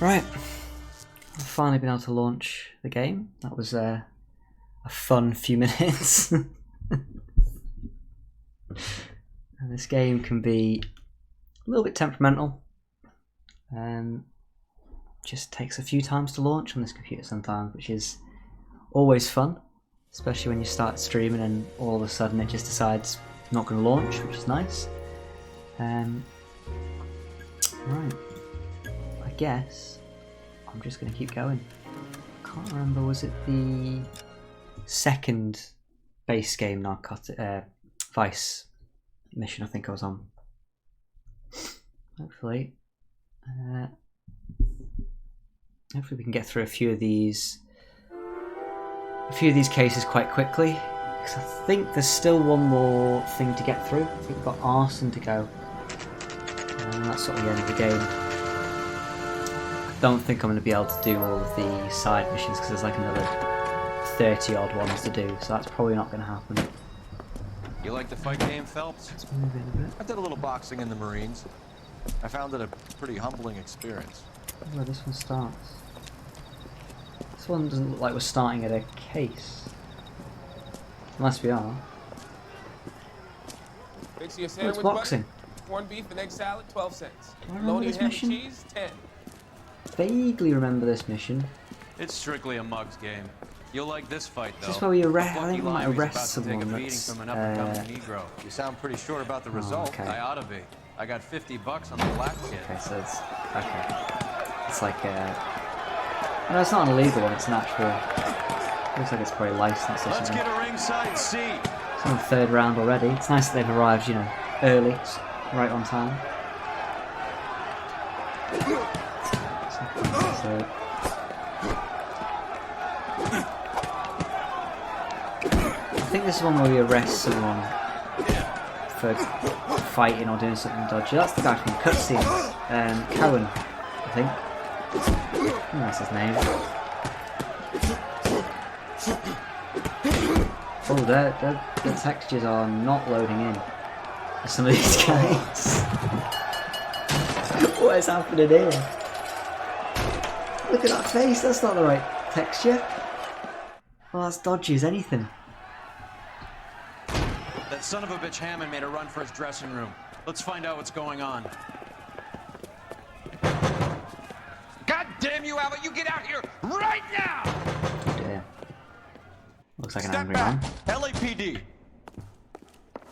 Right, I've finally been able to launch the game. That was a fun few minutes. And this game can be a little bit temperamental. Just takes a few times to launch on this computer sometimes, which is always fun, especially when you start streaming and all of a sudden it just decides it's not going to launch, which is nice. Right, I guess I'm just going to keep going. I can't remember, was it the second base game narcotic Vice mission I think I was on? Hopefully we can get through a few of these cases quite quickly, because I think there's still one more thing to get through. I think we've got arson to go, and that's sort of the end of the game. I don't think I'm going to be able to do all of the side missions because there's like another 30 odd ones to do, so that's probably not going to happen. You like the fight game, Phelps? Let's move in a bit. I did a little boxing in the Marines. I found it a pretty humbling experience. Where this one starts. This one doesn't look like we're starting at a case. Unless we are. Fix your Oh, sandwich, it's boxing. Corned beef and egg salad, 12 cents. Do I remember Bologna this ham and mission? cheese, 10. Vaguely remember this mission. It's strictly a mugs game. You'll like this fight, though. Is this where we arrest? I Lucky think we might Larry's arrest about to take someone a beating that's... from an up-and-coming Negro. You sound pretty sure about the result. okay. I ought to be. I got $50 on the black kid. Okay, so it's... Okay. It's like a... No, it's not an illegal one, it's an actual... Looks like it's probably licensed or Let's something. get a ringside seat. It's on the third round already. It's nice that they've arrived, you know, early, right on time. So... I think this is one where we arrest someone for fighting or doing something dodgy. That's the guy from the cutscenes. Cohen, I think. That's his name. Oh, the textures are not loading in for some of these guys. What is happening here? Look at that face, that's not the right texture. Well, that's dodgy as anything. That son of a bitch Hammond made a run for his dressing room. Let's find out what's going on. God damn you, Albert! You get out here right now! Oh dear. Looks like an Step angry back. man. LAPD.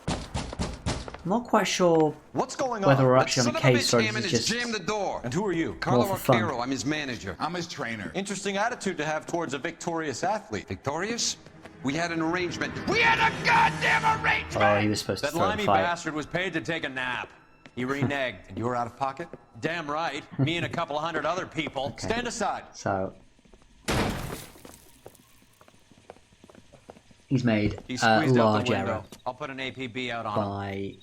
I'm not quite sure What's going whether on? we're actually on a case or Hammond it's has just... jammed the door. And who are you? Carlo for fun. Arcaro, I'm his manager. I'm his trainer. Interesting attitude to have towards a victorious athlete. Victorious? We had an arrangement. We had a goddamn arrangement! Oh, he was supposed to That throw the limey fight. bastard was paid to take a nap. He reneged. And you were out of pocket? Damn right. Me and a couple of hundred other people. Okay. Stand aside. So... He's made He a squeezed out large the window. error I'll put an APB out on him. by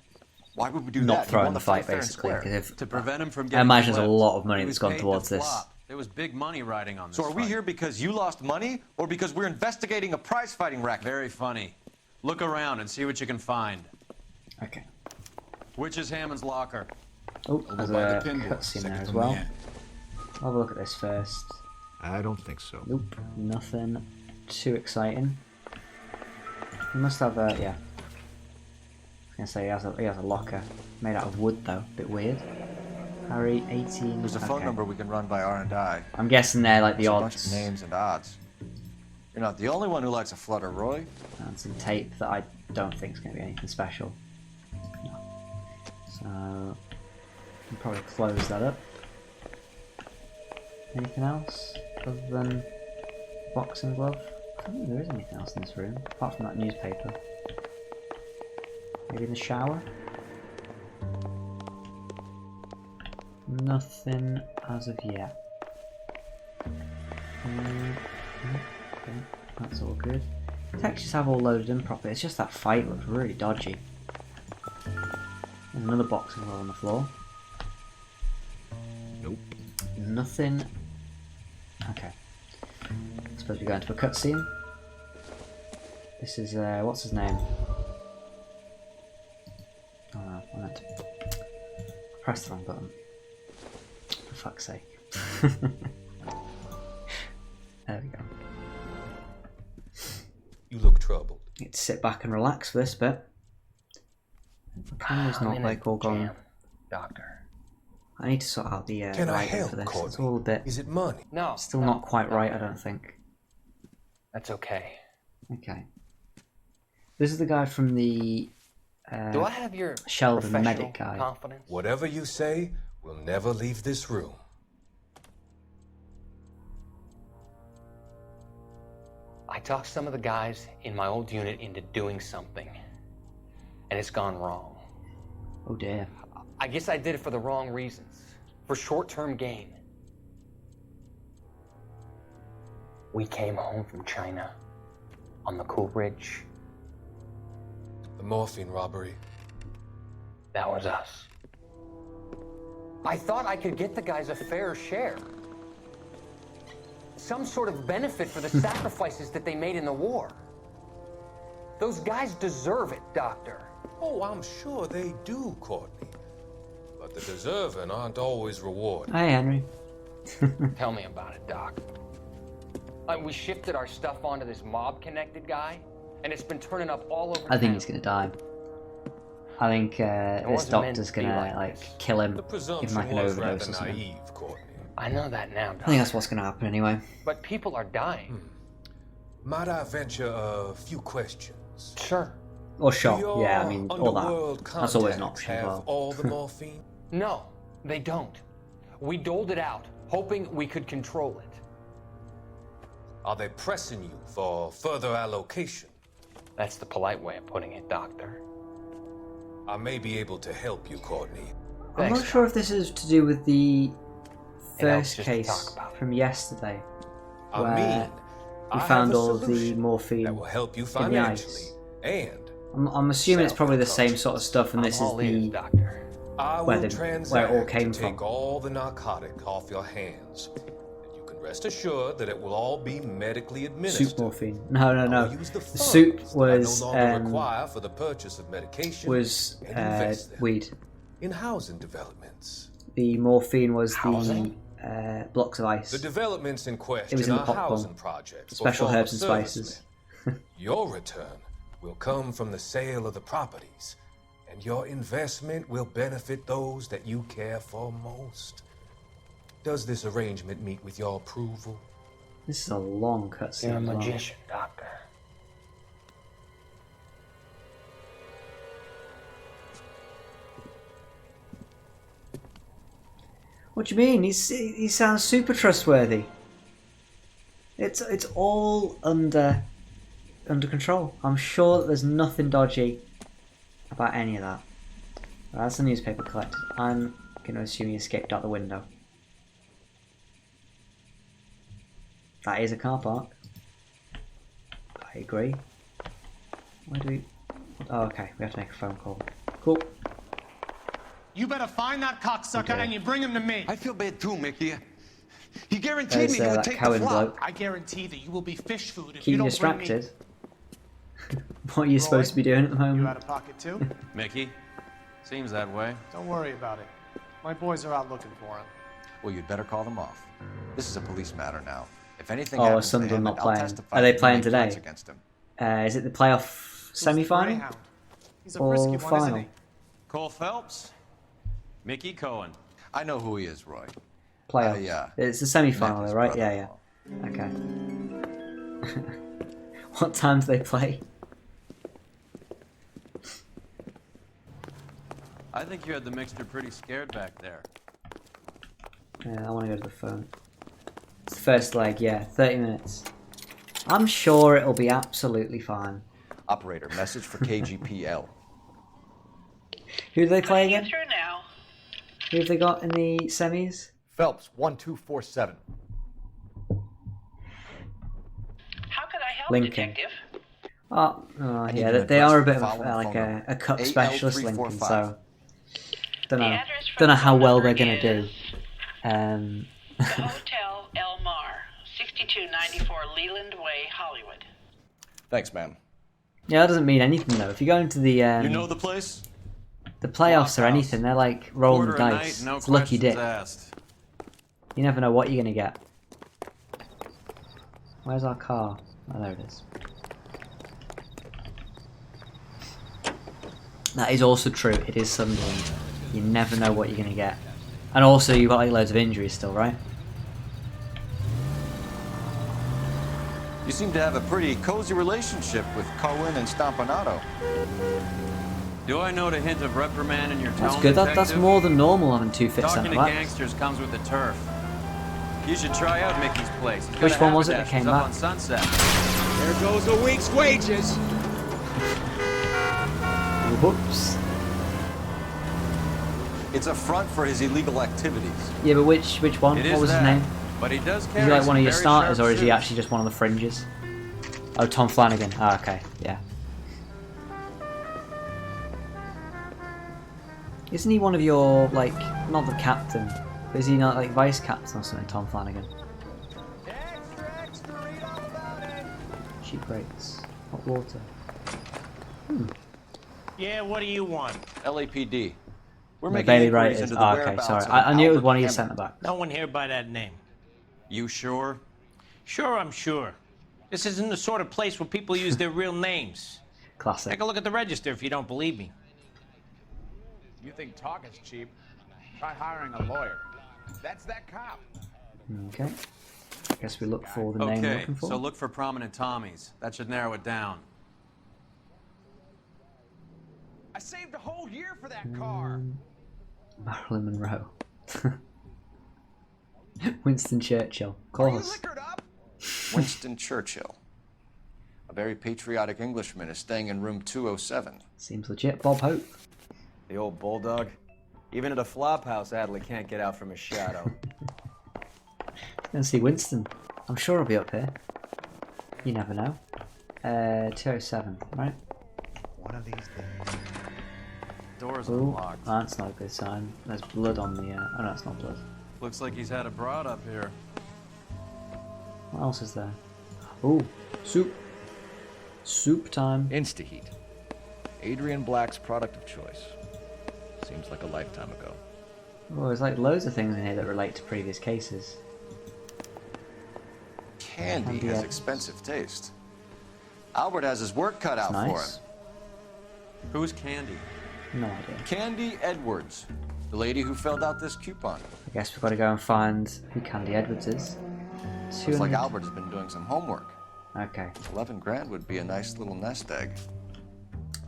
Why would we do not that? You throwing won the fight fight, fair and basically. square. Because To prevent him from I getting imagine there's a flipped. lot of money He that's was gone paid towards to this. flop. There was big money riding on this So are we fight. here because you lost money or because we're investigating a prize fighting racket? Very funny. Look around and see what you can find. Okay. Which is Hammond's locker? Oh, there's by the a pinboard, cutscene second there as from well. the end. I'll have a look at this first. I don't think so. Nope, nothing too exciting. He must have a, yeah. I was gonna say he has a locker made out of wood though, bit weird. Harry 18. There's a phone okay. number we can run by R&I. I'm guessing they're like the There's a bunch of odds. names and odds. You're not the only one who likes a flutter, Roy. And some tape that I don't think is going to be anything special. No. So, we can probably close that up. Anything else other than boxing glove? I don't think there is anything else in this room, apart from that newspaper. Maybe in the shower? Nothing as of yet. Okay, that's all good. Textures have all loaded in properly, it's just that fight looks really dodgy. And another boxing glove on the floor. Nope. Nothing. Okay. I suppose we go into a cutscene. This is, what's his name? Oh no, I meant to press the wrong button. For fuck's sake. There we go. You look troubled. Need to sit back and relax for this bit. The camera's not like all gone. Doctor. I need to sort out the Can I writing help, for this. Courtney? It's all a bit Is it money? No. still not quite right, I don't think. That's okay. Okay. This is the guy from the Do I have your Sheldon professional medic guy. confidence? Whatever you say, we'll never leave this room. I talked some of the guys in my old unit into doing something, and it's gone wrong. Oh dear. I guess I did it for the wrong reasons, for short-term gain. We came home from China on the Cool Ridge. The morphine robbery. That was us. I thought I could get the guys a fair share. Some sort of benefit for the sacrifices that they made in the war. Those guys deserve it, Doctor. Oh, I'm sure they do, Courtney. But the deserving aren't always rewarded. Hi, Henry. Tell me about it, Doc. We shifted our stuff onto this mob-connected guy, and it's been turning up all over I think town. he's gonna die. I think this wasn't meant doctor's to be gonna like like this. kill him, The give him presumption like an was overdose rather or something. naive, Courtney. I know that now, Doc. I think that's what's gonna happen anyway. But people are dying. Might I venture a few questions? Sure. Or Do shot. your Yeah, I mean all underworld that. That's always an contacts option as have well. all the morphine? No, they don't. We doled it out, hoping we could control it. Are they pressing you for further allocation? That's the polite way of putting it, Doctor. I may be able to help you, Courtney. I'm not Thanks, sure if this is to do with the And that was first just to case talk about it. from yesterday, I where mean, we I found have a all of the solution morphine that will help you in the financially, ice. and I'm assuming it's Sell probably the that same cartridge. sort of stuff, and this is all ears, the Doctor. I where will the- transact where it all came to take from. all the narcotic off your hands. And you can rest assured that it will all be medically administered. soup morphine. No, no, I no. will use the The soup funds was that I no longer require for the purchase of medication and invest them weed. in housing developments. The morphine was Housing? the blocks of ice. The developments in question was in the are popcorn. housing projects. for Special former herbs and spices. servicemen. Your return will come from the sale of the properties, and your investment will benefit those that you care for most. Does this arrangement meet with your approval? This is a long cutscene. You're a as well. magician, Doctor. What do you mean? He sounds super trustworthy. It's all under control. I'm sure that there's nothing dodgy about any of that. Right, that's a newspaper collected. I'm gonna assume he escaped out the window. That is a car park. I agree. Where do we? Oh, okay. We have to make a phone call. Cool. You better find that cocksucker Okay. and you bring him to me. I feel bad too, Mickey. He guaranteed There's me he would that take the Cohen flop. bloke. I guarantee that you will be fish food if Keep you you don't bring me. distracted. What are you supposed to be doing at the You moment? out of pocket too? Mickey, seems that way. Don't worry about it. My boys are out looking for him. Well, you'd better call them off. This is a police matter now. If anything Oh, happens to Sunderland him, not I'll playing. testify Are they that you playing made today? threats against him. Is it the playoff Who's the semi-final? Greyhound? He's a Or frisky one, isn't final? he? Cole Phelps? Mickey Cohen. I know who he is, Roy. Playoff. Yeah. It's the semi-final, Met his though, right? Yeah, brother-in-law. yeah. Okay. What time do they play? I think you had the mixture pretty scared back there. Yeah, I want to go to the phone. It's the first leg, yeah, 30 minutes. I'm sure it'll be absolutely fine. Operator, message for KGPL. Who do they play again? Through now. Who have they got in the semis? Phelps, 1247. How could I help, Lincoln. Detective? Oh, need yeah, an they address are a for bit the of following like phone a number. cup specialist, Lincoln, 345. so don't The know. address for Don't know the how phone well number they're gonna do. is The Hotel El Mar, 6294 Leland Way, Hollywood. Thanks, man. Yeah, that doesn't mean anything though. If you go into the You know the place? the playoffs or anything, they're like rolling the Quarter a night, dice. no It's lucky questions dip. asked. You never know what you're gonna get. Where's our car? Oh, there it is. That is also true. It is Sunderland. You never know what you're gonna get. And also, you've got like loads of injuries still, right? You seem to have a pretty cozy relationship with Cohen and Stompanato. Do I note a hint of reprimand in your tone, That's good. That's detective? more than normal having two fit Talking centre to backs. gangsters comes with the turf. You should try out Mickey's place. He's got Which a one was it that haberdasher's came up back? on Sunset. There goes a week's wages. Whoops. It's a front for his illegal activities. Yeah, but which one? It What is was that, his name? But he does Is carry he like one of some your very starters, sharp or is he suits. actually just one of the fringes? Oh, Tom Flanagan. Ah, okay, yeah. Isn't he one of your, like, not the captain, but is he not like vice captain or something, Tom Flanagan? Cheap rates. Hot water. Yeah, what do you want? LAPD. We're No, making Bailey inquiries Wright is. into the Oh, okay, whereabouts sorry. of I knew it was Albert one of your Hammond. centre backs. No one here by that name. You sure? Sure, I'm sure. This isn't the sort of place where people use their real names. Classic. Take a look at the register if you don't believe me. You think talk is cheap? Try hiring a lawyer. That's that cop. Okay. I guess we look for the name we're Okay, looking for. so look for prominent Tommies. That should narrow it down. I saved a whole year for that car. Marilyn Monroe. Winston Churchill. Of Are you course. liquored up? Winston Churchill. A very patriotic Englishman is staying in room 207. Seems legit. Bob Hope. The old bulldog. Even at a flop house, Adley can't get out from his shadow. Gonna see Winston. I'm sure he'll be up here. You never know. 207, right? One of these days. Doors Ooh, unlocked. that's not a good sign. There's blood on the. Oh no, it's not blood. Looks like he's had a broad up here. What else is there? Ooh, soup. Soup time. Instaheat. Adrian Black's product of choice. Seems like a lifetime ago. Oh, there's like loads of things in here that relate to previous cases. Candy Candy has Edwards. expensive taste. Albert has his work cut out for him. Nice. Who's Candy? No idea. Candy Edwards, the lady who filled out this coupon. I guess we've got to go and find who Candy Edwards is. Looks 200 like Albert has been doing some homework. Okay. 11 grand would be a nice little nest egg.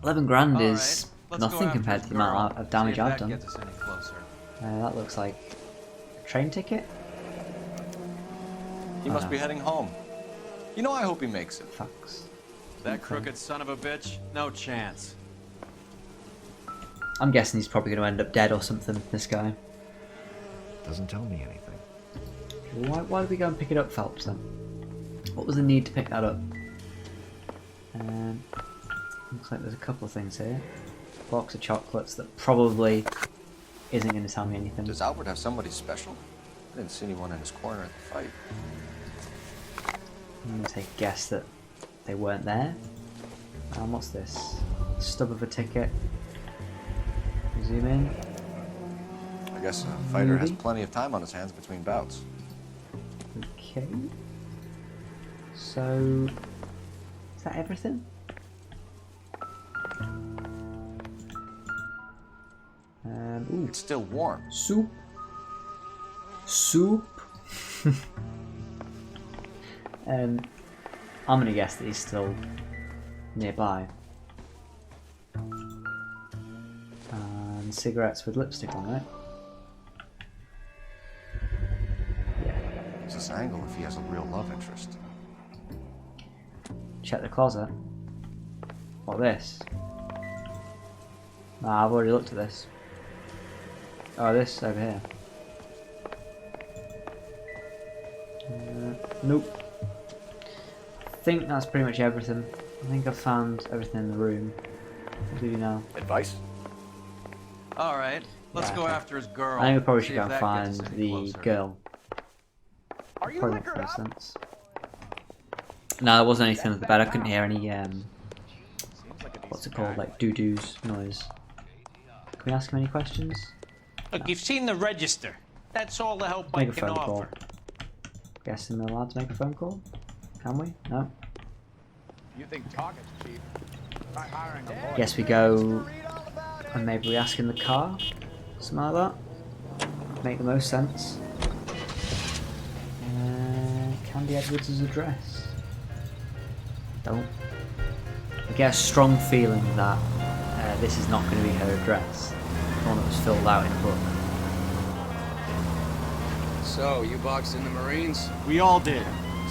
11 grand All is right, let's go nothing after compared his to the amount girl. of damage See if I've that done. gets us any closer. That looks like a train ticket. He Oh, must no. be heading home. You know, I hope he makes it. Fucks. That crooked son of a bitch? No chance. I'm guessing he's probably going to end up dead or something, this guy. Doesn't tell me anything. Why did we go and pick it up, Phelps, then? What was the need to pick that up? Looks like there's a couple of things here. Box of chocolates that probably isn't going to tell me anything. Does Albert have somebody special? I didn't see anyone in his corner at the fight. I'm going to take a guess that they weren't there. What's this? Stub of a ticket. Zoom in. I guess a fighter has Maybe. plenty of time on his hands between bouts. Okay. So, is that everything? Ooh, It's still warm. soup. Soup. I'm gonna guess that he's still nearby. And cigarettes with lipstick on, right? Yeah. It's this angle if he has a real love interest. Check the closet. What, this? Nah, I've already looked at this. Oh, this over here. Nope. I think that's pretty much everything. I think I've found everything in the room. What do we do now? Advice? All right, let's Yeah, go okay. after his girl. I think we probably See should if go and that find gets us any the closer. girl. Are you Probably makes liquored no up? sense. No, there wasn't anything at the bed. I couldn't hear any, what's it called, like doo-doos noise. Can we ask him any questions? Look, you've seen the register. That's all the help I Make a can phone call. offer. Guessing they're allowed to make a phone call? Can we? No. You think talk is cheap? Try hiring a lawyer. Guess we go and maybe we ask in the car? Something like that? Make the most sense. Candy Edwards' address. Don't. I get a strong feeling that this is not going to be her address. The one that was filled out in a book. So, you boxed in the Marines? We all did.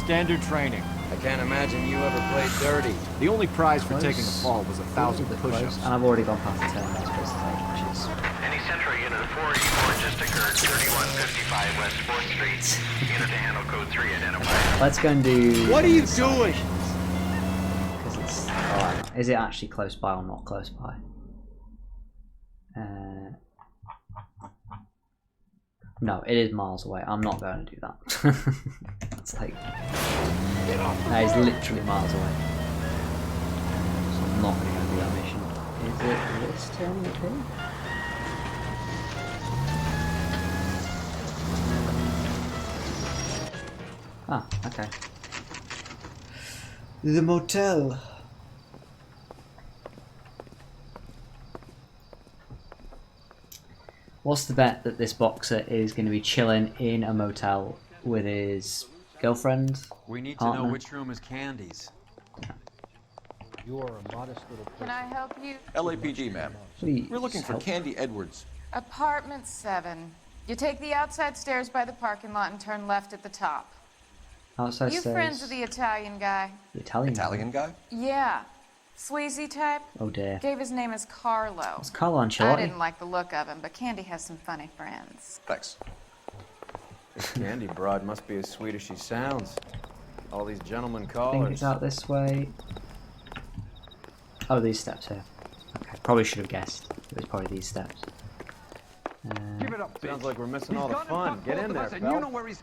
Standard training. I can't imagine you ever played dirty. The only prize for Close. taking a fall was 1,000 push-ups. And I've already gone past the turn I was supposed to take, which is... Any Central unit of 484 just occurred, 3155 West 4th Street. Unit to handle code 3 identified. Let's go and do... What are you doing? Because it's... Alright, is it actually close by or not close by? No, it is miles away. I'm not going to do that. That's like... That is literally miles away. So I'm not going to do that mission. Is it this turning up here? Ah, okay. The motel. What's the bet that this boxer is going to be chilling in a motel with his girlfriend? We need partner? to know which room is Candy's. You are a modest little person. Can I help you? LAPD, ma'am. Please We're looking for help. Candy Edwards. Apartment 7. You take the outside stairs by the parking lot and turn left at the top. Outside You stairs. friends with the Italian guy? The Italian guy? Yeah. Sleazy type? Oh dear. Gave his name as Carlo. It's Carlo I Ancelotti. didn't like the look of him, but Candy has some funny friends. Thanks. This Candy broad must be as sweet as she sounds. All these gentlemen I think callers. it's out this way. Oh, these steps here. Okay, probably should have guessed. It was probably these steps. Give it up, sounds like we're missing all the fun. Get in there, You Phelps. know where he's...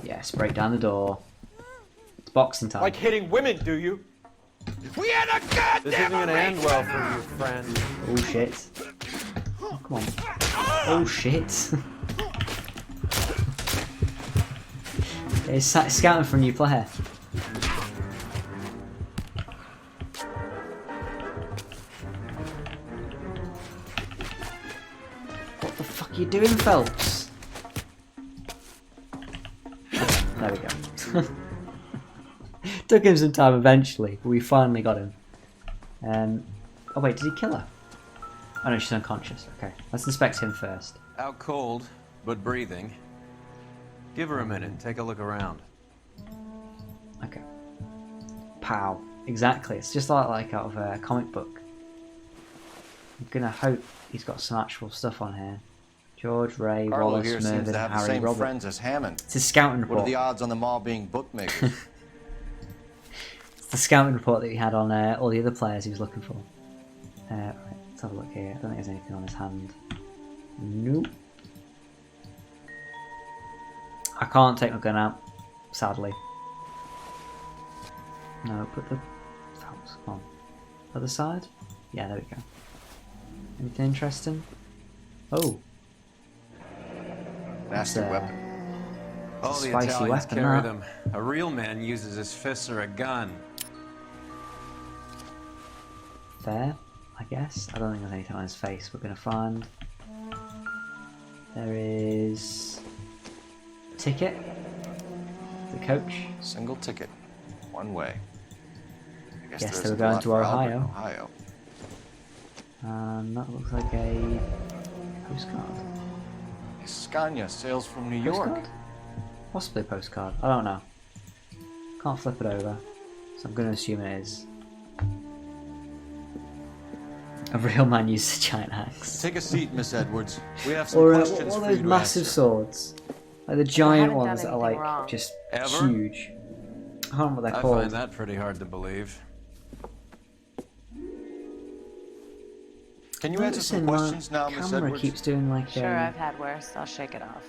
Yes, break down the door. It's boxing time. Like hitting women, do you? We had a goddamn This isn't gonna end well for you, friend. Oh shit. Oh, come on. Oh shit. He's scouting for a new player. What the fuck are you doing, Phelps? There we go. Took him some time eventually, but we finally got him. Oh wait, did he kill her? Oh no, she's unconscious. Okay, let's inspect him first. Out cold, but breathing. Give her a minute and take a look around. Okay. Pow. Exactly. It's just like out of a comic book. I'm gonna hope he's got some actual stuff on here. George, Ray, Carlo Wallace, here seems Mervyn, to have the Harry, same Robert. friends as Hammond. It's a scouting report. What are the odds on them all being bookmakers? It's the scouting report that he had on all the other players he was looking for. Right, let's have a look here. I don't think there's anything on his hand. Nope. I can't take my gun out, sadly. No, put the Phelps on. Other side? Yeah, there we go. Anything interesting? Oh. Nasty That's, weapon. Oh, the spicy Italians weapon, carry that. them. A real man uses his fists or a gun. Fair, I guess. I don't think there's anything on his face we're going to find. There is... ticket. The coach. Single ticket. One way. I Guess there they were isn't a going lot to for Albert in Ohio. Ohio. And that looks like a postcard. Scania sails from New York. Postcard? Possibly a postcard. I don't know. Can't flip it over. So I'm going to assume it is. A real man uses a giant axe. Take a seat, Miss Edwards. We have some Or questions what for are you those to massive answer. swords? Like the giant haven't done ones that are anything like wrong. just Ever? huge. I don't know what they're I called. find that pretty hard to believe. Can you answer some Noticing questions now, Miss camera Edwards? keeps doing like Sure, I've had worse. I'll shake it off.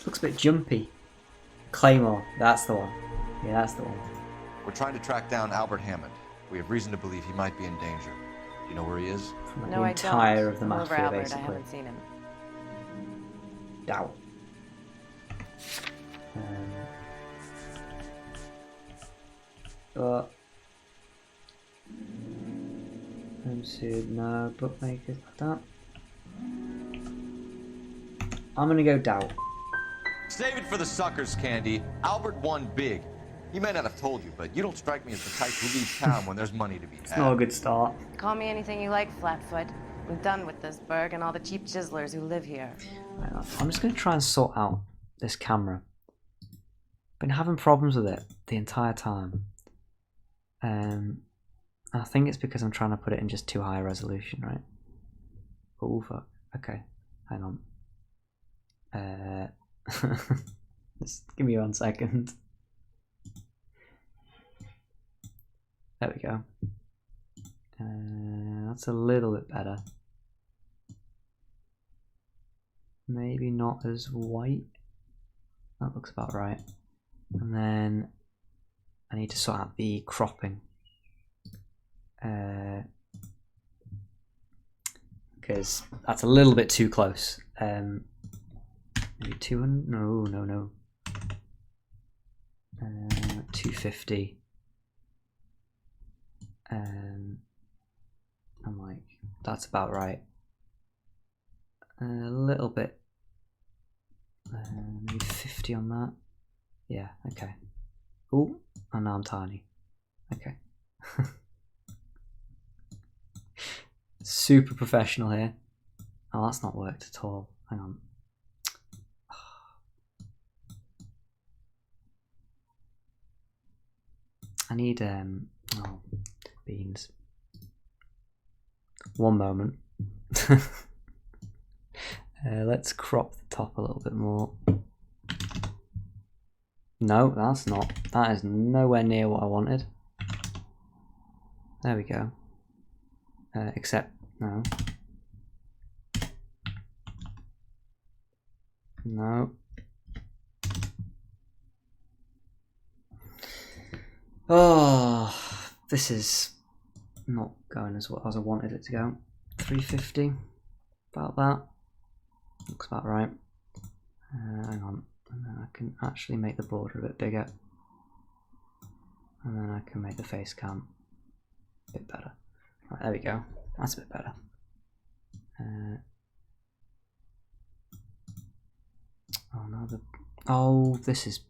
looks a bit jumpy. Claymore, that's the one. Yeah, that's the one. We're trying to track down Albert Hammond. We have reason to believe he might be in danger. Do you know where he is? From like No, the I entire don't. of the I'm over mafia, Albert. I basically. haven't seen him. doubt. But no bookmakers like that. I'm gonna go doubt. Save it for the suckers, Candy. Albert won big. He may not have told you, but you don't strike me as the type who leaves town when there's money to be had. It's not a good start. Call me anything you like, Flatfoot. I'm done with this burg and all the cheap chiselers who live here. I'm just going to try and sort out this camera. Been having problems with it the entire time. I think it's because I'm trying to put it in just too high a resolution, right? Oh fuck. Okay, hang on. Just give me 1 second. There we go. That's a little bit better. Maybe not as white. That looks about right. And then I need to sort out the cropping. Because that's a little bit too close. Maybe 200? No. 250. I'm like, that's about right. A little bit. Maybe 50 on that. Yeah, okay. Oh, and now I'm tiny. Okay. Super professional here. Oh, that's not worked at all. Hang on. I need oh, beans. One moment. Let's crop the top a little bit more. No, that's not. That is nowhere near what I wanted. There we go. Except, no. No. Oh, this is not going as well as I wanted it to go. 350, about that. Looks about right. Hang on, and then I can actually make the border a bit bigger. And then I can make the face cam a bit better. Right, there we go. That's a bit better. Oh no, oh, this is.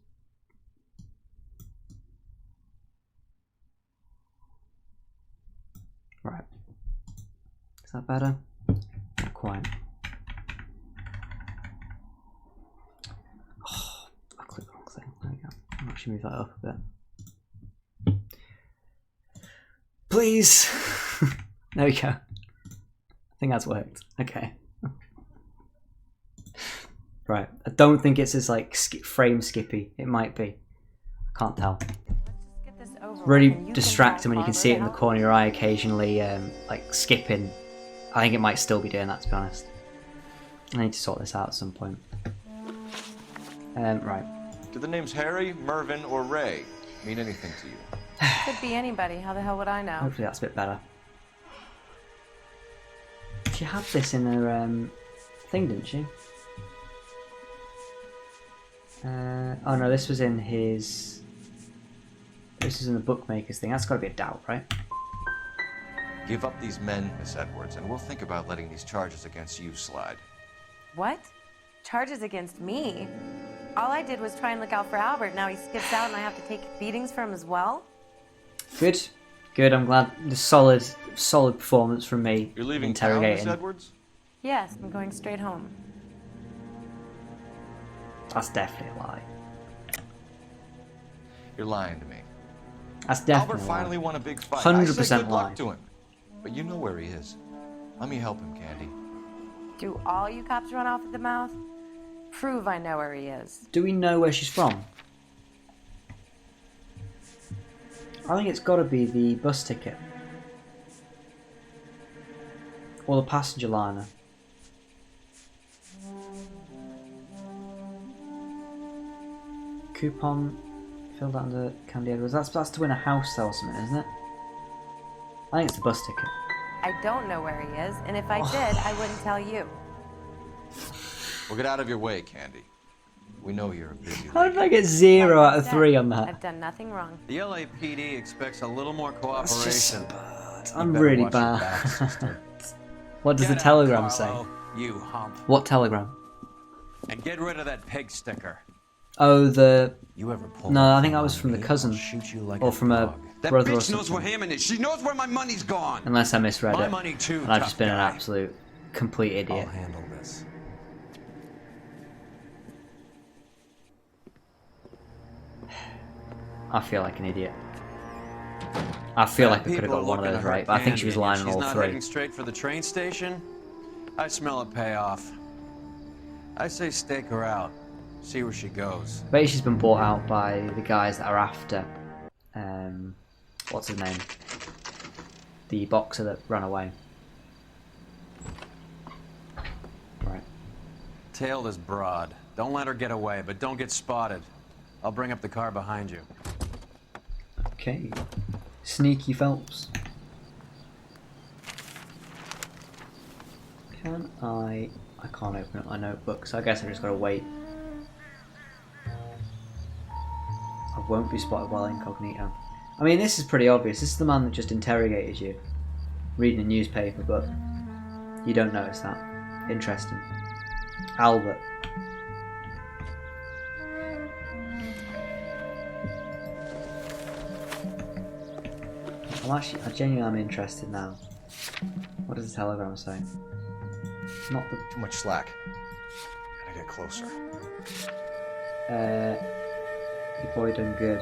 Right. Is that better? Not quite. Oh, I clicked the wrong thing. There we go. I'll actually move that up a bit. Please! There we go. I think that's worked. Okay. Right. I don't think it's as like frame skippy. It might be. I can't tell. Really distracting when you can see it in the corner of your eye occasionally, like skipping. I think it might still be doing that, to be honest. I need to sort this out at some point. Right. Do the names Harry, Mervyn, or Ray mean anything to you? Could be anybody. How the hell would I know? Hopefully that's a bit better. She had this in her thing, didn't she? Oh no, this was in his. This is in the bookmaker's thing. That's got to be a doubt, right? Give up these men, Miss Edwards, and we'll think about letting these charges against you slide. What? Charges against me? All I did was try and look out for Albert. Now he skips out and I have to take beatings for him as well? Good. Good, I'm glad. The solid performance from me. You're leaving town, Miss Edwards? Yes, I'm going straight home. That's definitely a lie. You're lying to me. That's definitely Albert finally won a big fight. 100% I say good lie. luck to him. But you know where he is. Let me help him, Candy. Do all you cops run off at the mouth? Prove I know where he is. Do we know where she's from? I think it's got to be the bus ticket. Or the passenger liner. Coupon filled out under Candy Edwards. That's to win a house though or something, isn't it? I think it's the bus ticket. I don't know where he is, and if I did, I wouldn't tell you. We'll get out of your way, Candy. We know you're a busy How did lady. I get 0 out of 3 on that? I've done nothing wrong. The LAPD expects a little more cooperation. I'm better really watch your bad. back, sister. What does Get the out, telegram say? Carlo, you hump. What telegram? And get rid of that pig sticker. Oh, the... You ever pull No, that I think thing that was on from the me, cousin. I'll shoot you like Or a from a dog. That brother or bitch knows where something. Hammond is. She knows where my money's gone. Unless I misread My it. money too, And I've tough just been an guy. absolute complete idiot. I'll handle this. I feel like an idiot. I feel like I could have People got are one of looking those to hurt right, but I think she was Candy, lying and on all she's not 3. heading straight for the train station. I smell a payoff. I say stake her out. See where she goes. Maybe she's been bought out by the guys that are after. What's his name? The boxer that ran away. Right. Tail this broad. Don't let her get away, but don't get spotted. I'll bring up the car behind you. Okay. Sneaky Phelps. Can I can't open up my notebook, so I guess I just gotta wait. I won't be spotted while incognito. I mean, this is pretty obvious. This is the man that just interrogated you, reading a newspaper, but you don't notice that. Interesting. Albert. I genuinely am interested now. What does the telegram say? Not the... Too much slack. Gotta get closer. Your boy done good.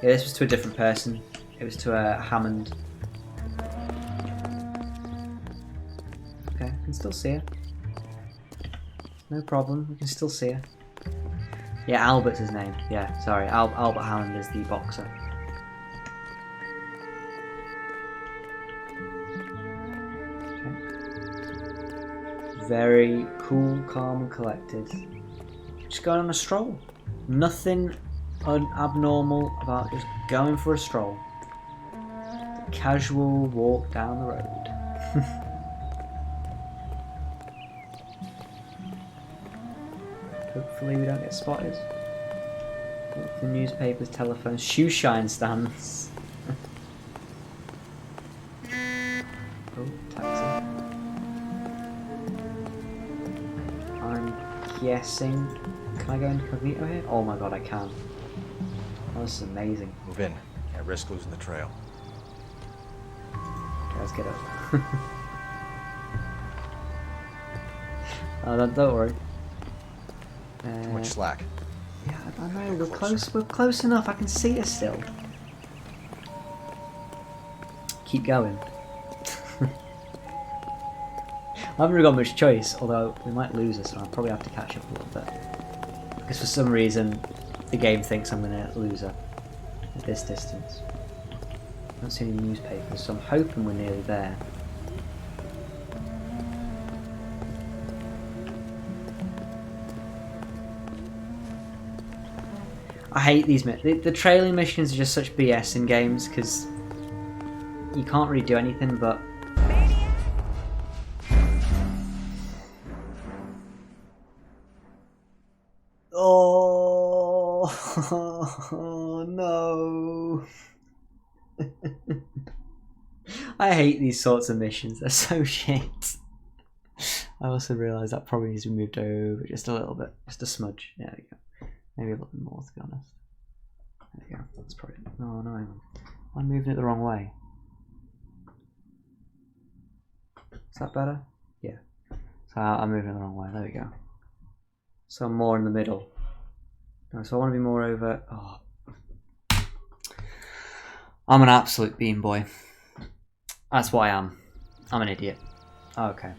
Yeah, this was to a different person. It was to a Hammond. Okay, I can still see her. No problem, we can still see her. Yeah, Albert's his name. Yeah, sorry. Albert Hammond is the boxer. Very cool, calm and collected. Just going on a stroll. Nothing abnormal about just going for a stroll. A casual walk down the road. Hopefully we don't get spotted. Look, the newspapers, telephones, shoe shine stands. Oh, taxi. I'm guessing. Can I go incognito here? Oh my god, I can. Oh, this is amazing. Move in. Can't risk losing the trail. Okay, let's get up. Oh, don't worry. Too much slack. Yeah, I know. We're close. We're close enough. I can see her still. Keep going. I haven't really got much choice, although we might lose her, so I'll probably have to catch up a little bit. Because for some reason, the game thinks I'm going to lose her at this distance. I don't see any newspapers, so I'm hoping we're nearly there. I hate these the trailing missions are just such BS in games because you can't really do anything but oh no. I hate these sorts of missions, they're so shit. I also realised that probably needs to be moved over just a little bit, just a smudge. There we go. Maybe a little bit more, to be honest. There we go. That's probably... No, hang on. I'm moving it the wrong way. Is that better? Yeah. So I'm moving it the wrong way. There we go. So I'm more in the middle. No, so I want to be more over... Oh. I'm an absolute bean boy. That's what I am. I'm an idiot. Okay.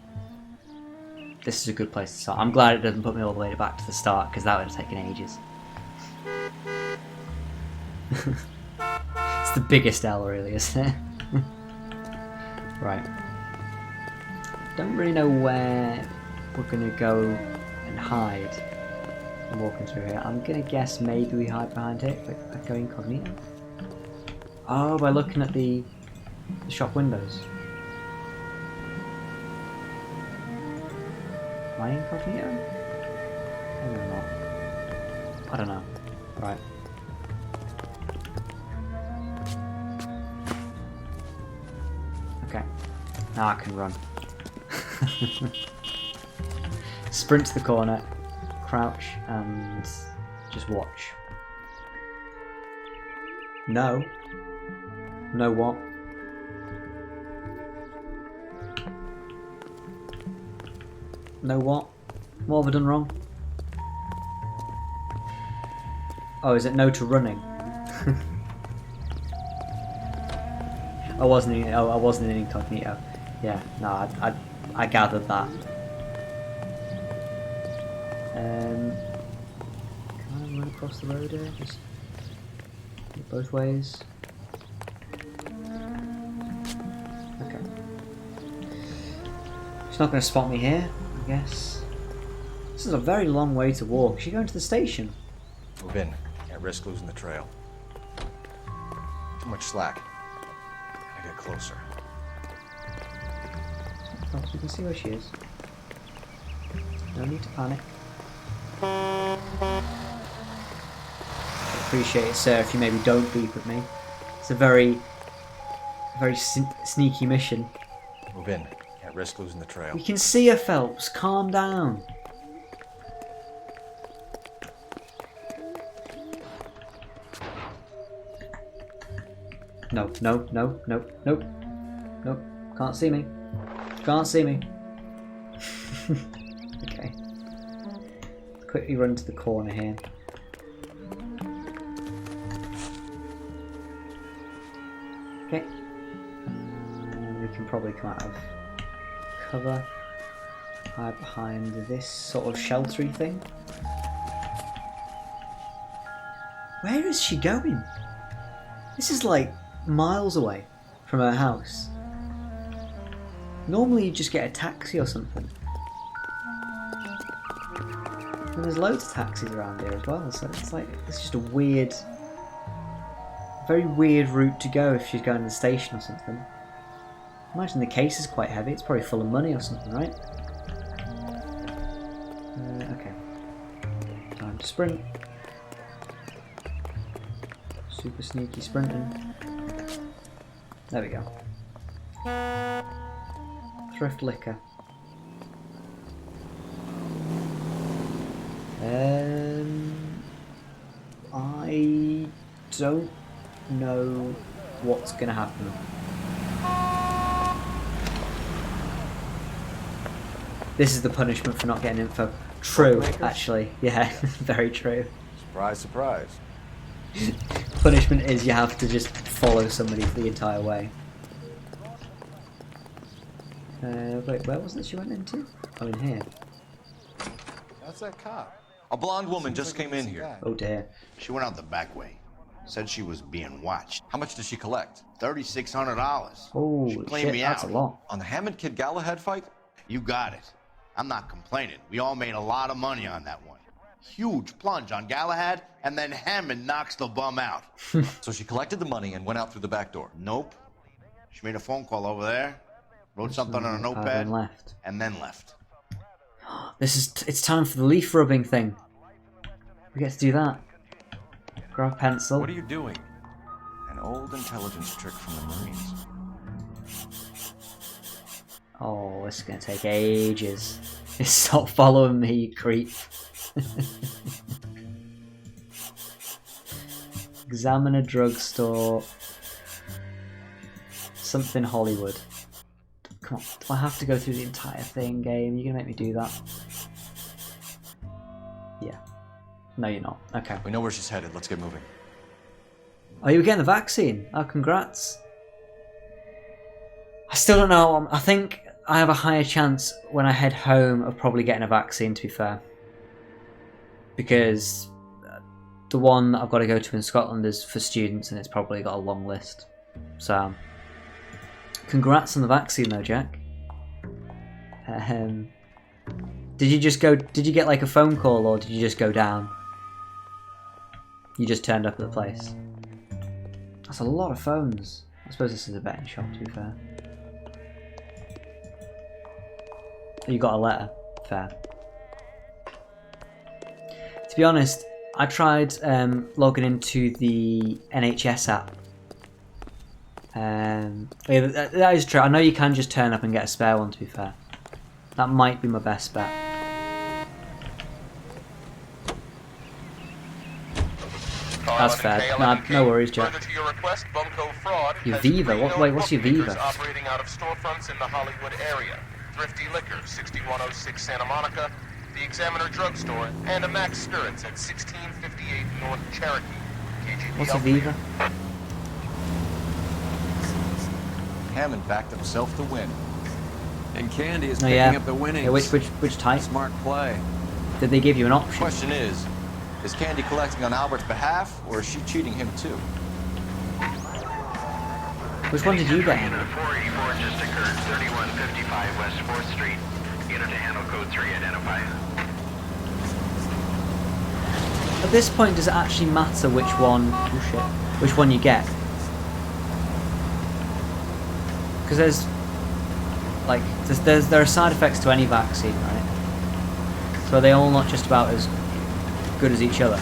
This is a good place to start. I'm glad it doesn't put me all the way back to the start, because that would have taken ages. It's the biggest L, really, isn't it? Right. Don't really know where we're going to go and hide. I'm walking through here. I'm going to guess maybe we hide behind it, but I go incognito. Oh, by looking at the shop windows. Am I incognito? Maybe not. I don't know. Right. Okay. Now I can run. Sprint to the corner, crouch, and just watch. No. No what? No what? What have I done wrong? Oh, is it no to running? I wasn't in incognito. Yeah, no, I gathered that. Can I run across the road here? Just both ways. Okay. She's not going to spot me here, I guess. This is a very long way to walk. Is she going to the station? Move in. Can't risk losing the trail. Too much slack. Gotta get closer. Oh, you can see where she is. No need to panic. I'd appreciate it, sir, if you maybe don't beep at me. It's a very sneaky mission. Move in. Can't risk losing the trail. We can see her, Phelps. Calm down. No, no, no, no, nope. Nope. Can't see me. Can't see me. Okay. Quickly run to the corner here. Okay. We can probably come out of cover. Hide behind this sort of sheltery thing. Where is she going? This is like miles away from her house. Normally you just get a taxi or something. And there's loads of taxis around here as well, so it's like, it's just a weird, very weird route to go if she's going to the station or something. Imagine the case is quite heavy, it's probably full of money or something, right? Okay. Time to sprint. Super sneaky sprinting. There we go. Thrift liquor. I don't know what's gonna happen. This is the punishment for not getting info. True, actually. Yeah, very true. Surprise, surprise. Punishment is you have to just follow somebody for the entire way. Wait, where was it she went into? Oh, in here. That's that cop. A blonde woman just came in here. Oh dear. She went out the back way. Said she was being watched. How much did she collect? $3,600. Oh, She cleaned shit, me that's out. a lot. On the Hammond Kid Galahad fight? You got it. I'm not complaining. We all made a lot of money on that one. Huge plunge on Galahad, and then Hammond knocks the bum out. So she collected the money and went out through the back door? Nope. She made a phone call over there, wrote something on a notepad, and then left. It's time for the leaf rubbing thing. We get to do that. Grab a pencil. What are you doing? An old intelligence trick from the Marines. Oh, this is gonna take ages. Stop following me, you creep. Examine a drugstore. Something Hollywood. Come on, do I have to go through the entire thing, game? You're gonna make me do that? Yeah. No, you're not. Okay. We know where she's headed. Let's get moving. Oh, you were getting the vaccine? Oh, congrats. I still don't know. I think I have a higher chance when I head home of probably getting a vaccine, to be fair. Because the one that I've got to go to in Scotland is for students and it's probably got a long list. So, congrats on the vaccine though, Jack. Did you just go, did you get like a phone call or did you just go down? You just turned up at the place. That's a lot of phones. I suppose this is a betting shop, to be fair. You got a letter. Fair. be honest, I tried logging into the NHS app. Yeah, that is true. I know you can just turn up and get a spare one, to be fair. That might be my best bet. That's fair. No worries, Jack. Your Viva? Wait, what's your Viva? Operating out of storefronts in the Hollywood area. Thrifty Liquor, 6106 Santa Monica, the Examiner Drugstore, and a Max Spirits at 1658 North Cherokee. KGP What's a Viva? Hammond backed himself to win. And Candy is picking up the winnings. Yeah, which type? Smart play. Did they give you an option? Question is Candy collecting on Albert's behalf, or is she cheating him too? Which one did you get? 484 just occurred, 3155 West 4th Street. Unit to handle code 3 identify. At this point, does it actually matter which one? Oh shit! Which one you get? Because there are side effects to any vaccine, right? So are they all not just about as good as each other?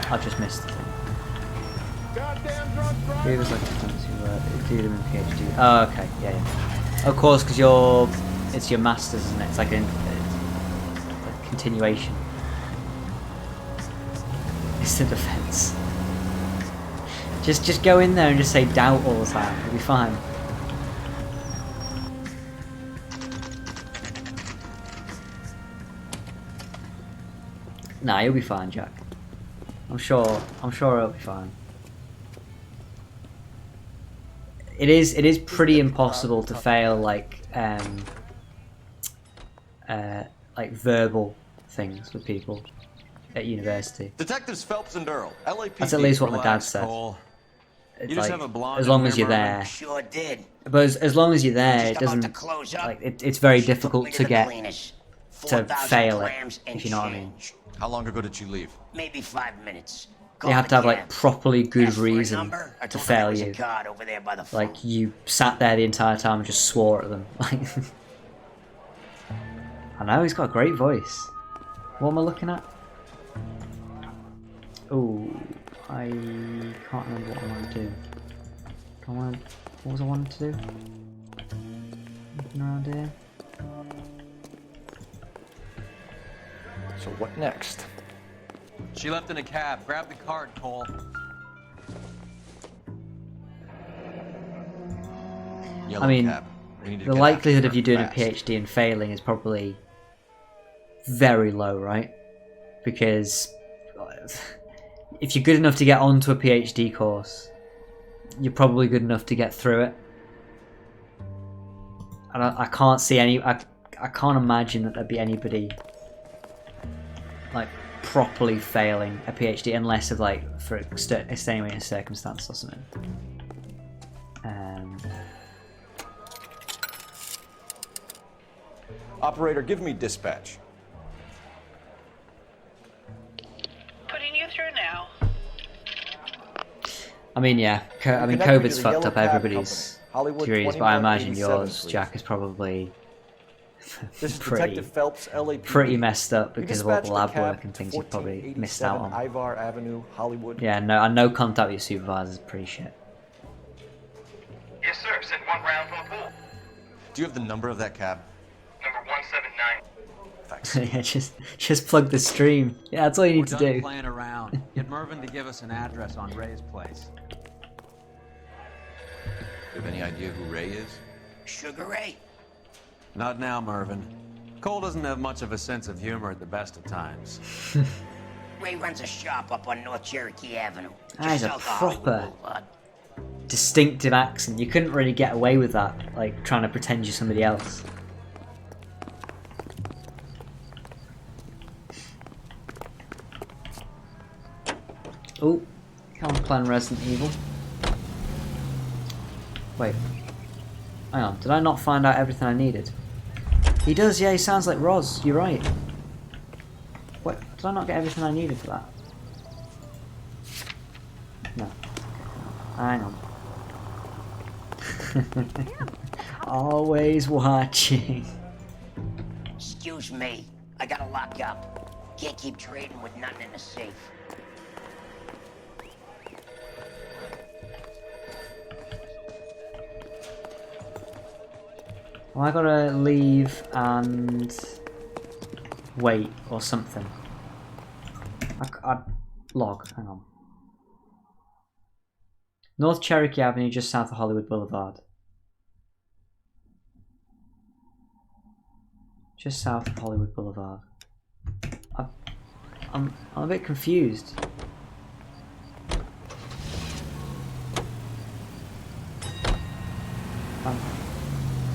I just missed the thing. He was like a fancy word. Do them in PhD. Oh, okay, yeah. Of course, because it's your masters, isn't it? It's like a continuation. It's the defense. Just go in there and just say doubt all the time. It'll be fine. Nah, you'll be fine, Jack. I'm sure it'll be fine. It is pretty impossible to fail like verbal things with people at university. Detectives Phelps and Earl, LAPD. That's at least what my dad said. It's You just have a blonde as long in as there, you're Mervyn. there. Sure did. But as long as you're there, it Just about to doesn't close up. like it's very difficult me to to the get cleaners. to 4,000 fail it, clams and if you know what I mean. How long ago did she leave? Maybe 5 minutes. You have to have like properly good Ask for a reason number. I to told them there fail was a you. card over there by the phone. Like you sat there the entire time and just swore at them. I know he's got a great voice. What am I looking at? Oh, I can't remember what I want to do. What was I wanting to do? Looking around here. So what next? She left in a cab. Grab the card, Cole. I mean, We need to the get likelihood after of you her doing a fast. PhD and failing is probably very low, right? Because if you're good enough to get onto a PhD course, you're probably good enough to get through it. And I can't see any. I can't imagine that there'd be anybody like properly failing a PhD unless of like for extenuating circumstance or something. Operator, give me dispatch. Putting you through now. I mean, yeah. I mean, Connect me COVID's to the fucked Yellow up Cab everybody's Company, Hollywood degrees, but I imagine 2187 yours, Street. Jack, is probably This is pretty, Detective Phelps, LAPD. pretty messed up You because of all the dispatched lab a cab work and to things you've probably missed out on. 1487 Ivar Avenue, Hollywood. Yeah, no, I know contact with your supervisor is pretty shit. Yes, sir. Send one round from the pool. Do you have the number of that cab? Number 179. Yeah, just plug the stream. Yeah, that's all you need to We're done do. playing around. Get Mervyn to give us an address on Ray's place. Do you have any idea who Ray is? Sugar Ray. Not now, Mervyn. Cole doesn't have much of a sense of humor at the best of times. Ray runs a shop up on North Cherokee Avenue. That is a south of Hollywood proper Boulevard. distinctive accent. You couldn't really get away with that, like trying to pretend you're somebody else. Oh, can't plan Resident Evil. Wait. Hang on, did I not find out everything I needed? He does, yeah, he sounds like Roz, you're right. What? Did I not get everything I needed for that? No. Hang on. Always watching. Excuse me. I gotta lock up. Can't keep trading with nothing in the safe. Well, I gotta leave and wait or something. I log. Hang on. North Cherokee Avenue, just south of Hollywood Boulevard. Just south of Hollywood Boulevard. I'm a bit confused. I'm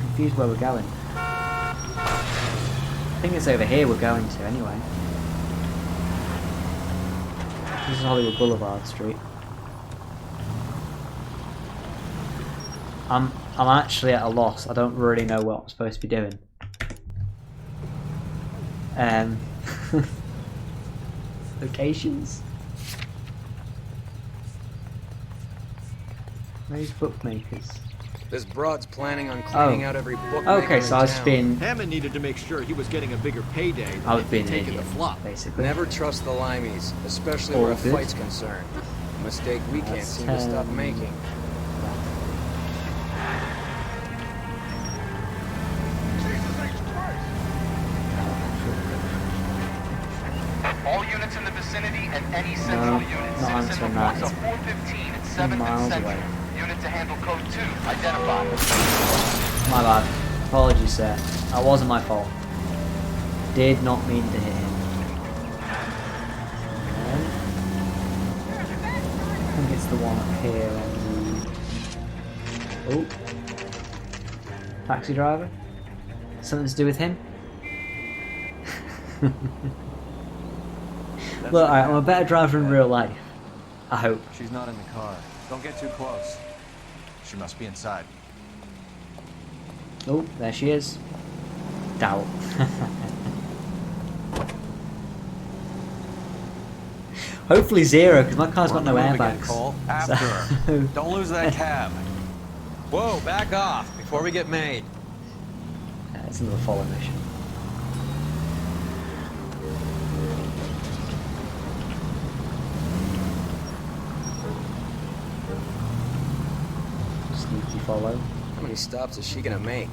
confused where we're going. I think it's over here we're going to anyway. This is Hollywood Boulevard Street. I'm actually at a loss. I don't really know what I'm supposed to be doing. Locations. Where's bookmakers? This broad's planning on cleaning out every bookmaker Okay, so I was being... Hammond needed to make sure he was getting a bigger payday. I was being an taking idiot, the flop. basically. Never trust the limeys, especially All where a good. fight's concerned. A mistake we can't seem to stop making. All units in the vicinity and any central unit. Not Citizen answering that. reports a 415 at 7th miles and Central. away. Unit to handle code 2, identified. My bad. Apologies, sir. That wasn't my fault. Did not mean to hit him. I think it's the one up here on the... Oh. Taxi driver? Something to do with him? Look, I'm a better driver in real life. I hope. She's not in the car. Don't get too close. She must be inside. Oh, there she is. Doubt. Hopefully zero, because my car's got no airbags. Cole. After her. Don't lose that cab. Whoa, back off before we get made. It's another follow mission. Sneaky follow. How many stops is she gonna make?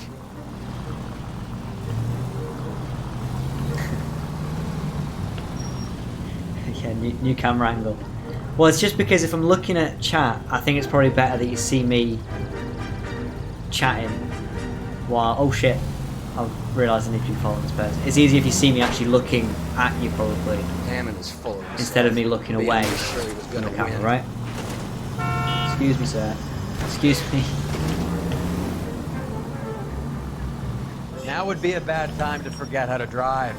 Yeah, new camera angle. Well, it's just because if I'm looking at chat, I think it's probably better that you see me chatting while... Oh shit, I've realised I need to be following this person. It's easier if you see me actually looking at you, probably. Hammond is full of himself. Instead of me looking away Sure he was from gonna the camera, win. right? Excuse me, sir. Excuse me. Now would be a bad time to forget how to drive.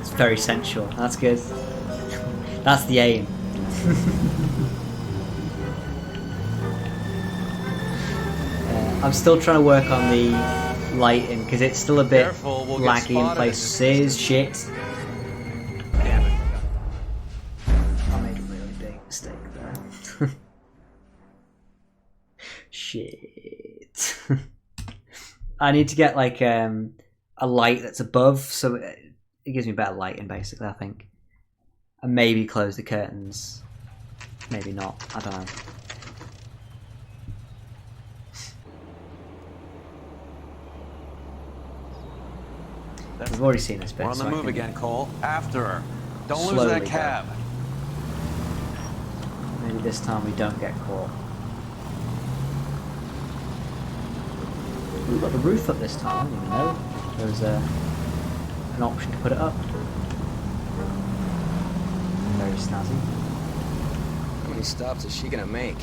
It's very sensual. That's good. That's the aim. I'm still trying to work on the lighting because it's still a bit Careful, we'll get laggy in spotted places. Shit. Damn it. I made a really big mistake there. Shit. I need to get like a light that's above, so it gives me better lighting, basically, I think. And maybe close the curtains. Maybe not. I don't know. We've already seen this bit. We're on the so I move can again, Cole. After her. Don't lose slowly that go. cab. Maybe this time we don't get caught. We've got the roof up this time. I didn't even know there was an option to put it up. Very snazzy. How many stops is she gonna make?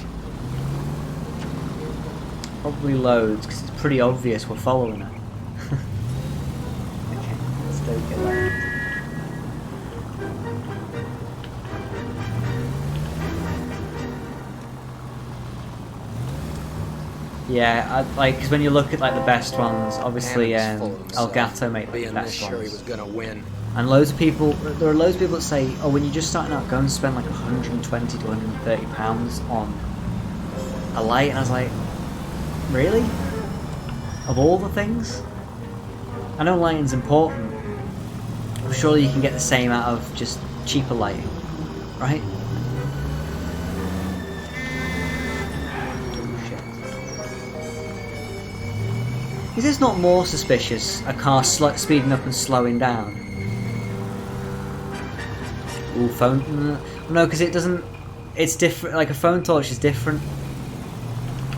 Probably loads, because it's pretty obvious we're following her. Okay, let's take it left. Yeah, because when you look at like the best ones, obviously Elgato make like, the best Sure he ones. was gonna win. And loads of people, there are loads of people that say, oh, when you're just starting out, go and spend like 120 to 130 pounds on a light. And I was like, really? Of all the things? I know lighting's important, but surely you can get the same out of just cheaper lighting, right? Is this not more suspicious? A car speeding up and slowing down? Ooh, phone. No, because it doesn't. It's different. Like a phone torch is different.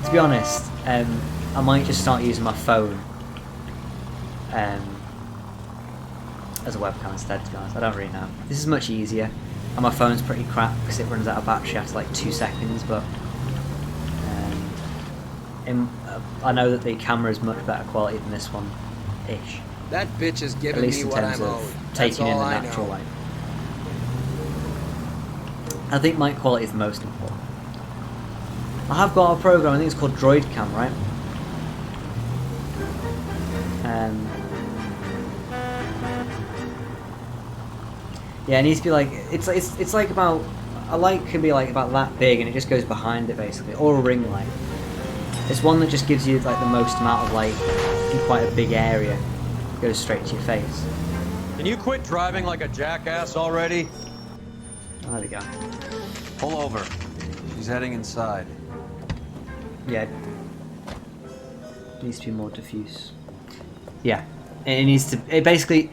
To be honest, I might just start using my phone as a webcam instead. To be honest, I don't really know. This is much easier, and my phone's pretty crap because it runs out of battery after like 2 seconds. But I know that the camera is much better quality than this one, ish. That bitch is At giving least me in what terms I'm of owed. That's taking in all the I natural know. light. I think mic quality is the most important. I have got a program, I think it's called Droid Cam, right? Yeah, it needs to be like it's like about a light can be like about that big, and it just goes behind it basically, or a ring light. It's one that just gives you like the most amount of light in quite a big area. It goes straight to your face. Can you quit driving like a jackass already? Oh, there we go. Pull over. She's heading inside. Yeah. It needs to be more diffuse. Yeah. It needs to. It basically.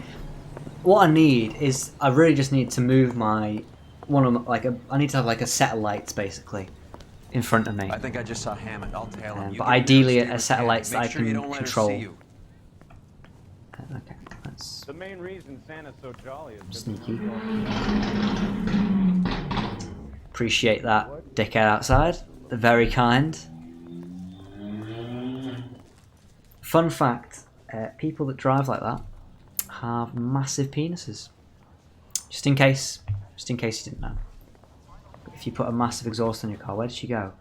What I need is I really just need to move my I need to have like a set of lights basically in front of me. I think I just saw Hammond. I'll tail him. But ideally a set of lights that I can control. Okay, that's The main reason Santa's so jolly is sneaky. Appreciate that, dickhead outside. Very kind. Fun fact: people that drive like that have massive penises. Just in case you didn't know. But if you put a massive exhaust on your car, where did she go?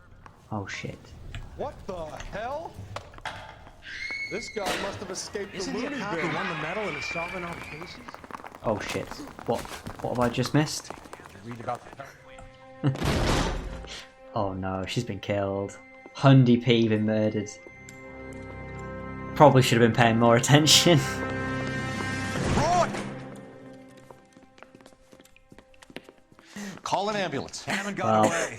Oh shit. What the hell? This guy must have escaped Isn't the he a loony cop bin. who won the medal and is solving all the cases? Oh shit. What have I just missed? Read about the Oh no, she's been killed. Hundy P been murdered. Probably should have been paying more attention. Call an ambulance. Hammond got away.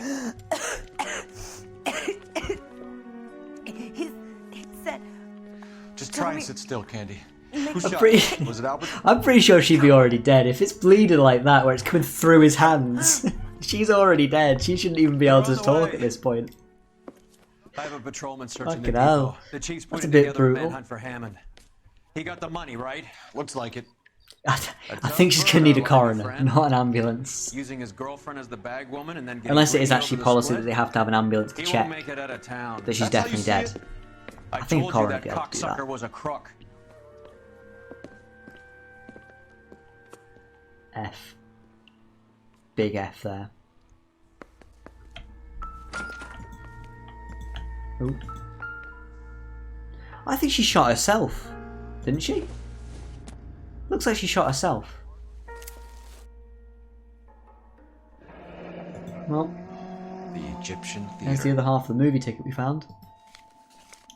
He said. Just try and sit still, Candy. I'm Who shot pretty, him? Was it Albert? I'm pretty sure she'd be already dead. If it's bleeding like that, where it's coming through his hands, she's already dead. She shouldn't even be able to talk at this point. I have a patrolman searching the Fucking hell. depot. The chief's That's a putting bit together a brutal. manhunt for Hammond. He got the money, right? Looks like it. I think she's going to need a coroner, not an ambulance. Using his girlfriend as the bag woman and then getting Unless it is greedy actually over the policy split? that they have to have an ambulance to He check won't make it out of town. that she's That's how you definitely see dead. it? I think a told you coroner that would be able to do cocksucker that. was a crook. F. Big F there. Ooh. I think she shot herself, didn't she? Looks like she shot herself. Well, The Egyptian there's the theater. other half of the movie ticket we found.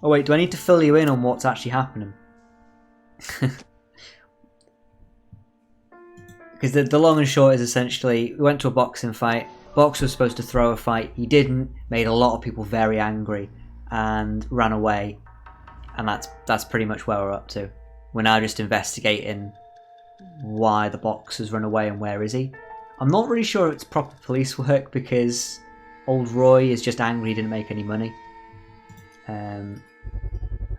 Oh wait, do I need to fill you in on what's actually happening? Because the long and short is essentially, we went to a boxing fight. Boxer was supposed to throw a fight. He didn't. Made a lot of people very angry and ran away. And that's pretty much where we're up to. We're now just investigating why the boxer's run away and where is he. I'm not really sure it's proper police work because old Roy is just angry he didn't make any money. I'm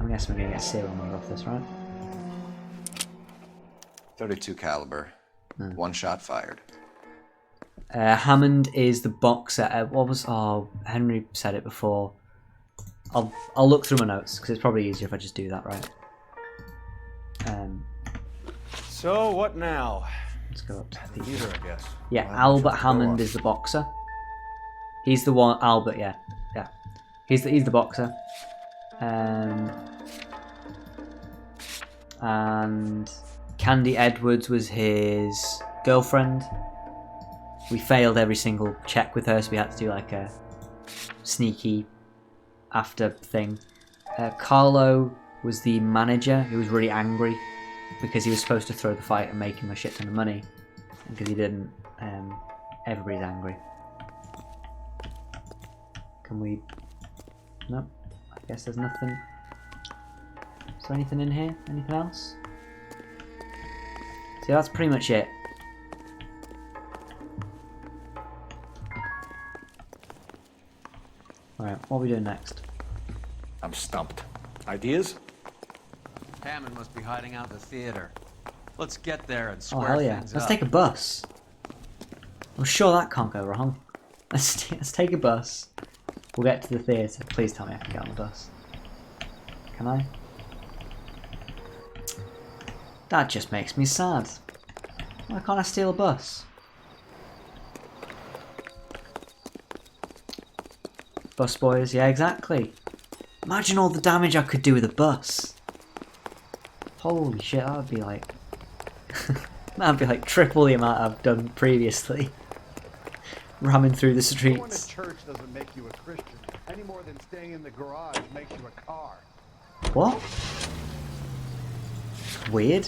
guessing we're going to get a serial number off this, right? 32 caliber. One shot fired. Hammond is the boxer. What was? Oh, Henry said it before. I'll look through my notes because it's probably easier if I just do that, right? So what now? Let's go up to the Theater, I guess. Yeah, Well, Albert go Hammond off. is the boxer. He's the one. Albert, yeah. He's the boxer. And Candy Edwards was his girlfriend. We failed every single check with her, so we had to do like a sneaky after thing. Carlo was the manager who was really angry because he was supposed to throw the fight and make him a shit ton of money. And because he didn't, everybody's angry. Can we... Nope. I guess there's nothing. Is there anything in here? Anything else? See, that's pretty much it. Alright, what are we doing next? I'm stumped. Ideas? Hammond must be hiding out in the theater. Let's get there and Oh, square hell yeah. things Let's up. take a bus. I'm sure that can't go wrong. Let's take a bus. We'll get to the theatre. Please tell me I can get on the bus. Can I? That just makes me sad. Why can't I steal a bus? Bus boys, yeah, exactly. Imagine all the damage I could do with a bus. Holy shit, that would be like... that'd be like triple the amount I've done previously. Ramming through the Going to streets. church doesn't make you a Christian, any more than staying in the garage makes you a car. What? Weird.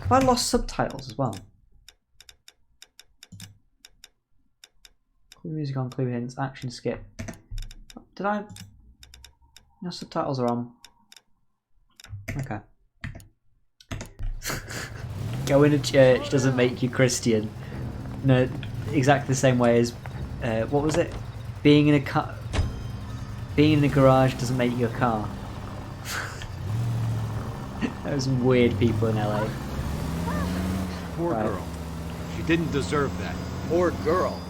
Have I lost subtitles as well? Clue music on, clue hints, action skip. Did I... No subtitles are on. Okay. Going to church doesn't make you Christian. No, exactly the same way as... what was it? Being in a car... Being in a garage doesn't make you a car. There are some weird people in LA. Poor girl. She didn't deserve that. Poor girl.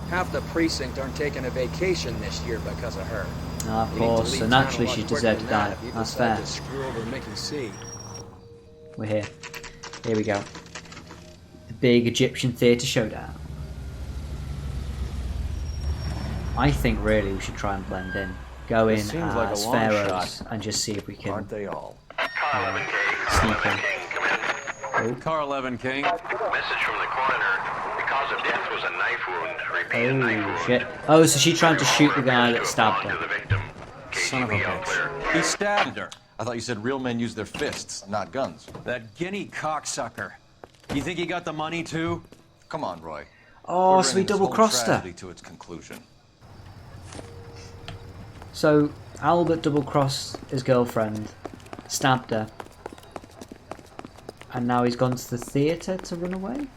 Half the precinct aren't taking a vacation this year because of her. Ah, of You need to course, leave so town a naturally lot she quicker deserved to than that die. if you That's decide fair. to screw over Mickey C. We're here. Here we go. The big Egyptian theatre showdown. I think really we should try and blend in. Go in This seems like a as long pharaohs shot. and just see if we can Aren't they all? sneak in. Oh. Car 11 King. Message from the coroner. The cause of death was a knife wound. Repeated knife Oh wound. shit. Oh, so she tried to shoot the guy that stabbed her. Son of a bitch. He stabbed her. I thought you said real men use their fists, not guns. That guinea cocksucker. You think he got the money too? Come on, Roy. Oh, We're so he bringing this double whole crossed her. tragedy to its conclusion. So Albert double crossed his girlfriend, stabbed her, and now he's gone to the theatre to run away?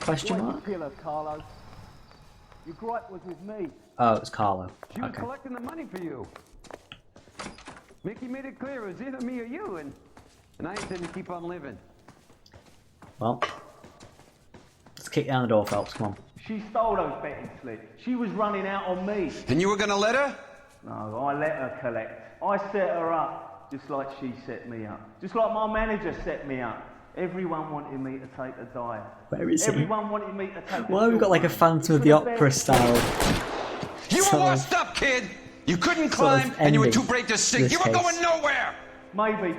Question mark? Killer, Carlo. Your gripe was with me. Oh, it's Carlo. She was Okay. collecting the money for you. Mickey made it clear it was either me or you, and I intend to keep on living. Well, let's kick down the door, Phelps. Come on. She stole those betting slips. She was running out on me. And you were gonna let her? No, I let her collect. I set her up, just like she set me up. Just like my manager set me up. Everyone wanted me to take a dive. Where is he? Everyone wanted me to take Why have we got like a Phantom of the Opera style? You sort were of- washed up, kid! You couldn't sort of climb, and you were ending too brave to to sink. this You were case. going nowhere! Maybe,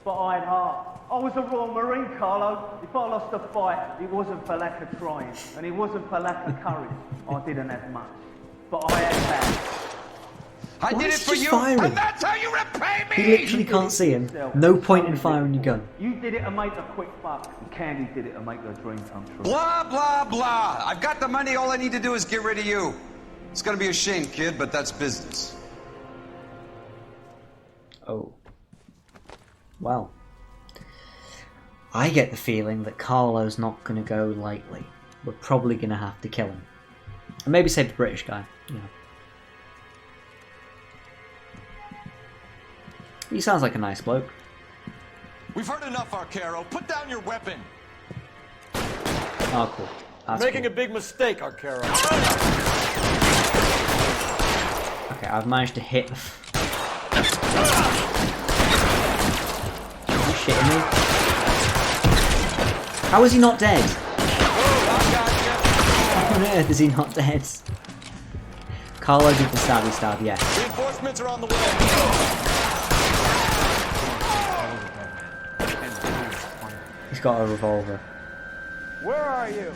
but I had heart. I was a Royal Marine, Carlo. If I lost a fight, it wasn't for lack of trying, and it wasn't for lack of courage. I didn't have much, but I had that. I Why did is it he for just you, firing? and that's how you repay me! He literally can't see him. No point in firing your gun. You did it to make a quick buck, and Candy did it to make her dream come true. Blah, blah, blah. I've got the money. All I need to do is get rid of you. It's gonna be a shame, kid, but that's business. Oh. Well. I get the feeling that Carlo's not going to go lightly. We're probably going to have to kill him. And maybe save the British guy, you know. He sounds like a nice bloke. We've heard enough, Arcaro. Put down your weapon. Oh, cool. That's Making cool. a big mistake, Arcaro. Okay, I've managed to hit... Are you shitting me? How is he not dead? How on earth is he not dead? Carlo did the stabby stab, yes. Reinforcements are on the way. He's got a revolver. Where are you?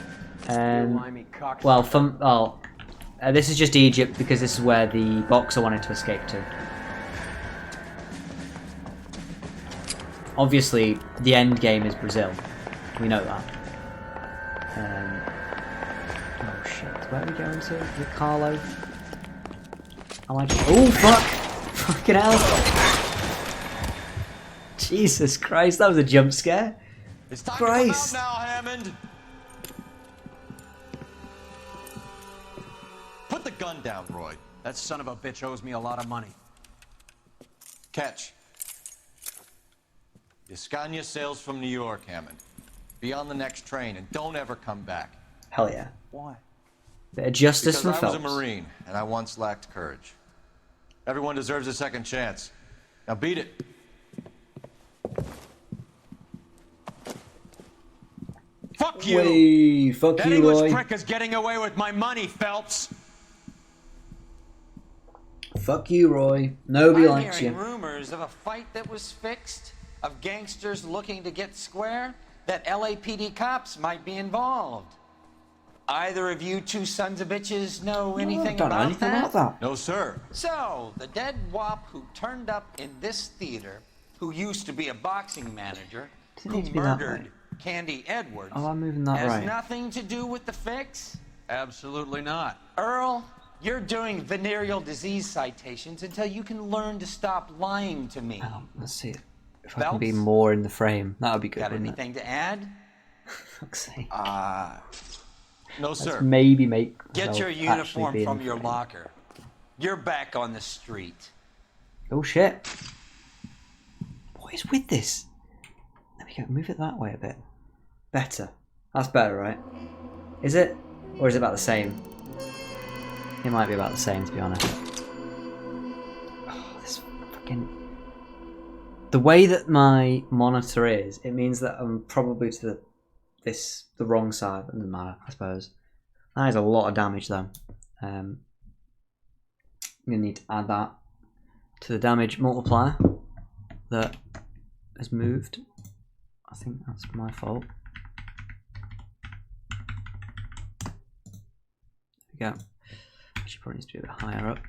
Well, this is just Egypt because this is where the boxer wanted to escape to. Obviously, the end game is Brazil. We know that. Oh shit, where are we going to? With Carlo? Oh fuck! Fucking hell! Jesus Christ, that was a jump scare. It's time Christ. to come out now, Hammond. Put the gun down, Roy. That son of a bitch owes me a lot of money. Catch. Escania sails from New York, Hammond. Be on the next train and don't ever come back. Hell yeah. Why? Bit of justice Because from I was Phelps. a Marine, and I once lacked courage. Everyone deserves a second chance. Now beat it. Fuck you! Way, fuck that you, English Roy. prick is getting away with my money, Phelps. Fuck you, Roy. Nobody I'm likes hearing you. rumors of a fight that was fixed, of gangsters looking to get square, that LAPD cops might be involved. Either of you two sons of bitches know anything don't know about anything that? about that. No, sir. So, the dead wop who turned up in this theater, who used to be a boxing manager, Doesn't who need to be that murdered way. Candy Edwards, Oh, I'm moving that has right. nothing to do with the fix? Absolutely not. Earl, you're doing venereal disease citations until you can learn to stop lying to me. Let's see if I can be Phelps? more in the frame. That would be good, Got wouldn't anything to add? it? Fuck's sake. No, Let's sir. maybe make Get your myself actually uniform be in from the your frame. locker. You're back on the street. Oh shit. What is with this? There we go. Move it that way a bit. Better. That's better, right? Is it? Or is it about the same? It might be about the same, to be honest. Oh, this fucking... The way that my monitor is, it means that I'm probably to the wrong side. It doesn't matter, I suppose. That is a lot of damage, though. I'm going to need to add that to the damage multiplier that has moved. I think that's my fault. There we go. Actually, probably needs to be a bit higher up.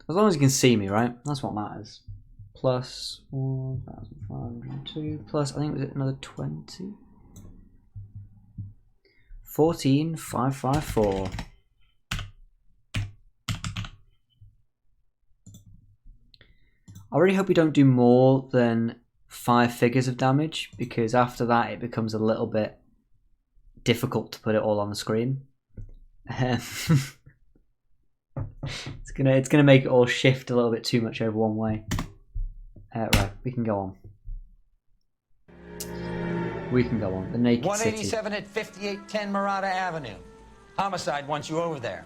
As long as you can see me, right? That's what matters. Plus 1,502 plus, I think, was it another 20? 14,554. I really hope we don't do more than 5 figures of damage, because after that it becomes a little bit difficult to put it all on the screen. It's gonna make it all shift a little bit too much over one way. Right, we can go on. We can go on. The Naked City. 187 at 5810 Murata Avenue. Homicide wants you over there.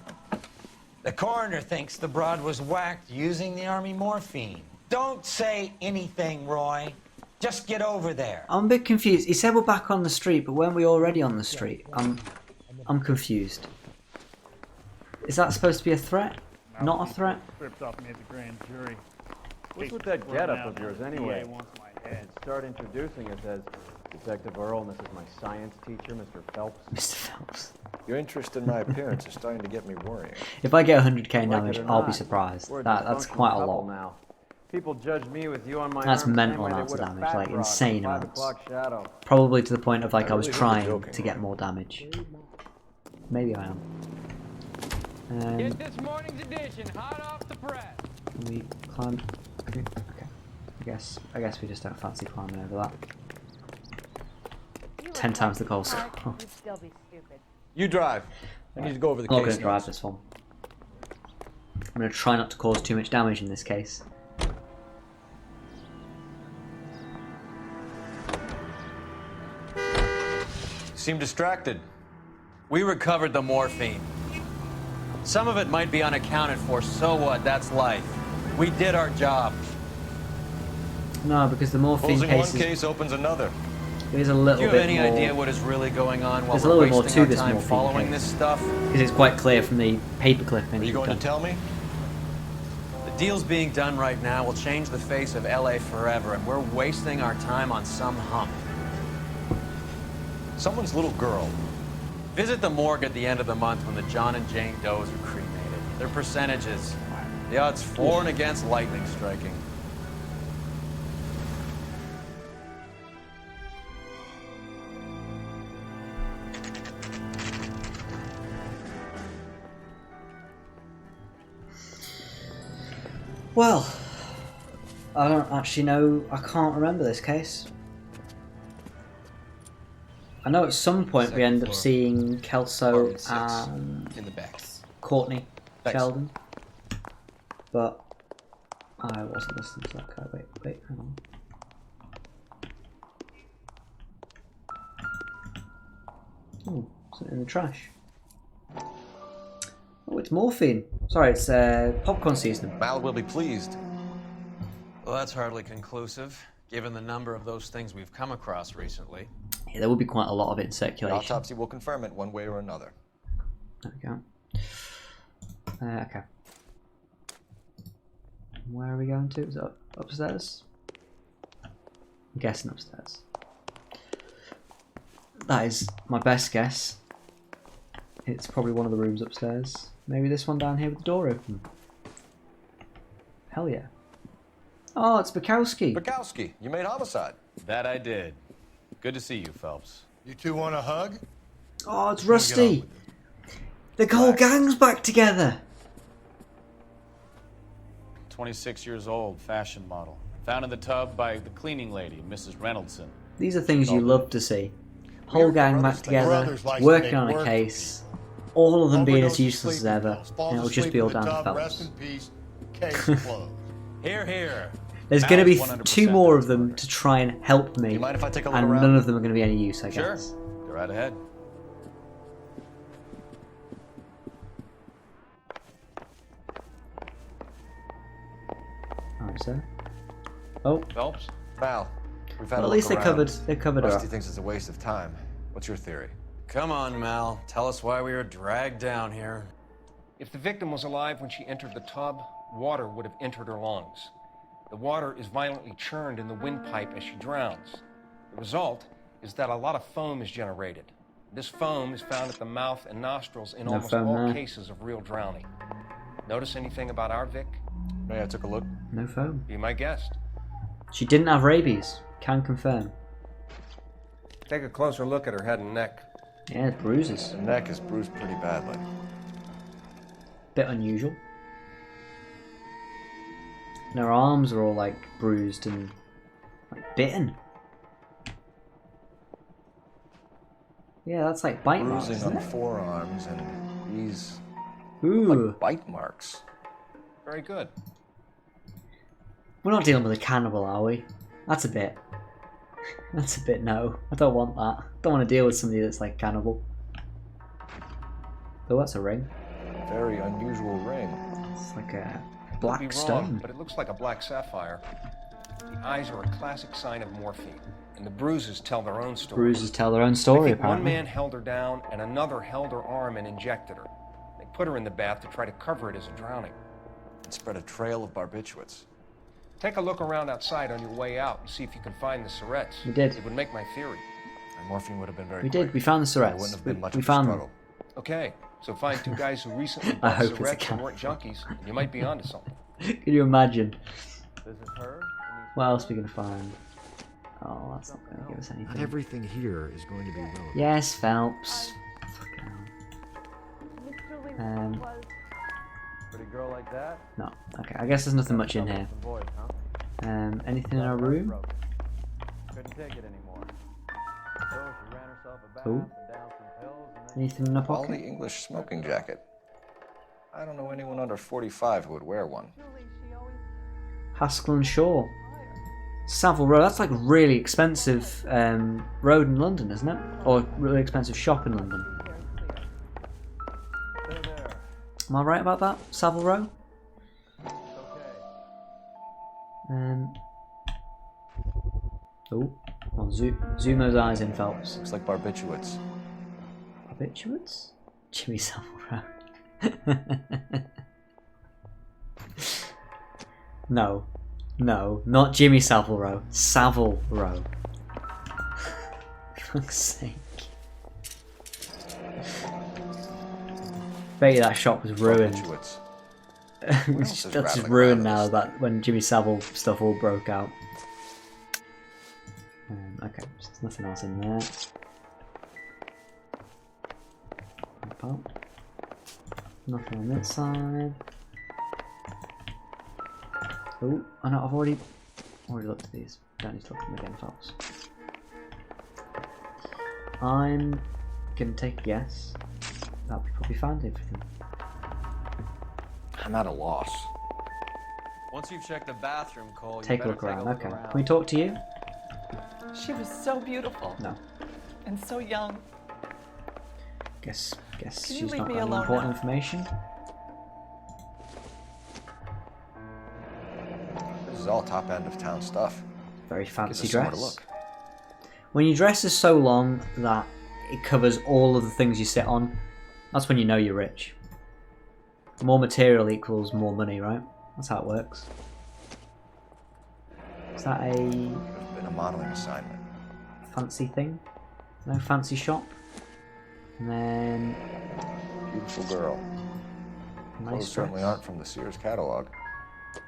The coroner thinks the broad was whacked using the army morphine. Don't say anything, Roy. Just get over there. I'm a bit confused. He said we're back on the street, but weren't we already on the street? I'm confused. Is that supposed to be a threat? Not a threat? Stripped off me at the grand jury. What's with that getup of yours anyway? DA wants my head. Start introducing us as Detective Earl, and this is my science teacher, Mr. Phelps. Mr. Phelps. Your interest in my appearance is starting to get me worrying. If I get 100k Like it damage, or I'll be not, surprised. we're a That's dysfunctional quite a couple lot. now. People judge me with you on my That's arm the mental same way they amounts of would a damage, fat like broad insane in a 5 amounts. o'clock shadow. Probably to the point of like I was really trying joking, to get more damage. Maybe I am. Get this morning's edition hot off the press. Can we climb? Okay. I guess we just don't fancy climbing over that. 10 times the goal score. You'd still be stupid. You drive. I need to go over the I'm not case going to drive notes. this one. I'm going to try not to cause too much damage in this case. Seem distracted. We recovered the morphine. Some of it might be unaccounted for, so what? That's life. We did our job. No, because the morphine Closing case one case opens another. is a little Do you bit have any more... idea what is really going on while There's a we're little bit more wasting to our this time morphine following case. this stuff? Because it's quite clear from the paperclip. Are you going to tell me? The deals being done right now will change the face of LA forever, and we're wasting our time on some hump. Someone's little girl. Visit the morgue at the end of the month when the John and Jane Does are cremated. Their percentages. The odds for and against lightning striking. Well, I don't actually know. I can't remember this case. I know at some point we end up seeing Kelso and in the back. Courtney Thanks. Sheldon, but I wasn't listening to that guy. Wait, hang on. Oh, something in the trash. Oh, it's morphine. Sorry, it's popcorn seasoning. Mal will be pleased. Well, that's hardly conclusive, given the number of those things we've come across recently. Yeah, there will be quite a lot of it in The circulation. autopsy will confirm it one way or another. There we go. Okay. Where are we going to? Is it upstairs? I'm guessing upstairs. That is my best guess. It's probably one of the rooms upstairs. Maybe this one down here with the door open. Hell yeah. Oh, it's Bukowski. Bukowski, you made homicide. That I did. Good to see you, Phelps. You two want a hug? Oh, it's Rusty. The whole gang's back together. 26 years old, fashion model. Found in the tub by the cleaning lady, Mrs. Reynoldson. These are things you love to see. Whole gang back together, working on a case, all of them being as useless as ever, and it'll just be all down to Phelps. Here, here. There's going to be 100% 2 more of them to try and help me, You mind if I take a look and around? none of them are going to be any use, I Sure. guess. Go right ahead. Alright, sir. Oh, Phelps? Mal, we've had well, a at look least they around. covered her Rusty up. thinks it's a waste of time. What's your theory? Come on, Mal. Tell us why we were dragged down here. If the victim was alive when she entered the tub, water would have entered her lungs. The water is violently churned in the windpipe as she drowns. The result is that a lot of foam is generated. This foam is found at the mouth and nostrils in No almost foam all there. cases of real drowning. Notice anything about our Vic? May I took a look? No foam. Be my guest. She didn't have rabies. Can confirm. Take a closer look at her head and neck. Yeah, bruises. The neck is bruised pretty badly. Bit unusual. And her arms are all like bruised and like bitten. Yeah, that's like bite marks, Bruising isn't on it? forearms and these Ooh. like bite marks. Very good. We're not dealing with a cannibal, are we? That's a bit. That's a bit no. I don't want that. Don't want to deal with somebody that's like cannibal. Oh, that's a ring. Very unusual ring. It's like a Could be black wrong, stone. but it looks like a black sapphire. The eyes are a classic sign of morphine, and the bruises tell their own story. Bruises tell their own I story, think apparently. one man held her down, and another held her arm and injected her. They put her in the bath to try to cover it as a drowning. It spread a trail of barbiturates. Take a look around outside on your way out and see if you can find the syrettes. We did. It would make my theory. And morphine would have been very We quick. did. We found the There syrettes. wouldn't have been much We of a found them. struggle. Okay, so find 2 guys who recently I bought hope it's a syrettes and cannibal. weren't junkies, and you might be onto something. Can you imagine? This is her? What else are we going to find? Oh, that's not going to give us Not anything. everything here is going to be relevant. Yes, Phelps. Um, Pretty girl like that? no. Okay, I guess there's nothing much in here. Some boys, huh? Anything in our room? Couldn't take it anymore. So she ran herself a bath Ooh. and down some pills and then... Anything in our All the pocket? English smoking jacket. I don't know anyone under 45 who would wear one. Haskell and Shaw. Savile Row. That's like a really expensive road in London, isn't it? Or really expensive shop in London. Am I right about that? Savile Row? Oh, well, zoom those eyes in, Phelps. Looks like barbiturates. Barbiturates? Jimmy Savile Row. No. No, not Jimmy Savile Row. Savile Row. For fuck's sake. Bet you that shop was ruined. Barbiturates. That's just ruined now that when Jimmy Savile stuff all broke out. Okay, so there's nothing else in there. Nothing on this side. Oh, I know, I've already looked at these. Don't need to look at them again, Phelps. I'm gonna take a guess that we probably found everything. I'm at a loss. Once you've checked the bathroom, Cole, you Take a better look around. Okay. around. Can we talk to you? She was so beautiful. No. And so young. Guess Can you she's leave not me got any alone important now? information. This is all top end of town stuff. Very fancy Gives us somewhere to dress. look. When your dress is so long that it covers all of the things you sit on, that's when you know you're rich. More material equals more money, right? That's how it works. Is that a Been a modeling assignment. fancy thing? No fancy shop? And then Beautiful girl. nice Clothes certainly dress. aren't from the Sears catalog.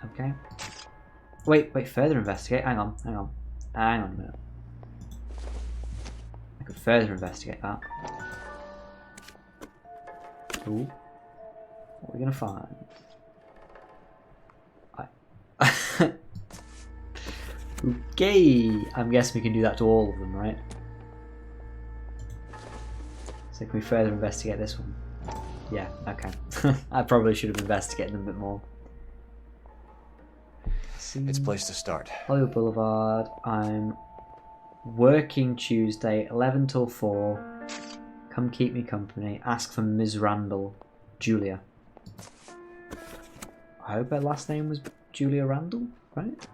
Okay. Wait, further investigate. Hang on a minute. I could further investigate that. Ooh. What are we gonna find? Okay, I'm guessing we can do that to all of them, right? So can we further investigate this one? Yeah, okay. I probably should have investigated them a bit more. It's a place to start. Hollywood Boulevard. I'm working Tuesday, 11 till 4. Come keep me company. Ask for Ms. Randall. Julia. I hope her last name was Julia Randall, right?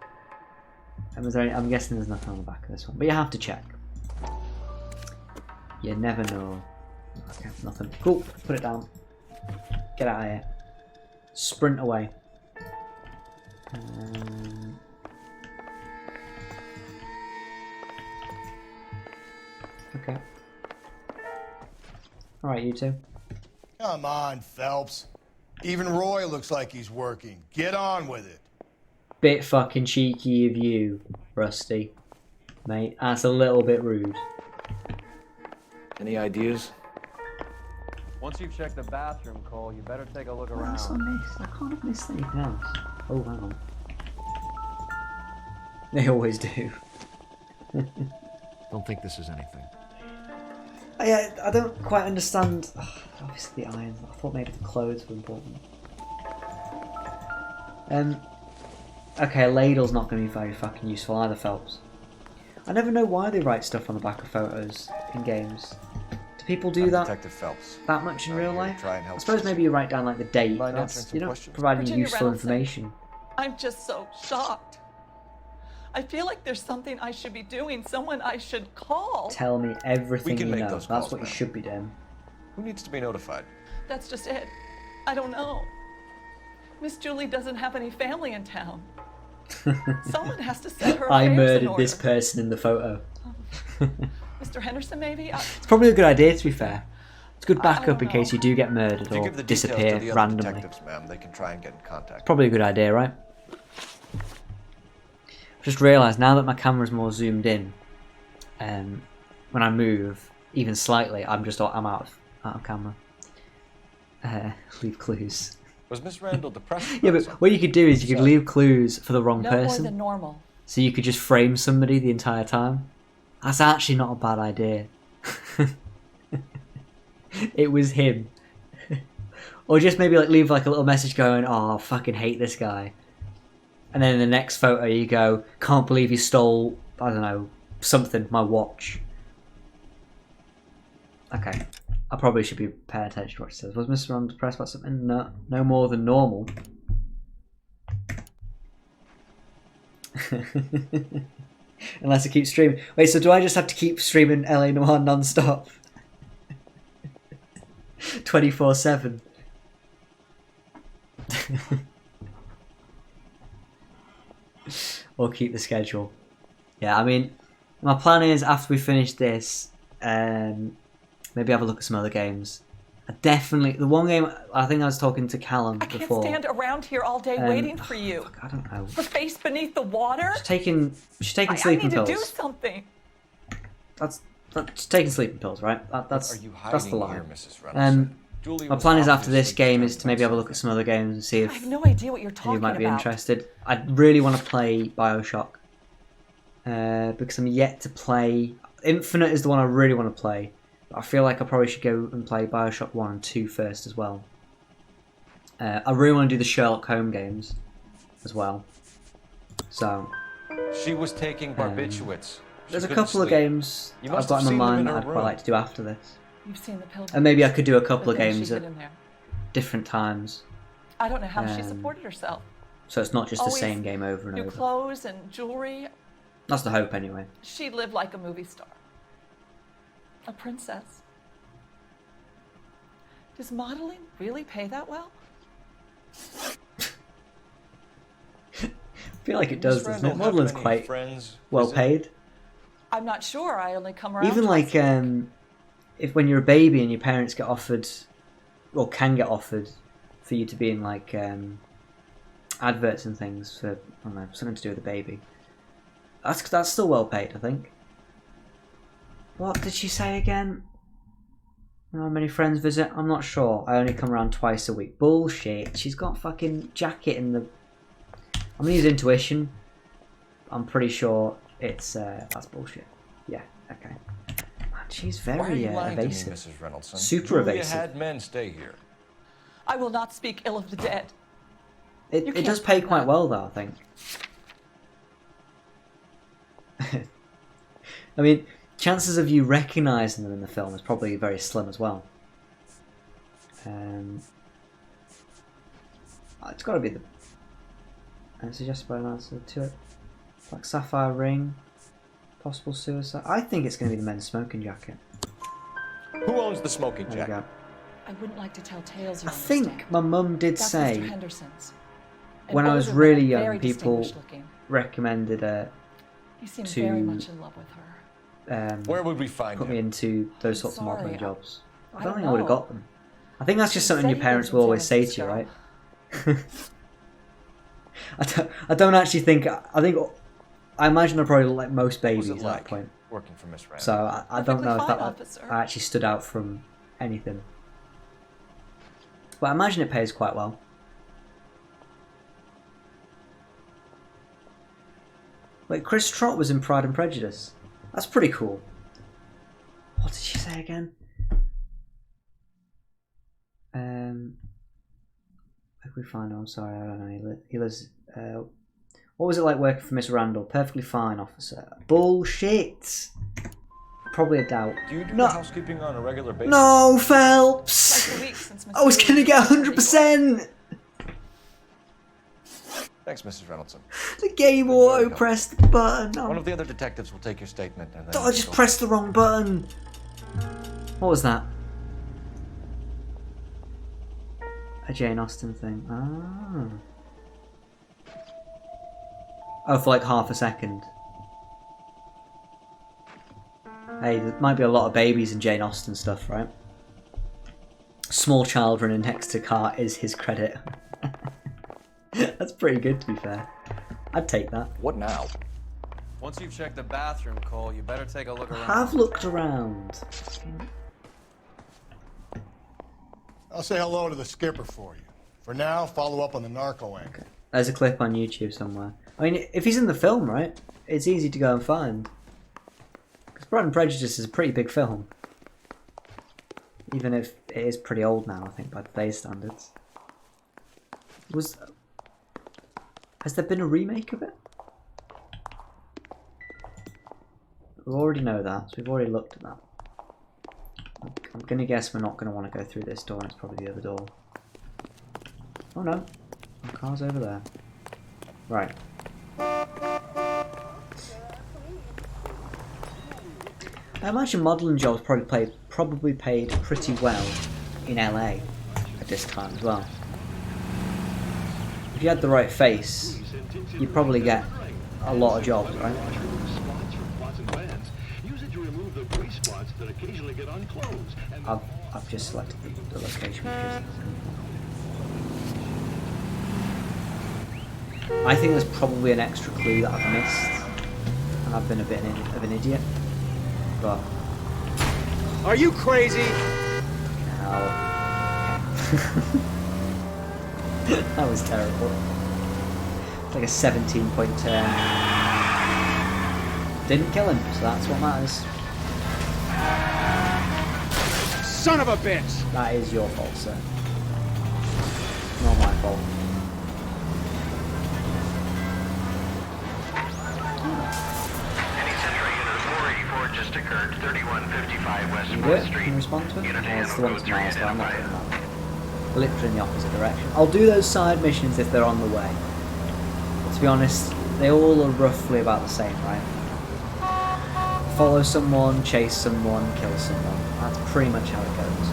And was there any, I'm guessing there's nothing on the back of this one, but you have to check. You never know. Okay, nothing. Cool, put it down. Get out of here. Sprint away. Okay. Alright, you two. Come on, Phelps. Even Roy looks like he's working. Get on with it. Bit fucking cheeky of you, Rusty. Mate, that's a little bit rude. Any ideas? Once you've checked the bathroom, Cole, you better take a look What else I around. missed? I can't have missed anything else. Oh, hang on. They always do. Don't think this is anything. I don't quite understand. Obviously the iron. I thought maybe the clothes were important. Okay, a ladle's not going to be very fucking useful either, Phelps. I never know why they write stuff on the back of photos in games. Do people do that Detective Phelps. that much in real life? Try and help I suppose maybe you write down like the date. Mind That's, answering some you're not questions? providing Virginia useful Reynolds. information. I'm just so shocked. I feel like there's something I should be doing, someone I should call. Tell me everything We can you make know. those That's calls, what you ma'am. should be doing. Who needs to be notified? That's just it. I don't know. Miss Julie doesn't have any family in town. Someone has to set her I affairs in murdered order. this person in the photo. Mr. Henderson, maybe? It's probably a good idea, to be fair. It's good I backup don't in case you do get murdered If you or give the details disappear to the other randomly. detectives, ma'am, they can try and get in contact. Probably a good idea, right? Just realised now that my camera's more zoomed in, when I move even slightly, I'm out of camera. Leave clues. Was Miss Randall depressed? Yeah, but what you could do is you could leave clues for the wrong No more person. than normal. So you could just frame somebody the entire time. That's actually not a bad idea. It was him. Or just maybe like leave like a little message going, "Oh, I fucking hate this guy." And then in the next photo you go, "Can't believe you stole, I don't know, something, my watch." Okay. I probably should be paying attention to what it says. Was Mr. Ron depressed about something? No, no more than normal. Unless I keep streaming. Wait, so do I just have to keep streaming LA Noire non-stop? 24/7. Or keep the schedule. Yeah, I mean, my plan is after we finish this, maybe have a look at some other games. Definitely, the one game I think I was talking to Callum I can't before. stand around here all day waiting for you. Fuck, I don't know. Her face beneath the water? She's taking I sleeping need pills. to do something. That's she's taking sleeping pills, right? That's Are you that's the hiding lie. here, Mrs. Reynolds? My plan is after this game is to maybe have a look at some other games and see I if have no idea what you're you talking might be about. interested. I really want to play Bioshock because I'm yet to play. Infinite is the one I really want to play. But I feel like I probably should go and play Bioshock 1 and 2 first as well. I really want to do the Sherlock Holmes games as well. So she was taking barbiturates. There's a couple of games I've got in my mind that I'd quite like to do after this. You've seen the Pilgrim. And maybe I could do a couple But of then games she at hid in there. different times. I don't know how she supported herself. So it's not just the Always same game over and new over. clothes and jewelry. That's the hope anyway. She lived like a movie star. A princess. Does modeling really pay that well? I feel like it does, doesn't it? Modeling's quite well paid. I'm not sure. I only come around. Even like if when you're a baby and your parents get offered, or can get offered, for you to be in like adverts and things for, I don't know, something to do with a baby. That's still well paid, I think. What did she say again? How many friends visit? I'm not sure. I only come around twice a week. Bullshit. She's got fucking jacket in the. I'm gonna use intuition. I'm pretty sure it's that's bullshit. Yeah. Okay. Man, she's very evasive. Mrs. Reynolds? Super Julia evasive. had men stay here. I will not speak ill of the dead. It does pay quite well though, I think. I mean, chances of you recognising them in the film is probably very slim as well. It's got to be the suggested by an answer to it. Black sapphire ring, possible suicide. I think it's going to be the men's smoking jacket. Who owns the smoking There you jacket? go. I wouldn't like to tell tales. You I think my mum did That's say Mr. Henderson's. An when I was older really man, young, very people distinguished looking. recommended He seemed to very much in love with her. Where would we find put me into those sorts of modelling sorry, jobs. I I don't don't think I would have know. got them. I think that's just something said your he parents lives will in always San say to you, right? Francisco. I don't actually think. I imagine I'm probably like most babies at that point. Working for Miss Rand. So I don't know if Perfectly that fine, officer. I actually stood out from anything. But I imagine it pays quite well. Wait, Chris Trott was in Pride and Prejudice. That's pretty cool. What did she say again? Where can we find him? I'm sorry, I don't know. He lives. What was it like working for Miss Randall? Perfectly fine, officer. Bullshit. Probably a doubt. Do you do the housekeeping on a regular basis? No, Phelps. I was gonna get 100%. Thanks, Mrs. Reynolds. The game auto pressed the button. One of the other detectives will take your statement and then. I just pressed the wrong button. What was that? A Jane Austen thing. Ah. Oh, for like half a second. Hey, there might be a lot of babies in Jane Austen stuff, right? Small child running next to car is his credit. That's pretty good, to be fair. I'd take that. What now? Once you've checked the bathroom, Cole, you better take a look around. Have looked around. I'll say hello to the skipper for you. For now, follow up on the narco angle. There's a clip on YouTube somewhere. I mean, if he's in the film, right? It's easy to go and find. Because Pride and Prejudice is a pretty big film. Even if it is pretty old now, I think, by today's standards. Has there been a remake of it? We already know that, so we've already looked at that. I'm gonna guess we're not gonna want to go through this door, and it's probably the other door. Oh no, the car's over there. Right. I imagine modelling jobs probably paid pretty well in LA at this time as well. If you had the right face, you'd probably get a lot of jobs, right? I've just selected the location because I think there's probably an extra clue that I've missed, and I've been a bit of an idiot. But are you crazy? No. That was terrible. It's like a 17-point turn. Didn't kill him, so that's what matters. Son of a bitch! That is your fault, sir. Not my fault. Any Central unit 484 just occurred, 3155 West Can you do 4th it? Street. Can you respond to it? Unit Oh, it's the handle one to code 3 Mars, but I'm not identified. doing that. Literally in the opposite direction. I'll do those side missions if they're on the way. But to be honest, they all are roughly about the same, right? Follow someone, chase someone, kill someone. That's pretty much how it goes.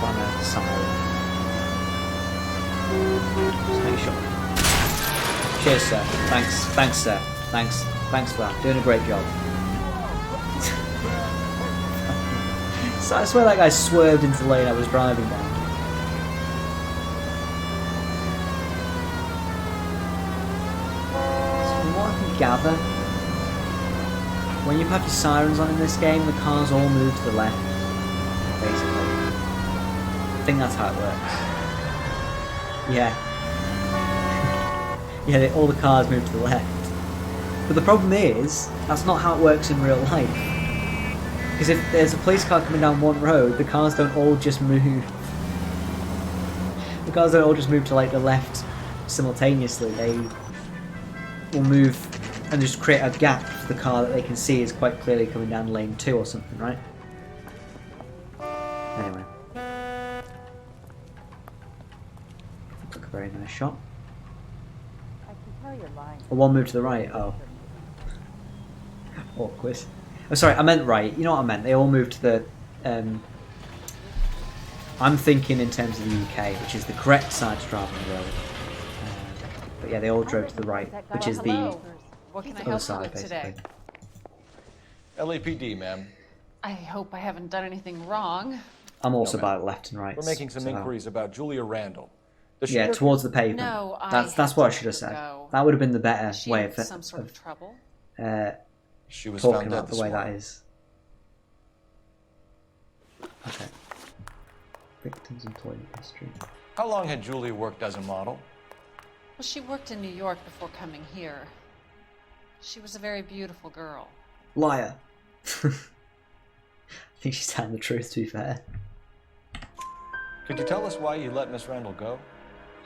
Banner, siren. Just make sure. Cheers, sir. Thanks, sir. Thanks for that. Doing a great job. So I swear that guy swerved into the lane I was driving down. So from what I can gather, when you have your sirens on in this game, the cars all move to the left, basically. I think that's how it works. Yeah. Yeah, all the cars move to the left. But the problem is, that's not how it works in real life. Because if there's a police car coming down one road, the cars don't all just move. The cars don't all just move to like the left simultaneously. They will move and just create a gap for the car that they can see is quite clearly coming down lane 2 or something, right? Anyway. Took a very nice shot. I can tell you're lying. Oh, one move to the right. Oh. Awkward. Oh, sorry, I meant right. You know what I meant? They all moved to the... I'm thinking in terms of the UK, which is the correct side to drive on the road. But yeah, they all drove to the right, which is the What can I other help you side, with basically. today? LAPD, ma'am. I hope I haven't done anything wrong. I'm also No, bad at left and right. We're making some inquiries about Julia Randall. Does she Yeah, work towards here? the pavement. No, that's what I should have said. go. That would have been the better She way in of some sort of trouble? She was talking found dead about the this way morning. that is. Okay. Victims' employment history. How long had Julia worked as a model? Well, she worked in New York before coming here. She was a very beautiful girl. Liar. I think she's telling the truth, to be fair. Could you tell us why you let Miss Randall go?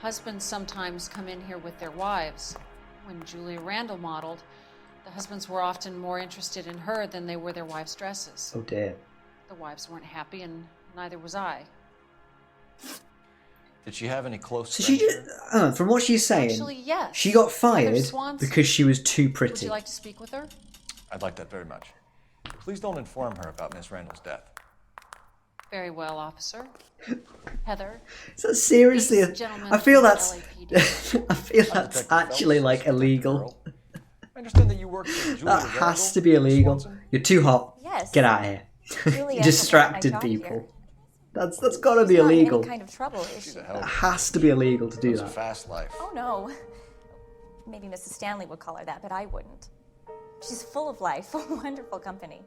Husbands sometimes come in here with their wives. When Julia Randall modeled, the husbands were often more interested in her than they were their wives' dresses. Oh dear. The wives weren't happy, and neither was I. Did she have any close So friends? she just, from what she's saying, Actually, yes. she got Heather fired Swanson. because she was too Would pretty. you like to speak with her? I'd like that very much. Please don't inform her about Miss Randall's death. Very well, officer. Heather. Is that seriously? These gentlemen I feel from the that's. LAPD. I feel that's actually like illegal. I understand that you worked with Julia That has to be illegal. You're too hot. Yes. Get out of here. Julia You distracted has my job people. here. That's got to She's be not in illegal. any kind of trouble, is she? That has to be illegal to do It's a that. fast life. Oh no. Maybe Mrs. Stanley would call her that, but I wouldn't. She's full of life, a wonderful company.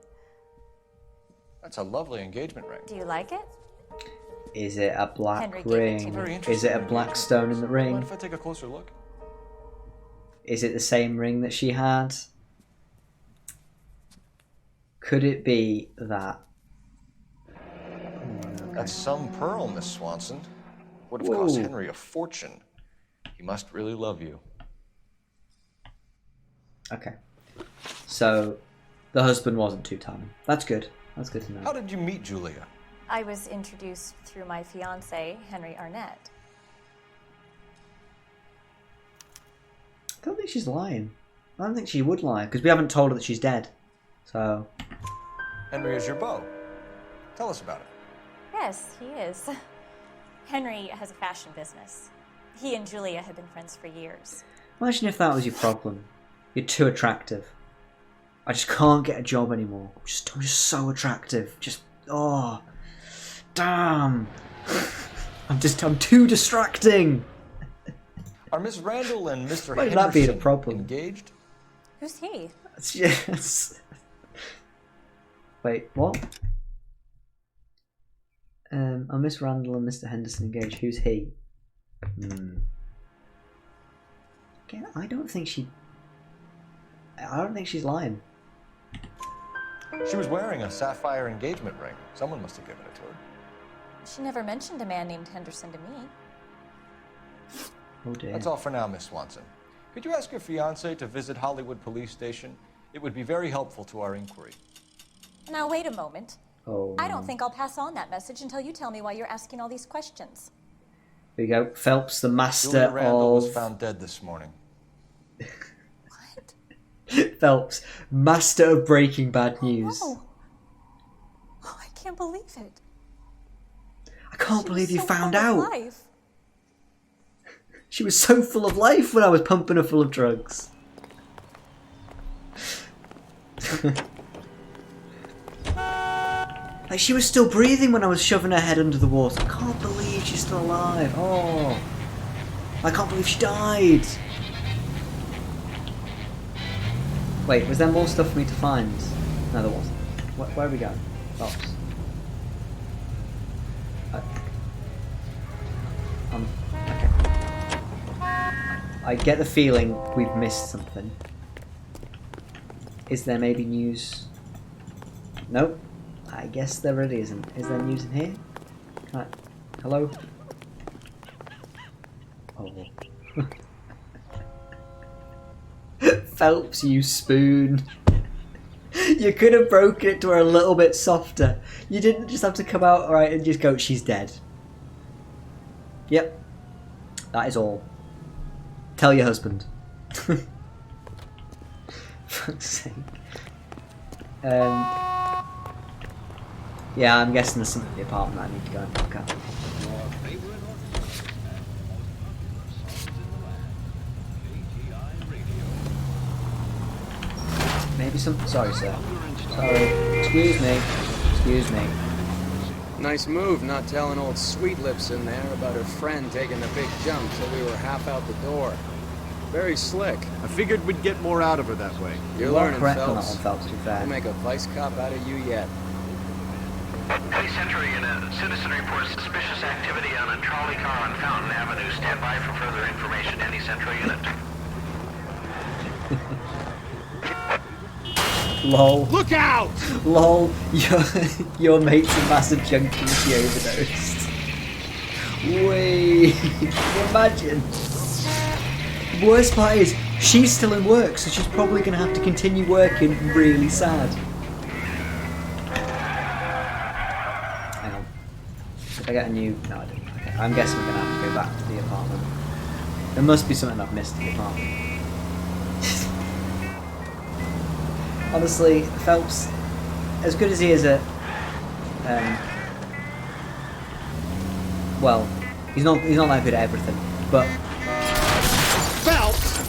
That's a lovely engagement ring. Do you like it? Is it a black Henry gave it to ring? me. Very Is it a black stone in the ring? Mind if I take a closer look? Is it the same ring that she had? Could it be that? That's some pearl, Miss Swanson. Would have cost Whoa. Henry a fortune. He must really love you. Okay. So, the husband wasn't two-timing. That's good. That's good to know. How did you meet Julia? I was introduced through my fiance, Henry Arnett. I don't think she's lying. I don't think she would lie, because we haven't told her that she's dead. So... Henry is your beau. Tell us about it. Yes, he is. Henry has a fashion business. He and Julia have been friends for years. Imagine if that was your problem. You're too attractive. I just can't get a job anymore. I'm just so attractive. Just, oh, damn. I'm too distracting. Are Miss Randall and Mr. Imagine that being a Henderson problem. engaged? Who's he? Yes. Wait, what? Are Miss Randall and Mr. Henderson engaged? Who's he? Again, I don't think she's lying. She was wearing a sapphire engagement ring. Someone must have given it to her. She never mentioned a man named Henderson to me. Oh dear. That's all for now, Miss Swanson. Could you ask your fiancé to visit Hollywood Police Station? It would be very helpful to our inquiry. Now, wait a moment. Oh. I don't think I'll pass on that message until you tell me why you're asking all these questions. There you go. Phelps, the master Julia Randall was of... found dead this morning. Phelps, master of breaking bad news. Oh, I can't believe it. I can't believe you so found full of out. life. She was so full of life when I was pumping her full of drugs. Like, she was still breathing when I was shoving her head under the water. I can't believe she's still alive. Oh, I can't believe she died. Wait, was there more stuff for me to find? No, there wasn't. Where are we going? Phelps. Okay. I get the feeling we've missed something. Is there maybe news? Nope. I guess there really isn't. Is there news in here? Can I... Hello? Oh. Phelps, you spoon. You could have broken it to her a little bit softer. You didn't just have to come out right and just go, she's dead. Yep. That is all. Tell your husband. Fuck's sake. Yeah, I'm guessing there's something in the apartment that I need to go and look at. Maybe some... Sorry, sir. Sorry. Excuse me. Excuse me. Nice move not telling old Sweet Lips in there about her friend taking the big jump till we were half out the door. Very slick. I figured we'd get more out of her that way. You're You are learning, correct on that Phelps. one, Phelps, to be fair. We'll make a vice cop out of you yet. Police Central Unit, citizen reports suspicious activity on a trolley car on Fountain Avenue. Stand by for further information. Any Central Unit. Lol. Look out! Lol. Your mate's a massive junkie and she overdosed. Wait. Can you imagine? The worst part is, she's still in work, so she's probably going to have to continue working really sad. Hang on. Did I get a new... No, I didn't. Okay. I'm guessing we're going to have to go back to the apartment. There must be something I've missed in the apartment. Honestly, Phelps, as good as he is at... well, he's not that good at everything, but... Phelps!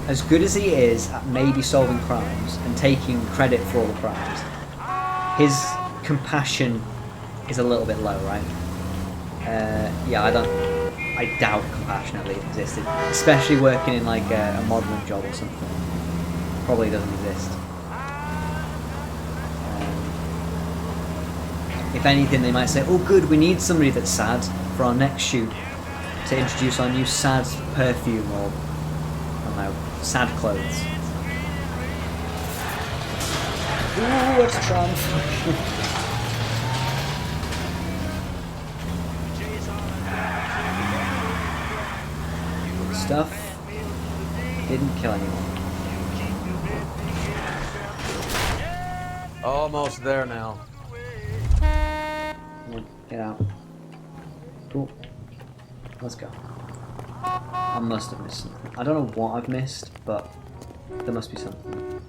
As good as he is at maybe solving crimes and taking credit for all the crimes, his compassion is a little bit low, right? Yeah, I doubt compassion at least existed, especially working in like a modelling job or something. Probably doesn't exist. If anything, they might say, "Oh, good, we need somebody that's sad for our next shoot to introduce our new sad perfume or I don't know, sad clothes." Ooh, what's Trump? Good stuff. Didn't kill anyone. Almost there now. Get out. Cool. Let's go. I must have missed something. I don't know what I've missed, but there must be something.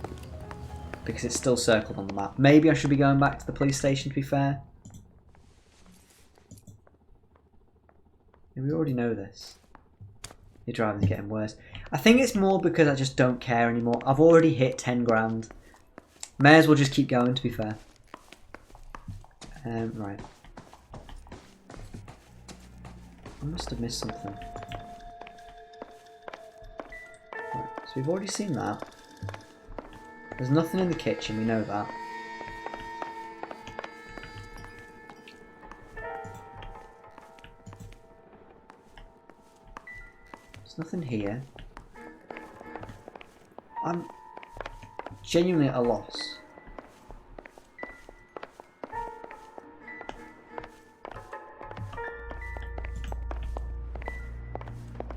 Because it's still circled on the map. Maybe I should be going back to the police station, to be fair. Yeah, we already know this. Your driving's getting worse. I think it's more because I just don't care anymore. I've already hit 10 grand. May as well just keep going, to be fair. Right. I must have missed something. Right, so we've already seen that. There's nothing in the kitchen, we know that. There's nothing here. I'm genuinely at a loss.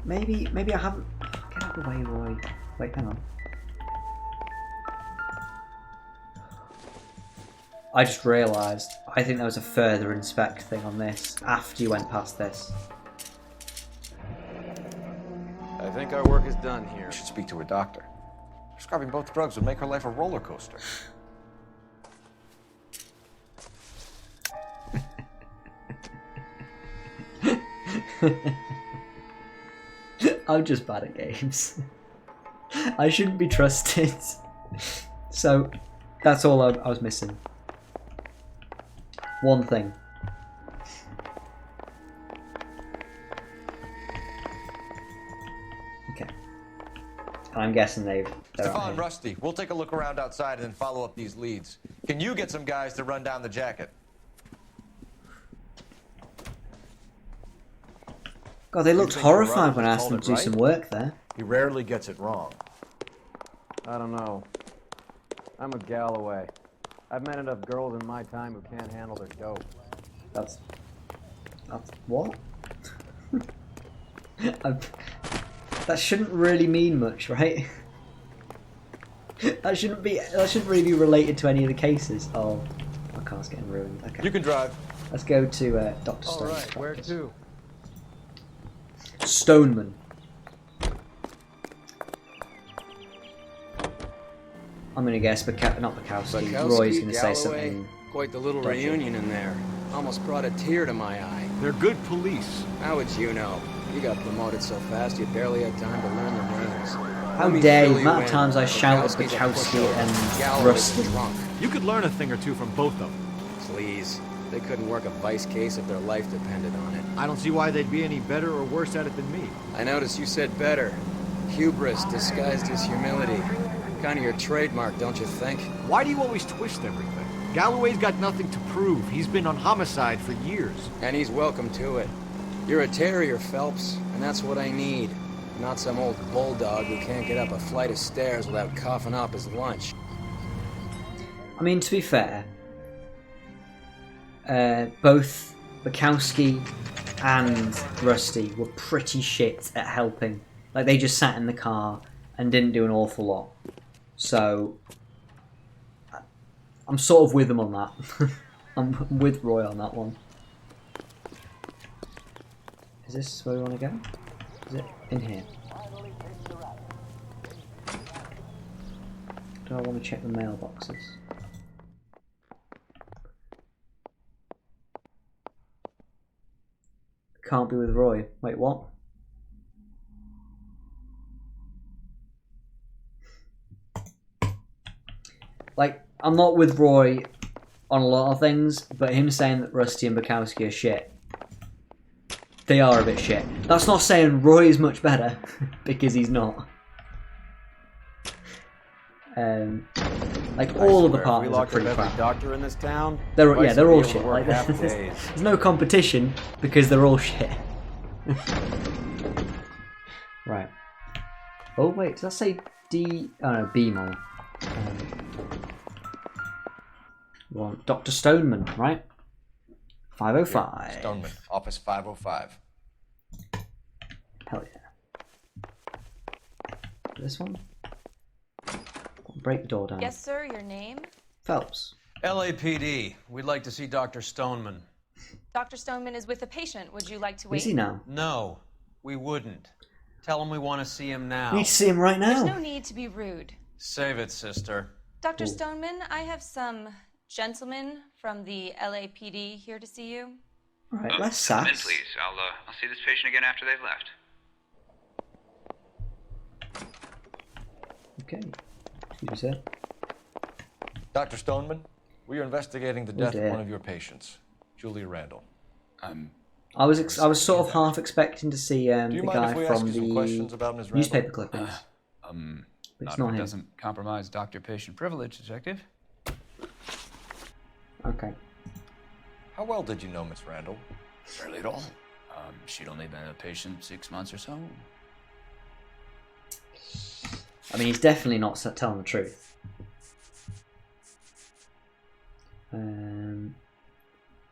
Maybe I haven't... Get out of the way, Roy. Wait, hang on. I just realised, I think there was a further inspect thing on this after you went past this. I think our work is done here. You should speak to a doctor. Prescribing both drugs would make her life a roller coaster. I'm just bad at games. I shouldn't be trusted. So, that's all I was missing. One thing. Okay. And I'm guessing they're Stefan, Rusty, we'll take a look around outside and then follow up these leads. Can you get some guys to run down the jacket? God, they looked horrified when I asked them to do some work there. He rarely gets it wrong. I don't know. I'm a Galloway. I've met enough girls in my time who can't handle their dope. That's what? That shouldn't really mean much, right? That shouldn't really be related to any of the cases. Oh, my car's getting ruined. Okay. You can drive. Let's go to Dr. Stone. All right, where to? Stoneman. I'm gonna guess, but not Bukowski. Roy's gonna say something. Quite the little dodgy. reunion in there. Almost brought a tear to my eye. They're good police. How would you know? You got promoted so fast you barely had time to learn their names. How dare you? The amount of times I shouted Bukowski and Rusty. You could learn a thing or two from both of them. Please. They couldn't work a vice case if their life depended on it. I don't see why they'd be any better or worse at it than me. I noticed you said better. Hubris disguised as humility. Kind of your trademark, don't you think? Why do you always twist everything? Galloway's got nothing to prove. He's been on homicide for years. And he's welcome to it. You're a terrier, Phelps, and that's what I need. Not some old bulldog who can't get up a flight of stairs without coughing up his lunch. I mean, to be fair, both Bukowski and Rusty were pretty shit at helping. Like, they just sat in the car and didn't do an awful lot. So, I'm sort of with them on that. I'm with Roy on that one. Is this where we want to go? Is it in here? Do I want to check the mailboxes? Can't be with Roy. Wait, what? Like, I'm not with Roy on a lot of things, but him saying that Rusty and Bukowski are shit. They are a bit shit. That's not saying Roy is much better, because he's not. Like, all of the partners are pretty crap. Doctor in this town? They're all shit. Like, there's no competition, because they're all shit. Right. Oh, wait, did I say D? Oh, no, B more. Want Dr. Stoneman, right? 505. Here, Stoneman, office 505. Hell yeah. This one? Break the door down. Yes, sir, your name? Phelps. LAPD. We'd like to see Dr. Stoneman. Dr. Stoneman is with a patient. Would you like to wait? Is he now? No, we wouldn't. Tell him we want to see him now. We need to see him right now. There's no need to be rude. Save it, sister. Dr. Stoneman, I have some gentlemen from the LAPD here to see you. All right, less Come in, sass. please. I'll see this patient again after they've left. Okay. Excuse me, sir. Dr. Stoneman, we are investigating the death of one of your patients, Julia Randall. I was sort of half expecting to see the guy from the newspaper clippings. But it's not him. Doesn't compromise doctor-patient privilege, detective. Okay. How well did you know Miss Randall? Barely at all. She'd only been a patient 6 months or so. I mean, he's definitely not telling the truth.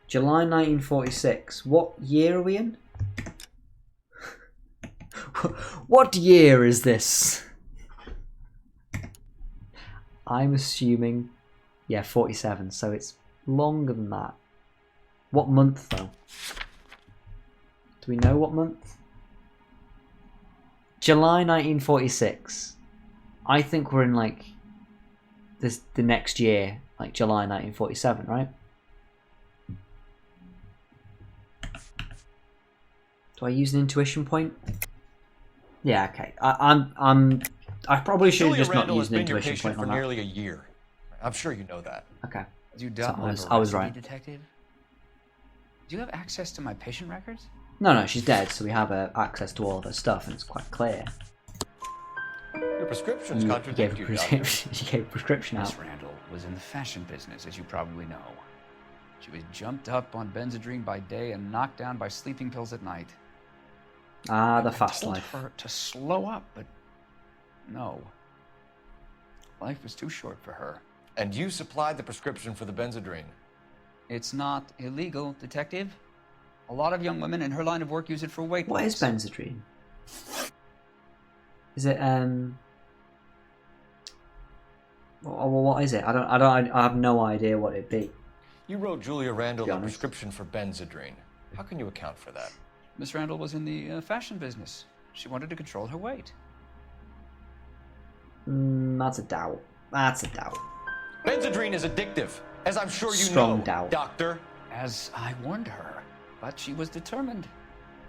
July 1946. What year are we in? What year is this? I'm assuming, yeah, 47, so it's longer than that. What month, though? Do we know what month? July 1946. I think we're in, like, the next year, like July 1947, right? Do I use an intuition point? Yeah, okay. I probably should have just not used an intuition point on for that. nearly a year. I'm sure you know that. Okay. You So doubt my I was veracity, right. detective? Do you have access to my patient records? No, she's dead, so we have access to all of her stuff, and it's quite clear. Your prescriptions You contradict you, Doctor. she gave a prescription out. Miss Randall was in the fashion business, as you probably know. She was jumped up on Benzedrine by day and knocked down by sleeping pills at night. Ah, the I fast told life. her to slow up, but no. Life was too short for her. And you supplied the prescription for the Benzedrine. It's not illegal, detective. A lot of young women in her line of work use it for weight What is loss. Benzedrine? Is it well, what is it? I have no idea what it'd be. You wrote Julia Randall a prescription for Benzedrine. How can you account for that? Miss Randall was in the fashion business. She wanted to control her weight. That's a doubt. That's a doubt. Benzedrine is addictive, as I'm sure you Strong know, doubt. Doctor. As I warned her, but she was determined.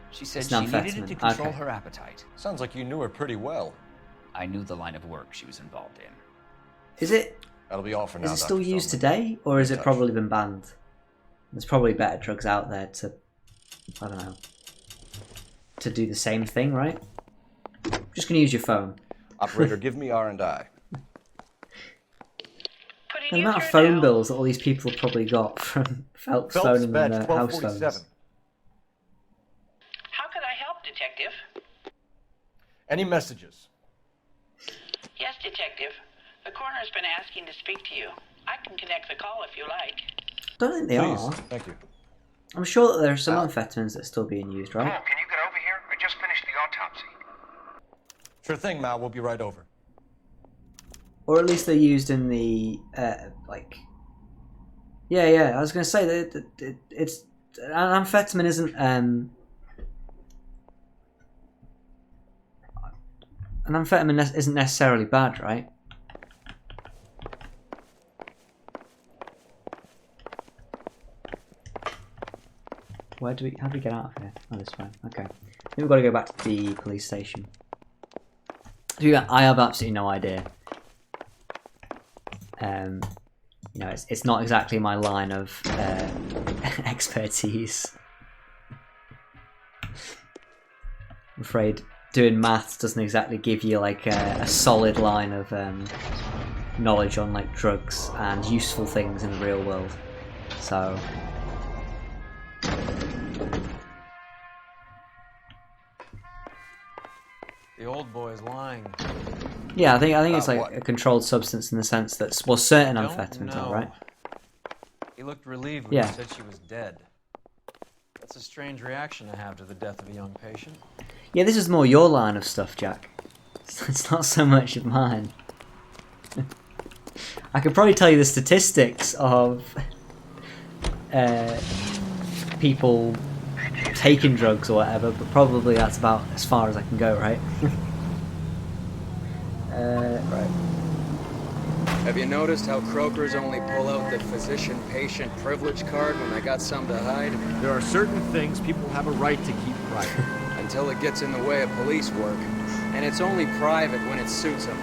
She said It's she needed amphetamine. it to control Okay. her appetite. Sounds like you knew her pretty well. I knew the line of work she was involved in. Is it? That'll be all for now. Is it still Dr. used Feldman. today, or has it Touch. probably been banned? There's probably better drugs out there to, I don't know, to do the same thing, right? Just gonna use your phone. Operator, give me R&I. The amount of phone bills that all these people have probably got from Phelps phoning them their house phones. How could I help, Detective? Any messages? Yes, Detective. The coroner's been asking to speak to you. I can connect the call if you like. I don't think they Please. are. Thank you. I'm sure that there are some amphetamines that are still being used, right? Can you get over here? I just finished the autopsy. Sure thing, Mal. We'll be right over. Or at least they're used in the, like... Yeah, I was going to say that it's... An amphetamine isn't, An amphetamine isn't necessarily bad, right? How do we get out of here? Oh, this way. Okay. I think we've got to go back to the police station. I have absolutely no idea. You know, it's not exactly my line of expertise. I'm afraid doing maths doesn't exactly give you like a solid line of knowledge on like drugs and useful things in the real world. So. The old boy's lying. Yeah, I think it's like a controlled substance in the sense that certain amphetamines are, right? He looked relieved when Yeah. you said she was dead. That's a strange reaction to have to the death of a young patient. Yeah, this is more your line of stuff, Jack. It's not so much of mine. I could probably tell you the statistics of people taking drugs or whatever, but probably that's about as far as I can go, right? Right. Have you noticed how croakers only pull out the physician-patient privilege card when they got something to hide? There are certain things people have a right to keep private. Until it gets in the way of police work. And it's only private when it suits them.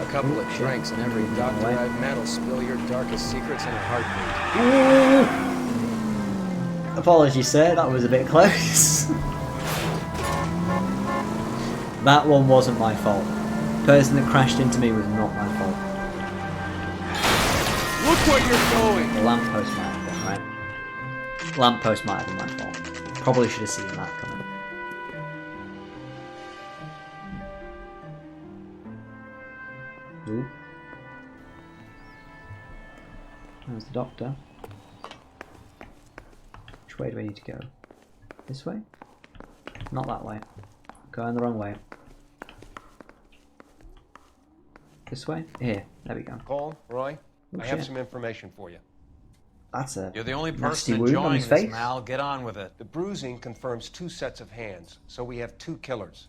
A couple of drinks and every doctor I've met will spill your darkest secrets in a heartbeat. Apologies, sir, that was a bit close. That one wasn't my fault. The person that crashed into me was not my fault. Look where you're going! The lamppost might have been, right? Lamppost might have been my fault. Probably should have seen that coming. Ooh. There's the doctor. Which way do I need to go? This way? Not that way. Going the wrong way. This way? Here. There we go. Cole, Roy, Oh, I have shit. some information for you. That's a You're the only nasty person wound on enjoying his this, face. Mal. Get on with it. The bruising confirms 2 sets of hands, so we have 2 killers.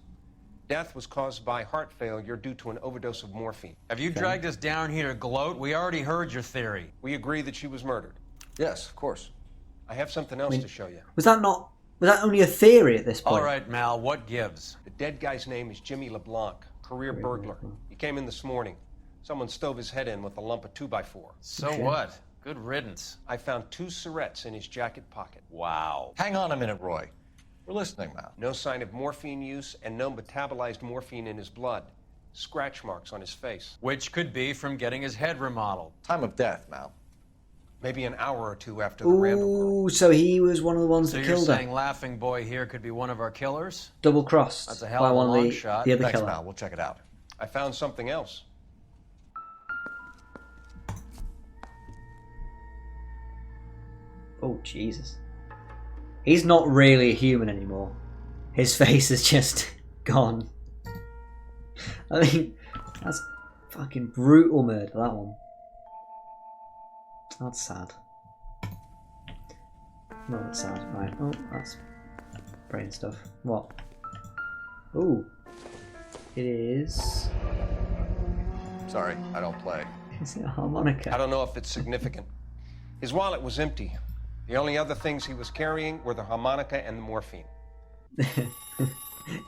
Death was caused by heart failure due to an overdose of morphine. Have you dragged us down here to gloat? We already heard your theory. We agree that she was murdered. Yes, of course. I have something else to show you. Was that only a theory at this point? All right, Mal, what gives? The dead guy's name is Jimmy LeBlanc, career burglar. He came in this morning. Someone stove his head in with a lump of 2x4. So what? Good riddance. I found 2 syrettes in his jacket pocket. Wow. Hang on a minute, Roy. We're listening now. No sign of morphine use and no metabolized morphine in his blood. Scratch marks on his face. Which could be from getting his head remodeled. Time of death, Mal. Maybe an hour or 2 after the Randall. Ooh, so he was one of the ones So that you're killed saying her. Laughing Boy here could be one of our killers? Double crossed. That's a hell by of a one long of shot. the other Thanks, killer. Mal. We'll check it out. I found something else. Oh, Jesus. He's not really a human anymore. His face is just gone. I mean, that's fucking brutal murder, that one. That's sad. No, that's sad. Right. Oh, that's brain stuff. What? Ooh. It is... Sorry, I don't play. Is it a harmonica? I don't know if it's significant. His wallet was empty. The only other things he was carrying were the harmonica and the morphine.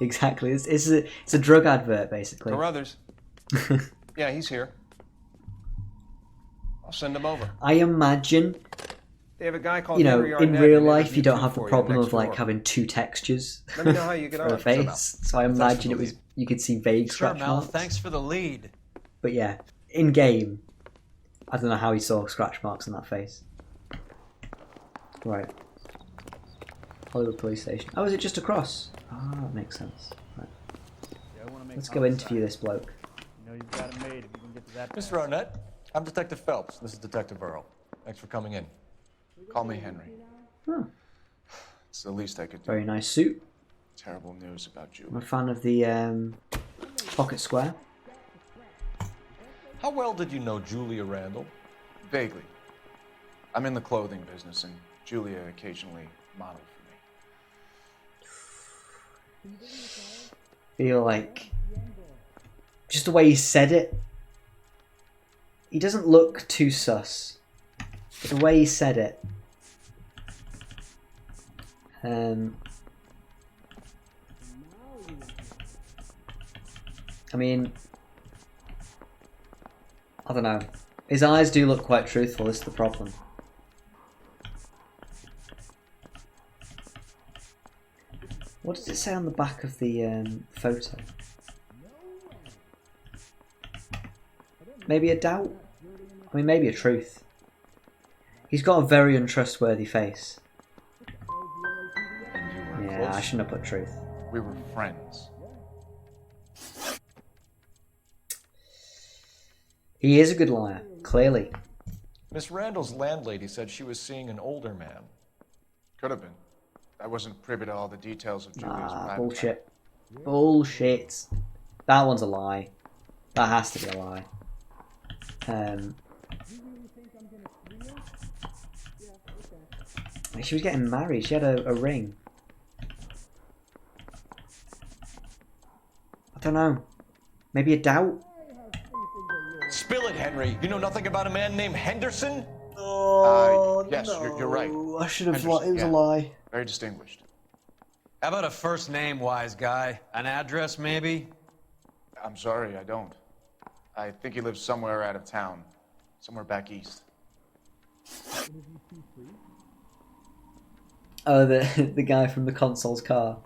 Exactly. It's a drug advert, basically. Carruthers. Yeah, he's here. I'll send him over. I imagine, They have a guy called you know, Henry in Arnett real who life did you don't YouTube have the for you problem next of like door. having 2 textures Let me know how you get for a on. face. So I imagine it was you could see vague Sure, scratch Mal. marks. Thanks for the lead. But yeah, in game, I don't know how he saw scratch marks on that face. Right. Hollywood police station. Oh, is it just across? Ah, that makes sense. Right. Let's go interview this bloke. You know you've got it made if you can get to that. Mr. Arnett, I'm Detective Phelps. This is Detective Earl. Thanks for coming in. Call me Henry. Oh, It's the least I could do. very nice suit. Terrible news about I'm a Julie. fan of the pocket square. How well did you know Julia Randall? Vaguely. I'm in the clothing business, and Julia occasionally modeled for me. Feel like just the way he said it, he doesn't look too sus. But the way he said it, I mean, I don't know. His eyes do look quite truthful. This is the problem. What does it say on the back of the photo? Maybe a doubt? I mean, maybe a truth. He's got a very untrustworthy face. And you were Yeah, I close. shouldn't have put truth. We were friends. He is a good liar, clearly. Miss Randall's landlady said she was seeing an older man. Could have been. I wasn't privy to all the details of Julia's Ah, private bullshit. Bullshit. That one's a lie. That has to be a lie. She was getting married. She had a ring. I don't know. Maybe a doubt? Spill it, Henry. You know nothing about a man named Henderson? Oh, yes, you're right. I should have. Henderson, It was yeah. a lie. Very distinguished. How about a first name, wise guy? An address, maybe? I'm sorry, I don't. I think he lives somewhere out of town. Somewhere back east. Oh, the guy from the console's car.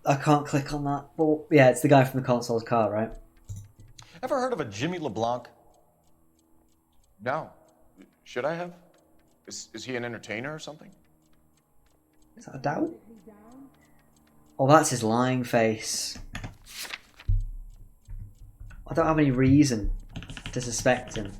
I can't click on that. Well, yeah, it's the guy from the console's car, right? Ever heard of a Jimmy LeBlanc? No. Should I have? Is he an entertainer or something? Is that a doubt? Oh, that's his lying face. I don't have any reason to suspect him.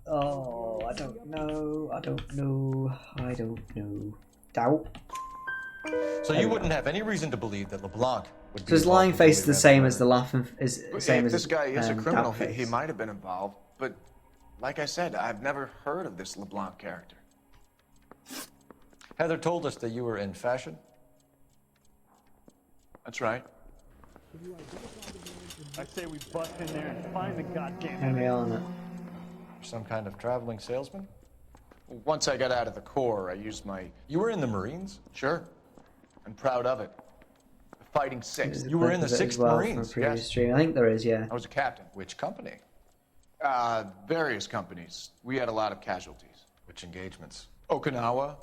Oh, I don't know. I don't know. I don't know. Doubt. So you wouldn't have any reason to believe that LeBlanc would be. So his lying face is the same as the laughing. Same If as this guy is a criminal, doubt he face. might have been involved. But like I said, I've never heard of this LeBlanc character. Heather told us that you were in fashion. That's right. I say we bust in there and find the goddamn. Henry on it. Some kind of traveling salesman? Once I got out of the Corps, I used my... You were in the Marines? Sure. I'm proud of it. The Fighting Sixth. You were in the 6th Marines, From a previous yes. stream. I think there is, yeah. I was a captain. Which company? Various companies. We had a lot of casualties. Which engagements? Okinawa.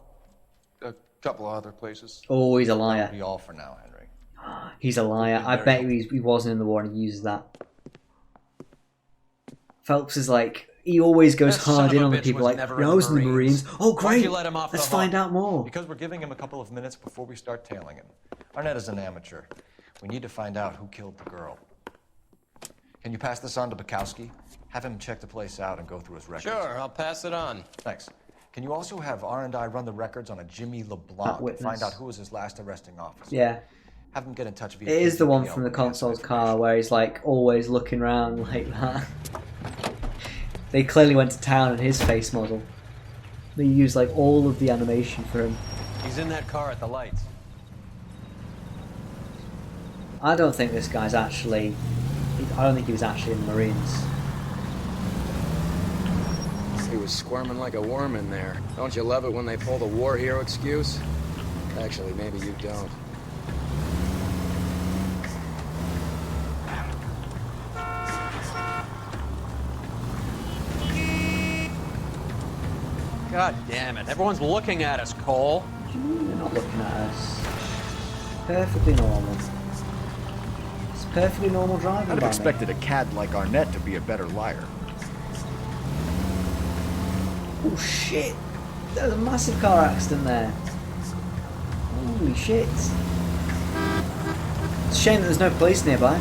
A couple of other places. Oh, he's a liar. That'll be all for now, Henry. He's a liar. I bet he wasn't in the war and he uses that. Phelps is like, he always goes That son hard of in a on the bitch people was like, never no, I was in the Marines. Oh, Why'd great. you let him off Let's the find hook? out more. Because we're giving him a couple of minutes before we start tailing him. Arnett is an amateur. We need to find out who killed the girl. Can you pass this on to Bukowski? Have him check the place out and go through his records. Sure, I'll pass it on. Thanks. Can you also have R&I run the records on a Jimmy LeBlanc and find out who was his last arresting officer? Yeah. Have him get in touch via It is the one KGPL from the when he has some console's car where he's like always looking around like that. They clearly went to town on his face model. They used like all of the animation for him. He's in that car at the lights. I don't think this guy's actually... I don't think he was actually in the Marines. He was squirming like a worm in there. Don't you love it when they pull the war hero excuse? Actually, maybe you don't. God damn it. Everyone's looking at us, Cole. What do you mean they're not looking at us? Perfectly normal. It's perfectly normal driving. I'd have by expected a cad like Arnett to be a better liar. Oh shit! There's a massive car accident there. Holy shit! It's a shame that there's no police nearby.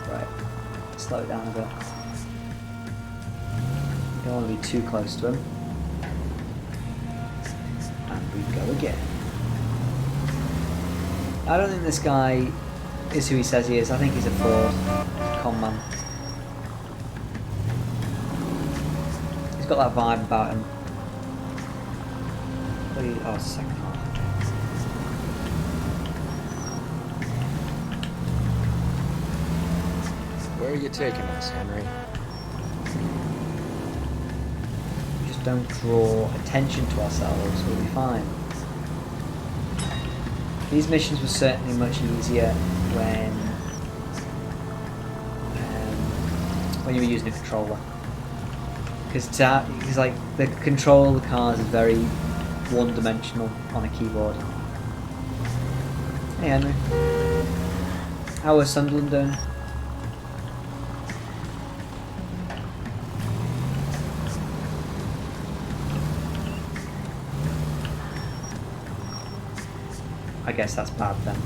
Right, slow it down a bit. Don't want to be too close to him. And we go again. I don't think this guy is who he says he is. I think he's a fraud. Con man. He's got that vibe about him. Oh, second half. Where are you taking us, Henry? We just don't draw attention to ourselves, we'll be fine. These missions were certainly much easier when you were using a controller. Because like the control of the cars is very one-dimensional on a keyboard. Hey Henry. How was Sunderland doing? I guess that's bad then.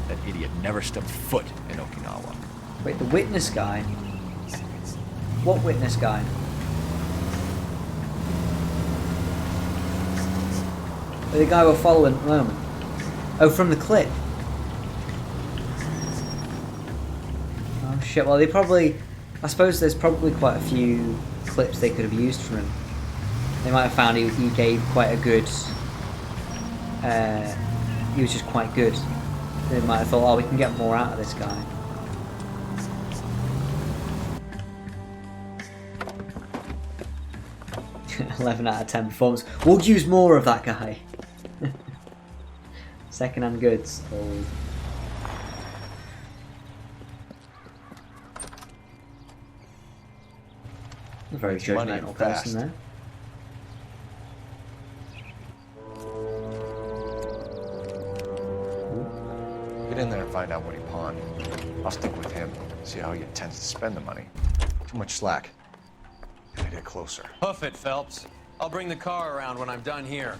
That idiot never stepped foot in Okinawa. Wait, the witness guy? What witness guy? The guy we're following at the moment. Oh, from the clip. Oh shit, well they probably... I suppose there's probably quite a few clips they could have used from him. They might have found he gave quite a good... he was just quite good. They might have thought, oh, we can get more out of this guy. "11 out of 10 performance. We'll use more of that guy." Second-hand goods. Oh. A very Makes money judgmental fast. person there. find out what he pawned. I'll stick with him, see how he intends to spend the money. Too much slack. Gotta get closer. Hoof it, Phelps. I'll bring the car around when I'm done here.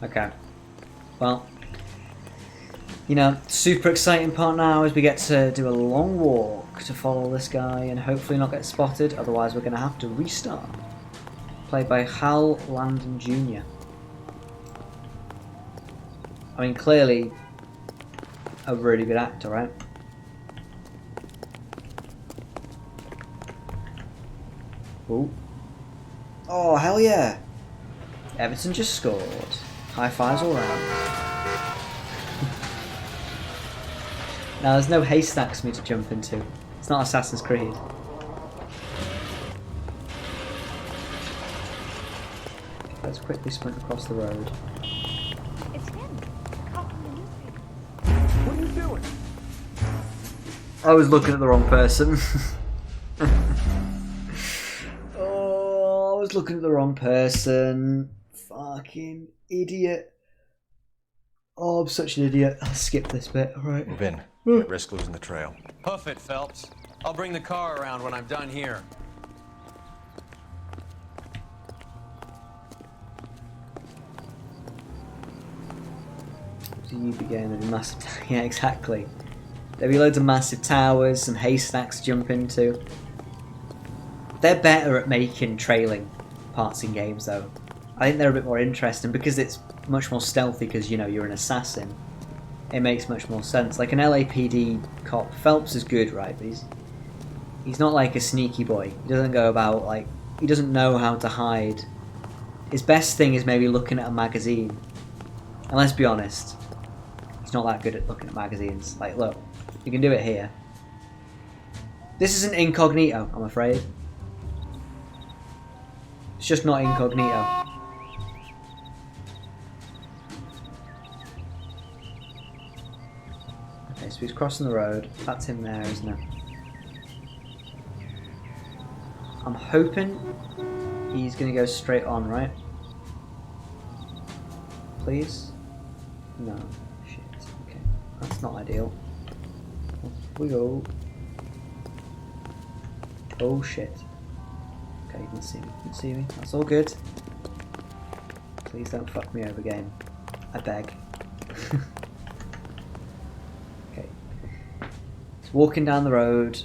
Okay. Well, you know, super exciting part now is we get to do a long walk to follow this guy and hopefully not get spotted, otherwise we're going to have to restart. Played by Hal Landon Jr. I mean, clearly a really good actor, right? Ooh. Oh, hell yeah! Everton just scored. High fives all round. Now there's no haystacks for me to jump into. It's not Assassin's Creed. Let's quickly sprint across the road. It's him. Caught from the newspaper. What are you doing? I was looking at the wrong person. Oh, I was looking at the wrong person. Fucking idiot. Oh, I'm such an idiot. I'll skip this bit, alright. Move in. At risk losing the trail. Hoof it, Phelps. I'll bring the car around when I'm done here. So you began with a massive... Yeah, exactly. There'll be loads of massive towers, some haystacks to jump into. They're better at making trailing parts in games, though. I think they're a bit more interesting because it's much more stealthy because, you know, you're an assassin. It makes much more sense. Like an LAPD cop, Phelps is good, right? But he's not like a sneaky boy. He doesn't go about, like... He doesn't know how to hide. His best thing is maybe looking at a magazine. And let's be honest, he's not that good at looking at magazines. Like, look, you can do it here. This isn't incognito, I'm afraid. It's just not incognito. Okay, so he's crossing the road. That's him there, isn't it? I'm hoping he's going to go straight on, right? Please? No. Shit. Okay. That's not ideal. Off we go. Oh shit. Okay, you can see me. You can see me. That's all good. Please don't fuck me over, game. I beg. Okay. He's walking down the road.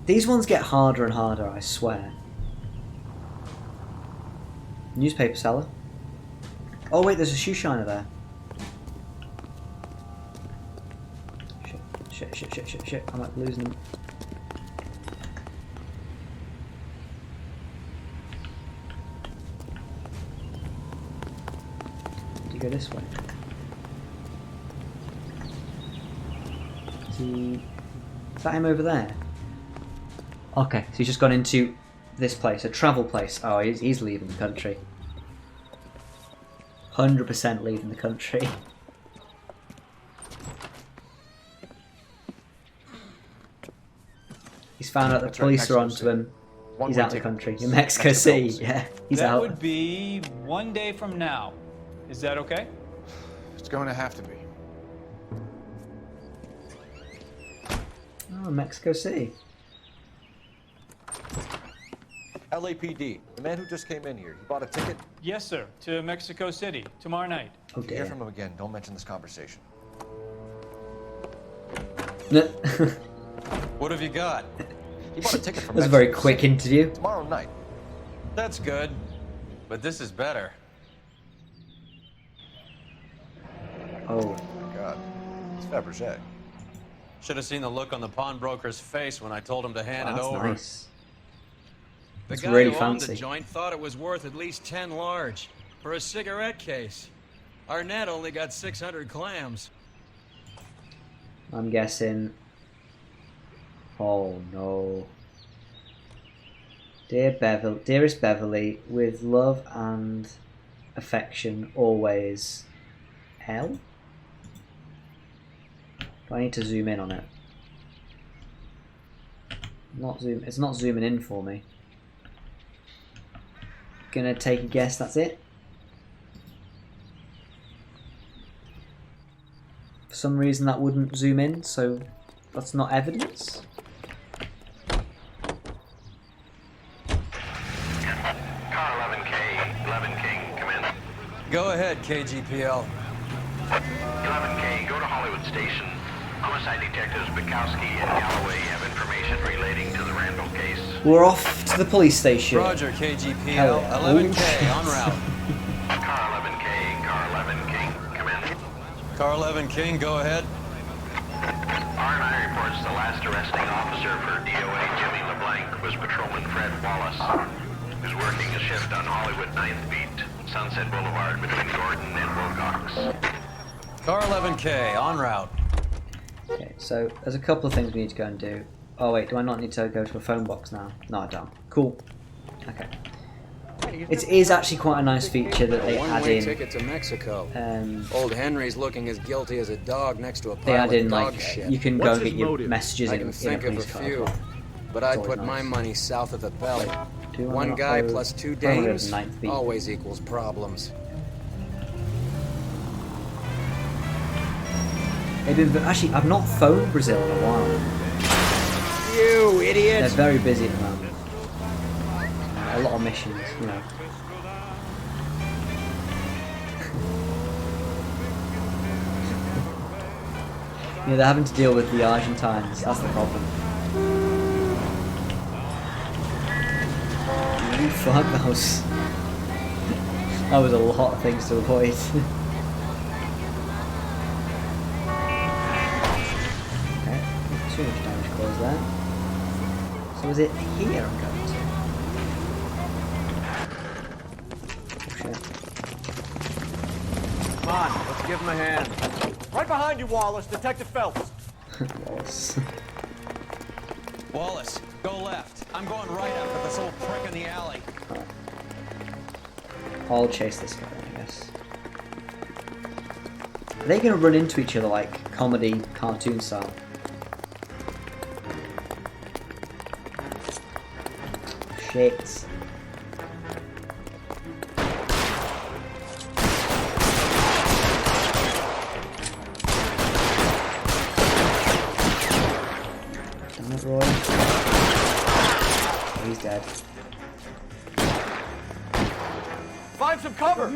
These ones get harder and harder, I swear. Newspaper seller. Oh wait, there's a shoe shiner there. Shit. I might be losing them. Do you go this way? Is that him over there? Okay, so he's just gone into this place, a travel place. Oh, he's leaving the country. 100% leaving the country. He's found out the police are onto him. He's out of the country. In Mexico City, yeah. He's out. That would be 1 day from now. Is that okay? It's going to have to be. Oh, Mexico City. LAPD, the man who just came in here, he bought a ticket? Yes, sir. To Mexico City tomorrow night. Oh, if you hear from him again, don't mention this conversation. What have you got? He bought a ticket from That was a very quick interview. Tomorrow night. That's good. But this is better. Oh. My God. It's Fabergé. Should have seen the look on the pawnbroker's face when I told him to hand it over. Nice. The It's guy really who owned fancy. the joint thought it was worth at least 10 large for a cigarette case. Arnett only got 600 clams. I'm guessing. Oh no. Dearest Beverly, with love and affection always. L? Do I need to zoom in on it? It's not zooming in for me. Gonna take a guess, that's it? For some reason that wouldn't zoom in, so that's not evidence. Car 11K, 11 King, come in. Go ahead, KGPL. 11K, go to Hollywood Station. Homicide detectives Bukowski and Galloway have information relating to the Randall case. We're off to the police station. Roger, KGPL. Yeah. 11K, en route. Car 11K, car 11 King, come in. Car 11 King, go ahead. R&I reports the last arresting officer for DOA Jimmy LeBlanc was Patrolman Fred Wallace, who's working a shift on Hollywood 9th Beat, Sunset Boulevard between Gordon and Wilcox. Car 11K, en route. Okay, so there's a couple of things we need to go and do. Oh wait, do I not need to go to a phone box now? No, I don't. Cool. Okay. It is actually quite a nice feature that they add One-way in. ticket to Mexico. Old Henry's looking as guilty as a dog next to a They pile add of in dog like shit. you can go and get your messages I in can a think of a police car. few, but It's I'd always put my nice. money south of the belly. Do you One wanna guy go plus 2 phone over dames 9th Beat? always equals problems. Actually, I've not phoned Brazil in a while. You idiot! They're very busy at the moment. A lot of missions, you know. Yeah, they're having to deal with the Argentines. That's the problem. Ooh, fuck, that was a lot of things to avoid. Okay, not too much damage caused there. So is it here I'm going to? Oh shit. Come on, let's give him a hand. Right behind you, Wallace. Detective Phelps. Wallace. Wallace, go left. I'm going right after this old prick in the alley. I'll chase this guy then, I guess. Are they going to run into each other like comedy, cartoon style? Shit. Damn it, Roy. Oh, he's dead. Find some cover.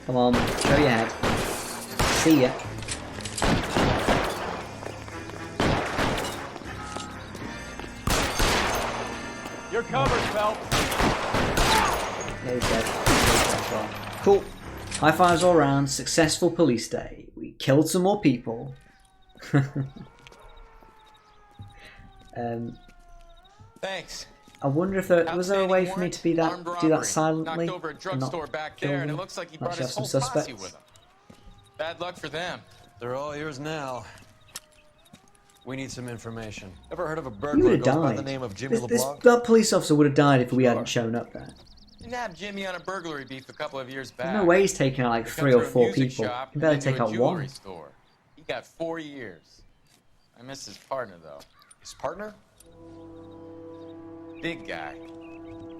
Come on, show your head. See ya. You're covered, Phelps. Yeah, he's dead. Cool. High fives all around. Successful police day. We killed some more people. Thanks. I wonder if there was a way for me to be that do that silently. Knocked over a and not drugstore back kill there, and them? it looks like he Not brought just his have whole some posse suspects. with him. Bad luck for them. They're all yours now. We need some information. Ever heard of a You would burglar have goes by died. the name of Jimmy LeBlanc? That police officer would have died if we hadn't shown up there. Nabbed Jimmy on a burglary beef a couple of years back. There's no way he's taking out like He 3 come or through a 4 music people. shop He and better then to take a out jewelry 1. store. He got 4 years. I miss his partner though. His partner? Big guy.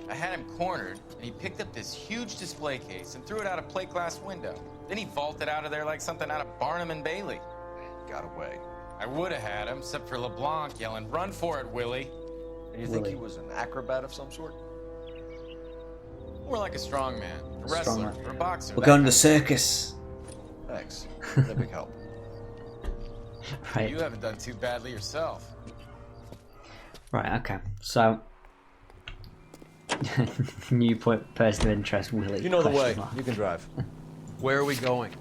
I had him cornered, and he picked up this huge display case and threw it out a plate glass window. Then he vaulted out of there like something out of Barnum and Bailey. Got away. I would have had him, except for LeBlanc yelling, "Run for it, Willie!" And you think he was an acrobat of some sort? More like a strongman, a wrestler, Strongman. or a boxer. We're that going to kind the of- circus. Thanks. That's a big help. Right. You haven't done too badly yourself. Right, okay. So, new person of interest, Willie. You know the way. question mark. You can drive. Where are we going?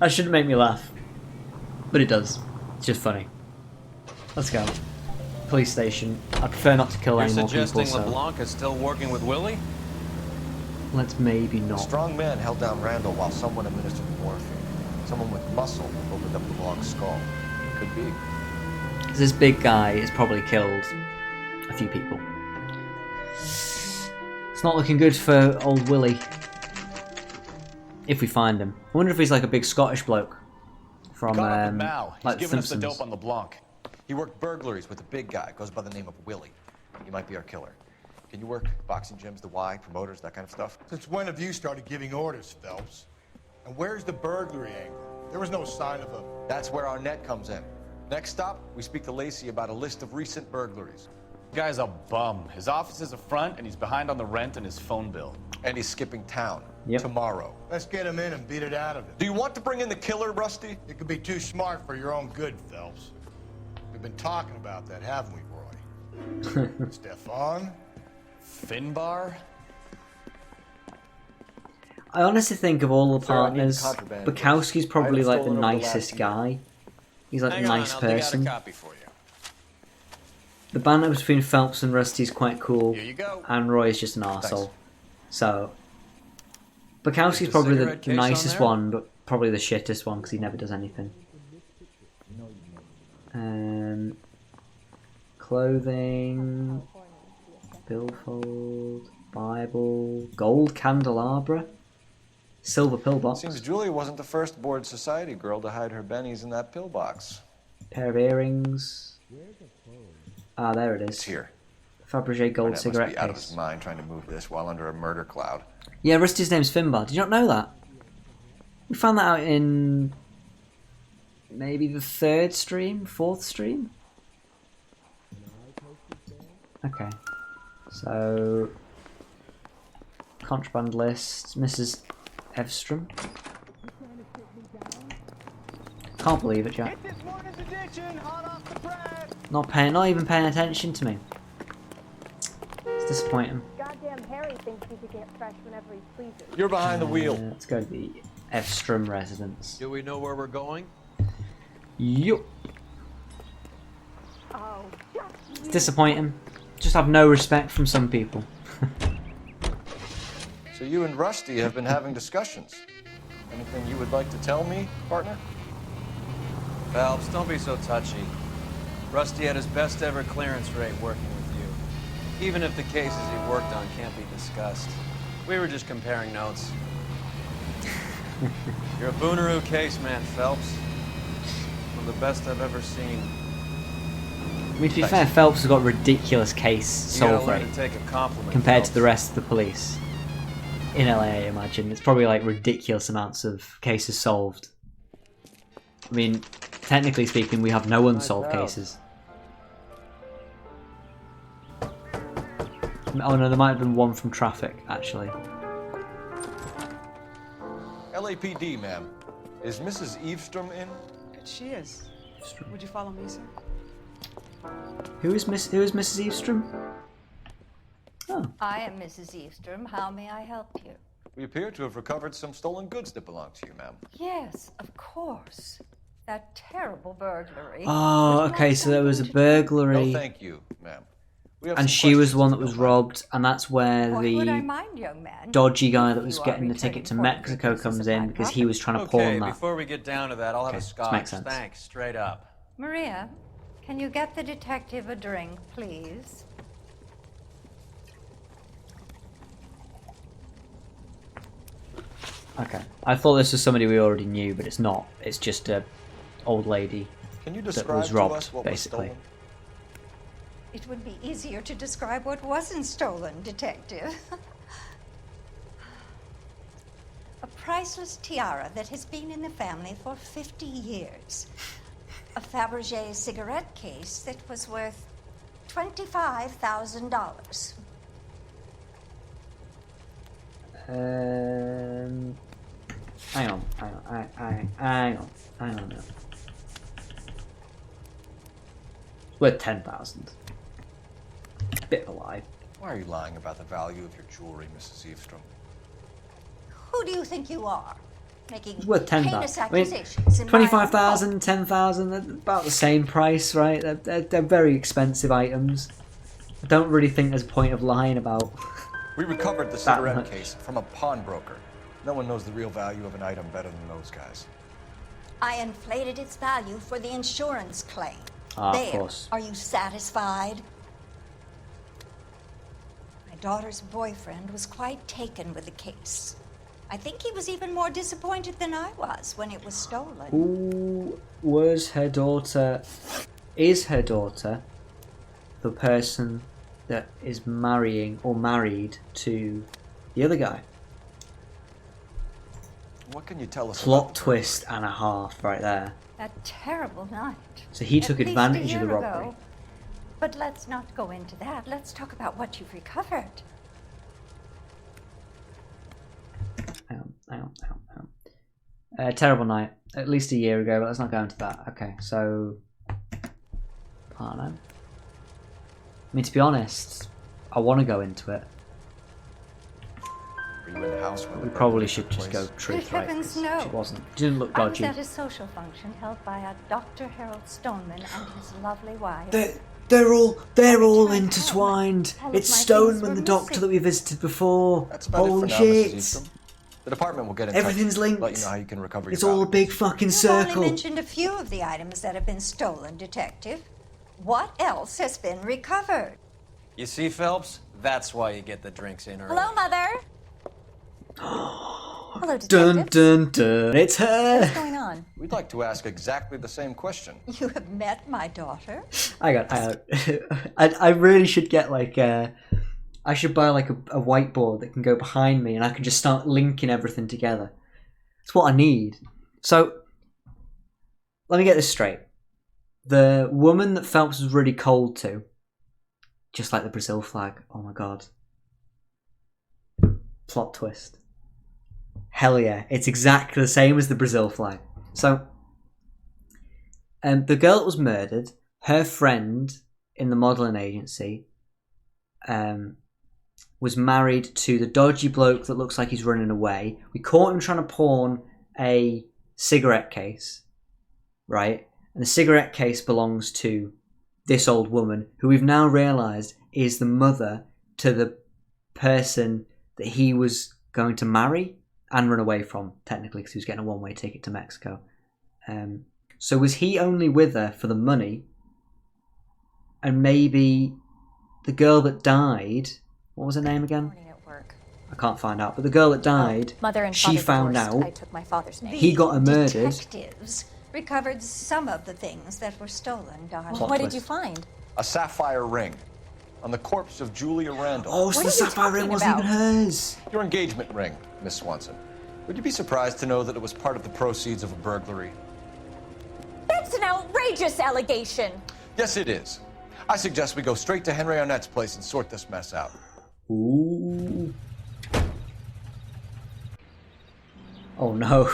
That shouldn't make me laugh. But it does. It's just funny. Let's go. Police station. I prefer not to kill You're any more people, suggesting so LeBlanc is still working with Willie? let's maybe A not. strong man held down Randall while someone administered morphine. Someone with muscle opened up LeBlanc's skull. Could be. This big guy has probably killed a few people. It's not looking good for old Willie. If we find him. I wonder if he's like a big Scottish bloke. From, Caught up with Mao. He's like giving us the Simpsons. dope on LeBlanc. He worked burglaries with a big guy. Goes by the name of Willie. He might be our killer. Can you work boxing gyms, the Y, promoters, that kind of stuff? Since when have you started giving orders, Phelps? And where's the burglary angle? There was no sign of a... That's where Arnett comes in. Next stop, we speak to Lacey about a list of recent burglaries. The guy's a bum. His office is a front, and he's behind on the rent and his phone bill. And he's skipping town Yep. tomorrow. Let's get him in and beat it out of him. Do you want to bring in the killer, Rusty? It could be too smart for your own good, Phelps. We've been talking about that, haven't we, Roy? Stefan? Finbar? I honestly think of all the Sir, I need partners, contraband. Bukowski's probably Items like the stolen over the last nicest year. guy. He's like Hang a on, nice I'll dig out a person. copy for you. The banter between Phelps and Rusty is quite cool, Here you go. and Roy is just an arsehole. So, Bukowski's Is the probably the cigarette case nicest on there? one, but probably the shittest one because he never does anything. Clothing, billfold, Bible, gold candelabra, silver pillbox, Seems Julia wasn't the first bored society girl to hide her bennies in that pillbox. pair of earrings. Ah, there it It's is. here. Fabergé gold Arnett cigarette must be out of his case. mind trying to move this while under a murder cloud. Yeah, Rusty's name's Finbar. Did you not know that? We found that out in maybe the fourth stream? Okay. So, contraband list, Mrs. Evstrom. Can't believe it, Jack. Not even paying attention to me. It's disappointing. Goddamn Harry thinks he could get fresh whenever he pleases. You're behind the wheel. Let's go to the Evstrom residence. Do we know where we're going? Yup. Oh, It's disappointing. Just have no respect from some people. So you and Rusty have been having discussions. Anything you would like to tell me, partner? Phelps, don't be so touchy. Rusty had his best ever clearance rate working with you. Even if the cases he worked on can't be discussed. We were just comparing notes. You're a Booneroo case man, Phelps. One of the best I've ever seen. I mean, to be fair, Phelps has got a ridiculous case You gotta solve learn rate to take a compliment, compared Phelps. to the rest of the police in LA. I imagine it's probably like ridiculous amounts of cases solved. I mean, technically speaking, we have no unsolved cases. Oh no, there might have been one from traffic actually. LAPD, ma'am. Is Mrs. Evestrom in? She is. Would you follow me, sir? Who is Mrs. Evestrom? I am Mrs. Eastrom. How may I help you? We appear to have recovered some stolen goods that belong to you, ma'am. Yes, of course. That terrible burglary. Oh, okay. So there was a burglary. No, thank you, ma'am. We have And some she was questions the one to that was know. robbed, and that's where What would I the mind, young man? dodgy guy that If was you are getting the ticket to returning for Mexico purposes comes of in my because he property. was trying to Okay, pawn that. before we get down to that, I'll have a Okay, this scotch. makes sense. Thanks, straight up. Maria, can you get the detective a drink, please? Okay, I thought this was somebody we already knew, but it's not. It's just a old lady Can you that describe was to robbed, us what basically. was stolen? It would be easier to describe what wasn't stolen, detective. A priceless tiara that has been in the family for 50 years. A Fabergé cigarette case that was worth $25,000. Hang on now. It's worth 10,000. Bit of a lie. Why are you lying about the value of your jewelry, Mrs. Evestrom? Who do you think you are? Making It's worth 10,000. heinous I mean, accusations in my own 25,000, 10,000, they're about the same price, right? They're very expensive items. I don't really think there's a point of lying about. We recovered the That cigarette much. case from a pawnbroker. No one knows the real value of an item better than those guys. I inflated its value for the insurance claim. Ah, of There. course. Are you satisfied? My daughter's boyfriend was quite taken with the case. I think he was even more disappointed than I was when it was stolen. Who was her daughter? Is her daughter the person that is marrying or married to the other guy? What can you tell us? Plot twist and a half right there. That terrible night. So he took At least advantage a of the year robbery. ago. But let's not go into that. Let's talk about what you've recovered. Hang on. Terrible night. At least a year ago, but let's not go into that. Okay, so I don't know. I mean, to be honest, I want to go into it. Were you in the house when We probably should just go truth, Good right? heavens, 'cause no. She wasn't. She didn't look I was dodgy. at a social function held by a Dr. Harold Stoneman and his lovely wife. They're all intertwined. All of It's my things Stoneman, were the doctor missing. that we visited before. That's about Holy it for now, shit! Mrs. Eastrom. The department will get in Everything's touch. linked. Let you know how you can recover your It's all a big fucking You've circle. only mentioned a few of the items that have been stolen, Detective. What else has been recovered? You see, Phelps? That's why you get the drinks in early. Hello, Mother. Hello, Dun detective. dun dun! It's her. What's going on? We'd like to ask exactly the same question. You have met my daughter? I really should get like I should buy like a whiteboard that can go behind me and I can just start linking everything together. It's what I need. So let me get this straight. The woman that Phelps was really cold to, just like the Brazil flag. Oh my god. Plot twist. Hell yeah. It's exactly the same as the Brazil flag. So the girl that was murdered, her friend in the modelling agency was married to the dodgy bloke that looks like he's running away. We caught him trying to pawn a cigarette case, right? And the cigarette case belongs to this old woman, who we've now realised is the mother to the person that he was going to marry and run away from, technically, because he was getting a one-way ticket to Mexico. So was he only with her for the money? And maybe the girl that died, what was her name again? I can't find out. But the girl that died, Mother and she father found divorced. out. I took my father's name. He got her murdered. Detectives recovered some of the things that were stolen, darling. Plot What twist. did you find? A sapphire ring on the corpse of Julia Randall. Oh, so the sapphire ring wasn't even hers. Your engagement ring, Miss Swanson. Would you be surprised to know that it was part of the proceeds of a burglary? That's an outrageous allegation. Yes, it is. I suggest we go straight to Henry Arnett's place and sort this mess out. Ooh. Oh no.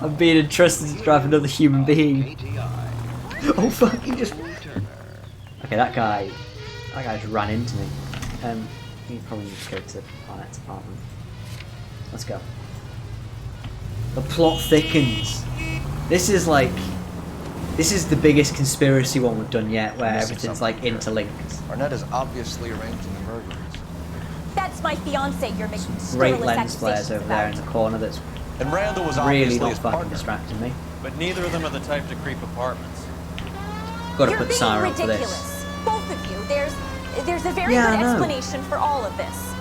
I'm being entrusted to drive another human being. Oh fuck, he just... Okay, that guy just ran into me. He probably needs to go to Arnett's apartment. Let's go. The plot thickens. This is the biggest conspiracy one we've done yet, where everything's like interlinked. Arnett is obviously arranging the murderers. That's my fiance you're making Great scurrilous lens flares accusations over there in about. the corner that's And Randall was really obviously not his fucking partner. distracting me. But neither of them are the type to creep apartments. Gotta You're put being Sarah up for ridiculous. this. Both of you. There's a very Yeah, I good know. explanation for all of this.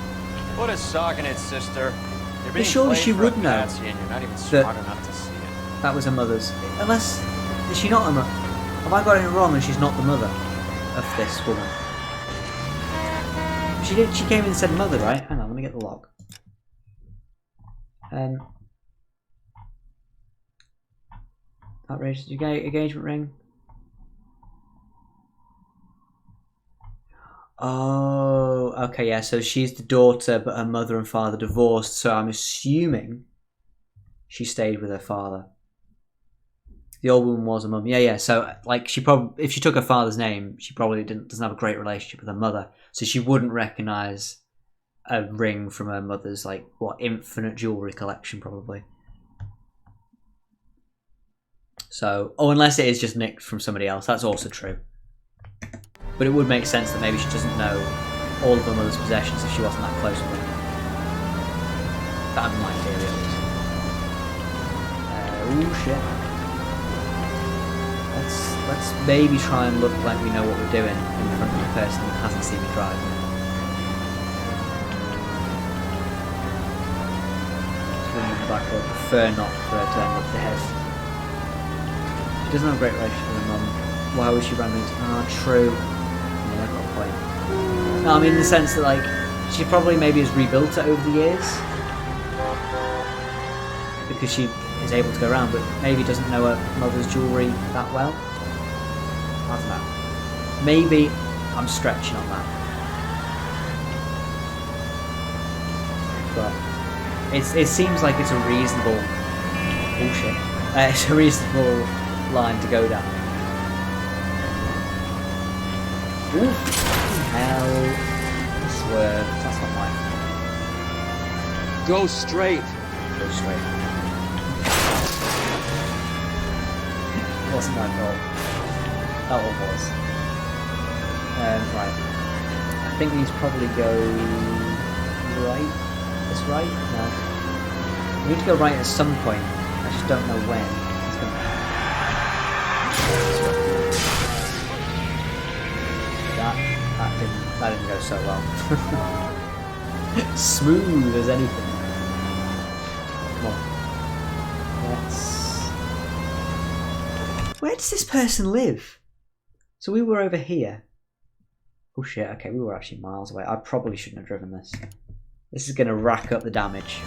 What is sogging it, sister? You're being surely played she for a would know patsy and you're not even that- smart enough to see it. That was her mother's. Unless, is she not a mother? Have I got it wrong and she's not the mother of this woman? She came in and said mother, right? Hang on, let me get the log. Outrageous engagement ring. Oh, okay, yeah, so she's the daughter, but her mother and father divorced, so I'm assuming she stayed with her father. The old woman was a mum. Yeah, so, like, she probably, if she took her father's name, she probably doesn't have a great relationship with her mother, so she wouldn't recognise a ring from her mother's, like, infinite jewellery collection, probably. So, unless it is just nicked from somebody else, that's also true. But it would make sense that maybe she doesn't know all of her mother's possessions if she wasn't that close with her. That would be my theory at least. Oh shit. Let's maybe try and look like we know what we're doing in front of the person that hasn't seen me driving. Swinging back, I prefer not for her to end up dead. She doesn't have a great relationship with her mum. Why would she run into... Oh, true. Yeah, I've got a point. No, I mean in the sense that, like, She probably maybe has rebuilt it over the years because she is able to go around, but maybe doesn't know her mother's jewellery that well. I don't know. Maybe I'm stretching on that. But it seems like it's a reasonable bullshit. It's a reasonable line to go down. Oof! Hell, swerve. That's not mine. Go straight. Go straight. It wasn't my fault. That one was. Right. I think we need to probably go right. This right? No. We need to go right at some point. I just don't know when. It's gonna... That didn't go so well. Smooth as anything. Come on. Where does this person live? So we were over here. Oh shit, okay, we were actually miles away. I probably shouldn't have driven this. This is going to rack up the damage.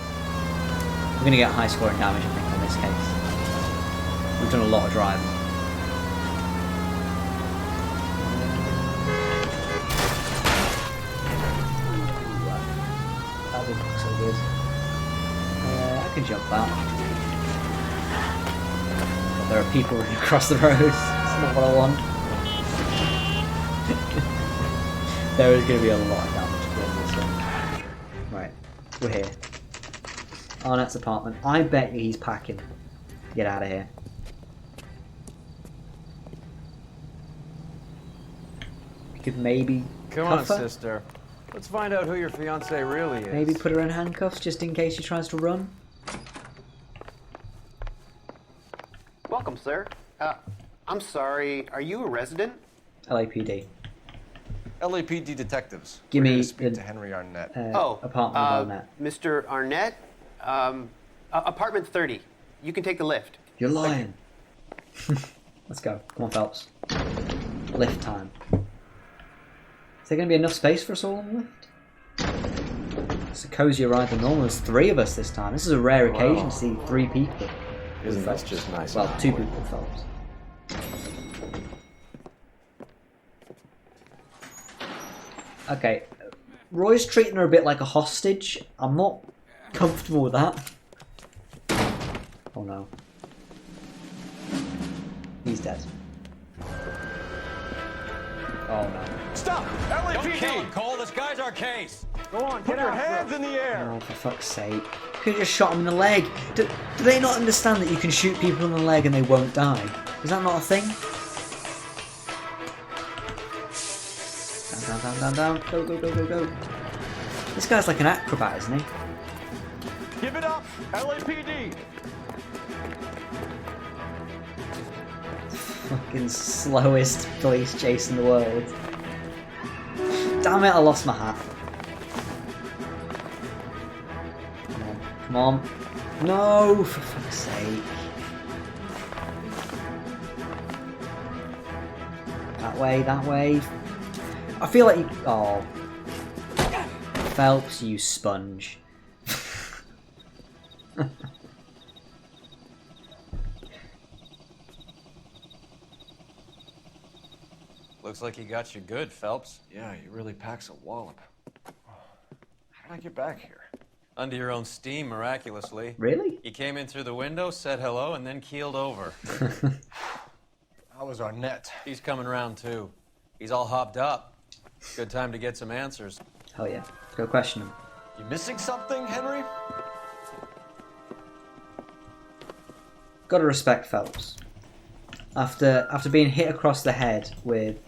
We're going to get high scoring damage, I think, in this case. We've done a lot of driving. That didn't look so good. I can jump that. But there are people running across the road. That's not what I want. There is going to be a lot of damage to this one. Right, we're here. Arnett's apartment. I bet you he's packing. Get out of here. We could maybe Come on, cuff her. sister. Let's find out who your fiancé really is. Maybe put her in handcuffs just in case she tries to run. Welcome, sir. I'm sorry, are you a resident? LAPD. LAPD detectives. Give We're here me to speak the to Henry Arnett. apartment of Arnett. Mr. Arnett? Apartment 30. You can take the lift. You're lying. Let's go. Come on, Phelps. Lift time. Is there going to be enough space for us all on the lift? It's a cozier ride than normal. There's 3 of us this time. This is a rare occasion to see 3 people. Isn't that just nice? Well, 2 people with Phelps. Okay. Roy's treating her a bit like a hostage. I'm not comfortable with that. Oh no. He's dead. Oh no. Stop! Don't kill LAPD! him, Cole. This guy's our case. Go on, put your hands in the air! Oh, for fuck's sake. Could have just shot him in the leg. Do they not understand that you can shoot people in the leg and they won't die? Is that not a thing? Down, down, down, down, down. Go, go, go, go, go. This guy's like an acrobat, isn't he? Give it up! LAPD! Fucking slowest police chase in the world. Damn it, I lost my hat. Come on, come on. No, for fuck's sake. That way, that way. I feel like you... Oh. Phelps, you sponge. Looks like he got you good, Phelps. Yeah, he really packs a wallop. How did I get back here? Under your own steam, miraculously. Really? You came in through the window, said hello, and then keeled over. How was Arnett? He's coming round, too. He's all hopped up. Good time to get some answers. Hell yeah. Go question him. You missing something, Henry? Gotta respect Phelps. After being hit across the head with...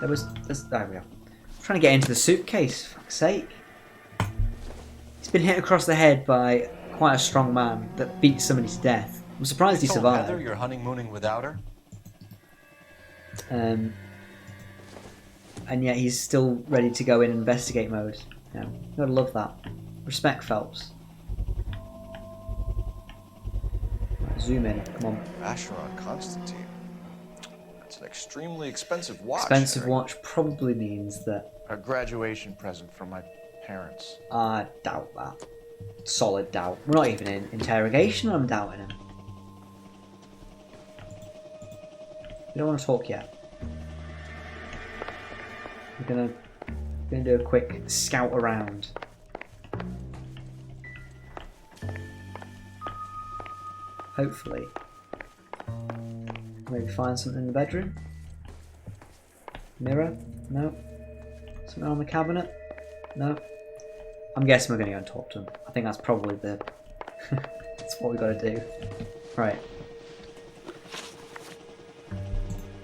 There we go. I'm trying to get into the suitcase, for fuck's sake. He's been hit across the head by quite a strong man that beat somebody to death. I'm surprised he survived. Heather you're honeymooning without her? And yet he's still ready to go in investigate mode. You know, you gotta love that. Respect Phelps. Zoom in, come on. Asher on Constantine. That's an extremely expensive watch. Expensive Henry. watch probably means that... A graduation present from my parents. I doubt that. Solid doubt. We're not even in interrogation and I'm doubting him. We don't want to talk yet. We're gonna do a quick scout around. Hopefully. Maybe find something in the bedroom? Mirror? No. Something on the cabinet? No. I'm guessing we're going to go and talk to him. I think that's probably the... that's what we got to do. Right.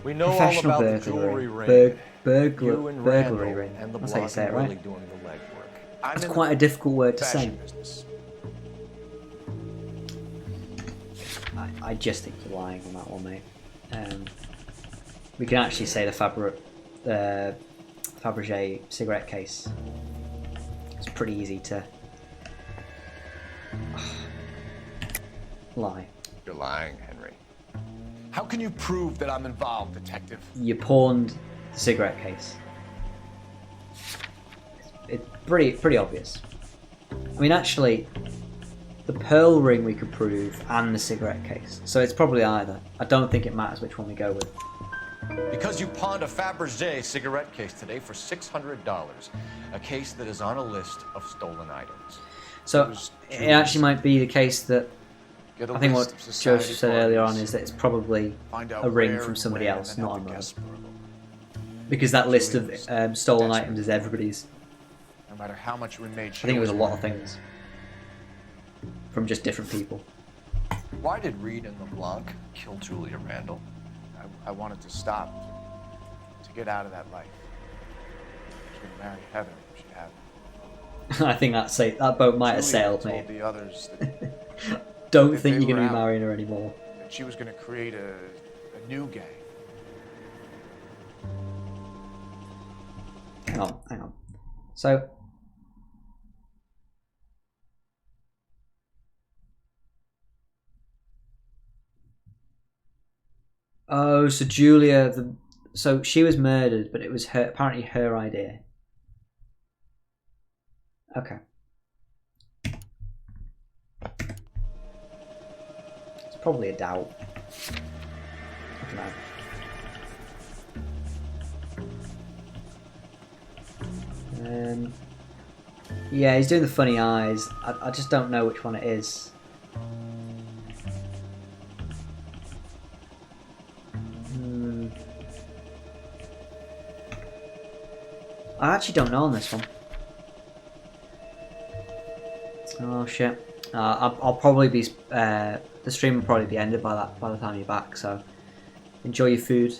We know all about the jewelry ring. Burglary ring. And the That's how you say it, really right? doing the legwork. That's quite a difficult word to say. Business. I just think you're lying on that one, mate. We can actually say the Fabergé cigarette case. It's pretty easy to lie. You're lying, Henry. How can you prove that I'm involved, Detective? You pawned the cigarette case. It's pretty obvious. I mean, actually, the pearl ring we could prove, and the cigarette case. So it's probably either. I don't think it matters which one we go with. Because you pawned a Fabergé cigarette case today for $600. A case that is on a list of stolen items. So it actually might be the case that I think what Joseph said earlier on is that it's probably a ring from somebody else, not a murder. Because that list of stolen items is everybody's. No matter how much we made, I think it was a lot of things. From just different people. Why did Reed and LeBlanc kill Julia Randall? I wanted to stop, to get out of that life. She was going to marry Heather if she had. I think that boat might have sailed, told mate. the others that Don't if think they you're going to were be out, marrying her anymore. that she was going to create a new gang. Hang on. So... Oh, so Julia, so she was murdered, but it was apparently her idea. Okay. It's probably a doubt. I don't know. Yeah, he's doing the funny eyes. I just don't know which one it is. I actually don't know on this one. Oh shit! I'll probably be the stream will probably be ended by the time you're back. So enjoy your food.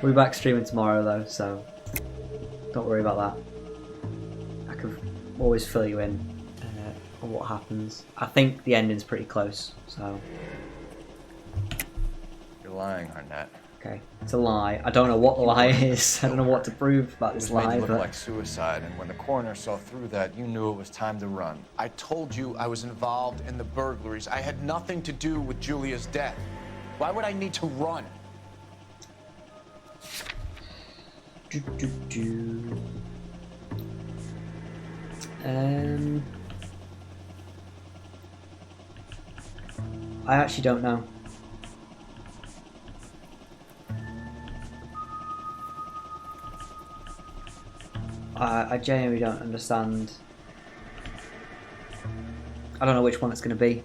We'll be back streaming tomorrow though, so don't worry about that. I can always fill you in on what happens. I think the ending's pretty close, so. You're lying, Arnett. Okay, it's a lie. I don't know what the lie is. I don't know what to prove about this It was made lie, to look but like suicide, and when the coroner saw through that, you knew it was time to run. I told you I was involved in the burglaries. I had nothing to do with Julia's death. Why would I need to run? I actually don't know. I genuinely don't understand. I don't know which one it's going to be.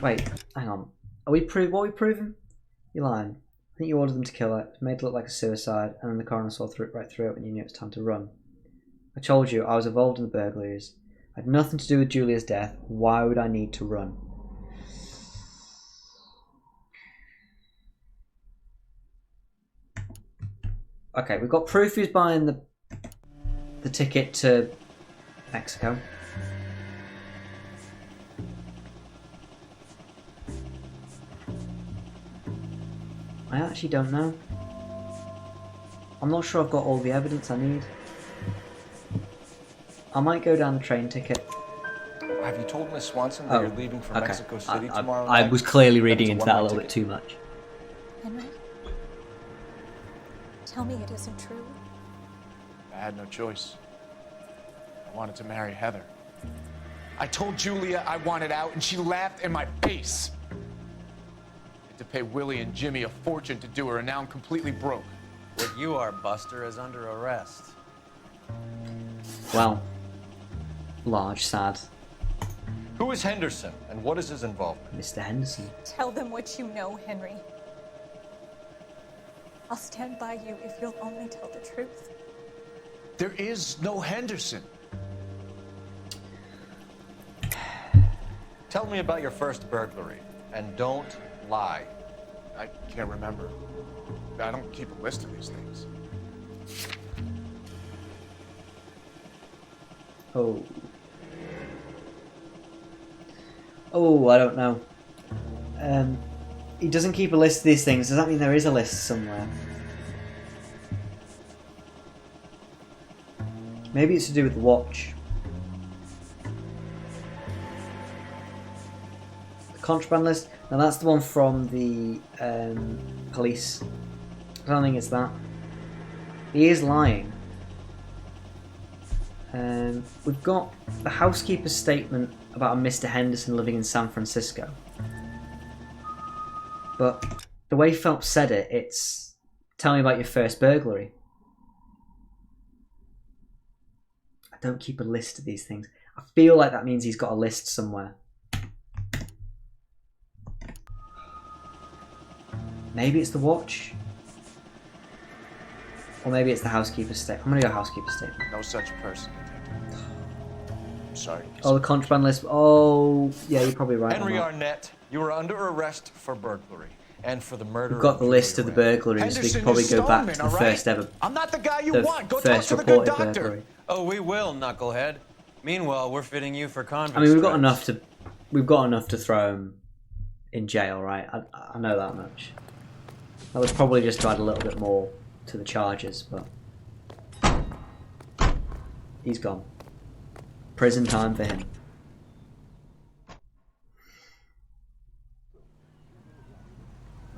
Wait, hang on. What are we proving? You're lying. I think you ordered them to kill her. It was made to look like a suicide, and then the coroner saw right through it when you knew it was time to run. I told you I was involved in the burglaries. I had nothing to do with Julia's death. Why would I need to run? Okay, we've got proof who's buying the ticket to Mexico. I actually don't know. I'm not sure I've got all the evidence I need. I might go down the train ticket. Have you told Miss Swanson that Oh, you're leaving for okay. Mexico City tomorrow I night? was clearly That reading it's into that a one-way little bit ticket? too much. Henry? Tell me it isn't true. I had no choice. I wanted to marry Heather. I told Julia I wanted out, and she laughed in my face. I had to pay Willie and Jimmy a fortune to do her, and now I'm completely broke. What you are, Buster, is under arrest. Well, large, sad. Who is Henderson, and what is his involvement? Mr. Henderson. Tell them what you know, Henry. I'll stand by you if you'll only tell the truth. There is no Henderson. Tell me about your first burglary, and don't lie. I can't remember. I don't keep a list of these things. Oh. Oh, I don't know. He doesn't keep a list of these things. Does that mean there is a list somewhere? Maybe it's to do with the watch. The contraband list? Now that's the one from the police. I don't think it's that. He is lying. We've got the housekeeper's statement about a Mr. Henderson living in San Francisco. But the way Phelps said it, it's tell me about your first burglary. I don't keep a list of these things. I feel like that means he's got a list somewhere. Maybe it's the watch. Or maybe it's the housekeeper's statement. I'm going to go housekeeper's statement. No such person, Detective. I'm sorry. Oh, the contraband list. Oh, yeah, you're probably right. Henry on that. Arnett, you were under arrest for burglary and for the murder. We've got the list of the burglaries. We Henderson could probably is go back to Stoneman, the all right? first ever. I'm not the guy you the want. Go talk first to the good reported doctor. burglary. Oh, we will, knucklehead. Meanwhile, we're fitting you for convict I mean, we've got stripes. enough to throw him in jail, right? I know that much. That was probably just to add a little bit more to the charges, but he's gone. Prison time for him.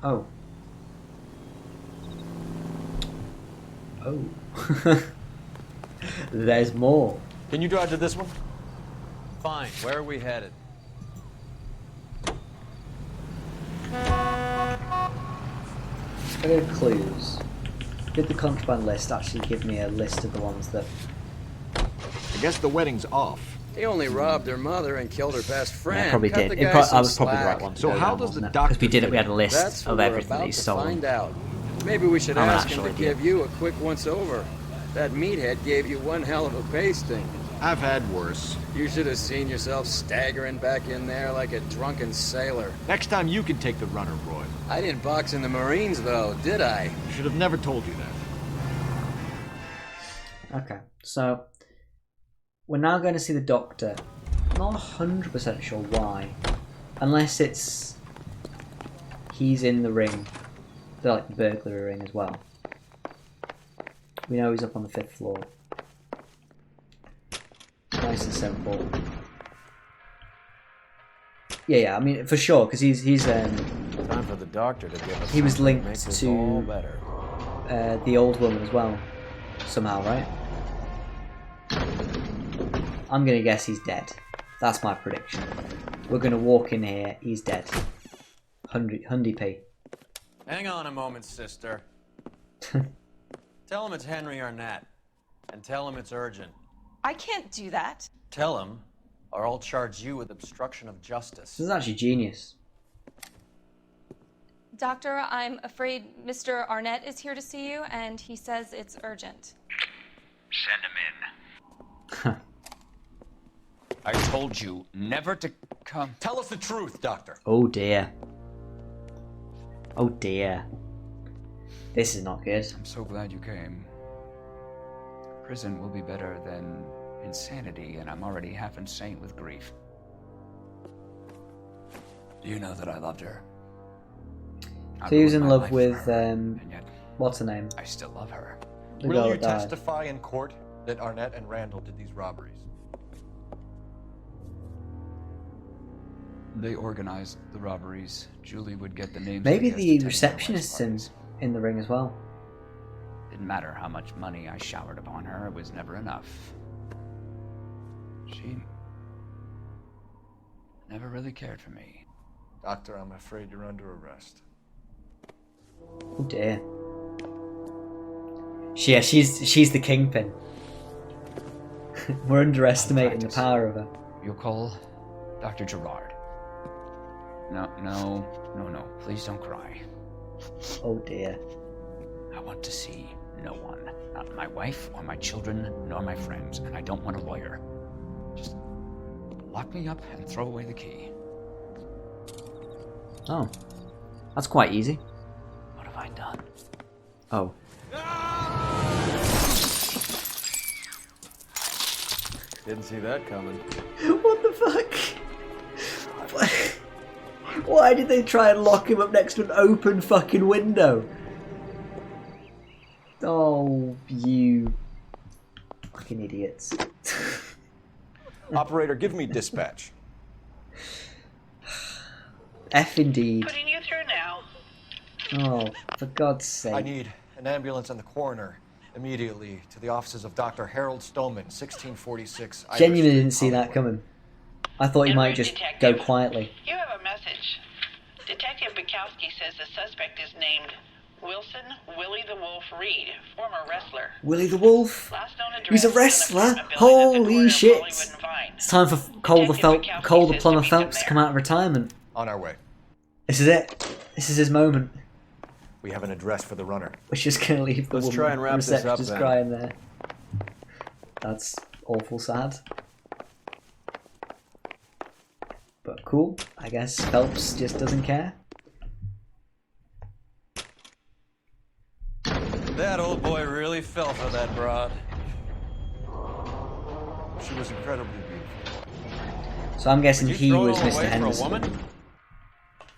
Oh. Oh. There's more. Can you drive to this one? Fine. Where are we headed? Bit of clues. Did the contraband list actually give me a list of the ones that... I guess the wedding's off. He only robbed her mother and killed her best friend. Yeah, probably Cut did. the guy some I was probably the slack. right one to So go how down, does wasn't the it? doctor Because we did it, we had a list That's what of we're everything that about he to stole. find out. Maybe we should I'm an ask him actual to idiot. give you a quick once-over. That meathead gave you one hell of a pasting. I've had worse. You should have seen yourself staggering back in there like a drunken sailor. Next time you can take the runner, Roy. I didn't box in the Marines, though, did I? Should have never told you that. Okay, so we're now going to see the doctor. I'm not 100% sure why. Unless it's... he's in the ring. The burglary ring as well. We know he's up on the 5th floor. Nice and simple. Yeah, I mean, for sure, because he's Time for the doctor to give us he was something to make linked this all to better. the old woman as well, somehow, right? I'm gonna guess he's dead. That's my prediction. We're gonna walk in here, he's dead. Hundy P. Hang on a moment, sister. Tell him it's Henry Arnett. And tell him it's urgent. I can't do that. Tell him, or I'll charge you with obstruction of justice. This is actually genius. Doctor, I'm afraid Mr. Arnett is here to see you, and he says it's urgent. Send him in. I told you never to come. Tell us the truth, Doctor. Oh dear. Oh dear. This is not good. I'm so glad you came. Prison will be better than insanity, and I'm already half insane with grief. Do you know that I loved her? So he was in ruined my love life with, for her, and yet what's her name? I still love her. The Will girl you that died. testify in court that Arnett and Randall did these robberies? They organized the robberies. Julie would get the names. Maybe of the guests attending their receptionist's wife's in the ring as well. Didn't matter how much money I showered upon her, it was never enough. She never really cared for me. Doctor, I'm afraid you're under arrest. Oh dear. She's the kingpin. We're underestimating the power of her. You'll call Dr. Gerard. No. Please don't cry. Oh dear. I want to see no one. Not my wife or my children, nor my friends. And I don't want a lawyer. Just lock me up and throw away the key. Oh. That's quite easy. What have I done? Oh. Didn't see that coming. What the fuck? Why did they try and lock him up next to an open fucking window? Oh, you fucking idiots. Operator, give me dispatch. F indeed. Putting you through now. Oh, for God's sake. I need an ambulance and the coroner immediately to the offices of Dr. Harold Stoneman, 1646. Genuinely didn't see that coming. I thought he might just go quietly. You have a message. Detective Bukowski says the suspect is named Wilson Willie the Wolf Reed, former wrestler. Willie the Wolf? Last known address He's a is in the wrestler? apartment building at the corner Holy of shit. Hollywood and Vine. It's time for Cole the Plumber Phelps to come out of retirement. On our way. This is it. This is his moment. We have an address for the runner. We're just going to leave the Let's woman try and wrap this up, just then. crying there. That's awful sad. But cool. I guess Phelps just doesn't care. That old boy really fell for that broad. She was incredibly beautiful. So I'm guessing Would you he throw was it Mr. away for a Henderson. woman?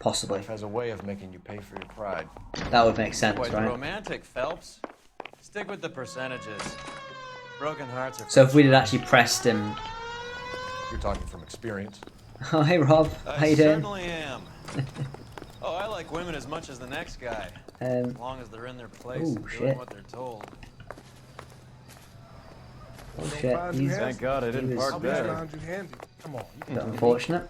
Possibly. Life has a way of making you pay for your pride. That would make sense, Quite right? romantic, Phelps. Stick with the percentages. Broken hearts are. So if we'd actually pressed him... You're talking from experience. Oh, hey Rob. How you doing? Certainly am. Oh, I like women as much as the next guy. As long as they're in their place and doing what they're told. Oh shit. He's, Thank God I didn't park there. Come on. a bit unfortunate.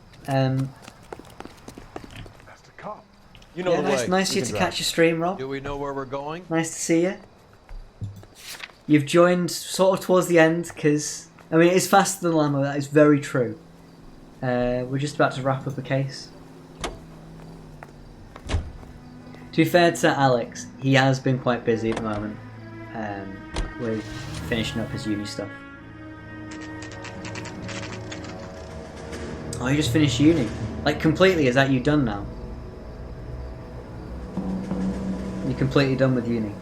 You know yeah, the way. nice of you to catch your stream, Rob. Do we know where we're going? Nice to see you. You've joined sort of towards the end because, I mean, it is faster than Llama, that is very true. We're just about to wrap up a case. To be fair to Alex, he has been quite busy at the moment with finishing up his uni stuff. Oh, you just finished uni? Like completely, is that you done now? You're completely done with uni?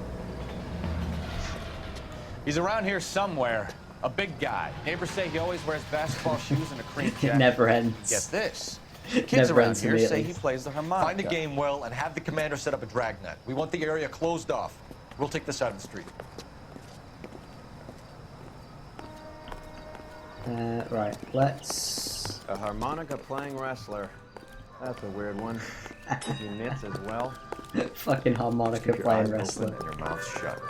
He's around here somewhere. A big guy. Neighbors say he always wears basketball shoes and a cream jacket. It never ends. Get this. It Kids never around ends for here me, at say least. he plays the harmonica. Find the game well and have the commander set up a dragnet. We want the area closed off. We'll take this side of the street. Right, let's... A harmonica playing wrestler. That's a weird one. He knits as well. Fucking harmonica Keep your playing eyes wrestler. open and your mouth shut.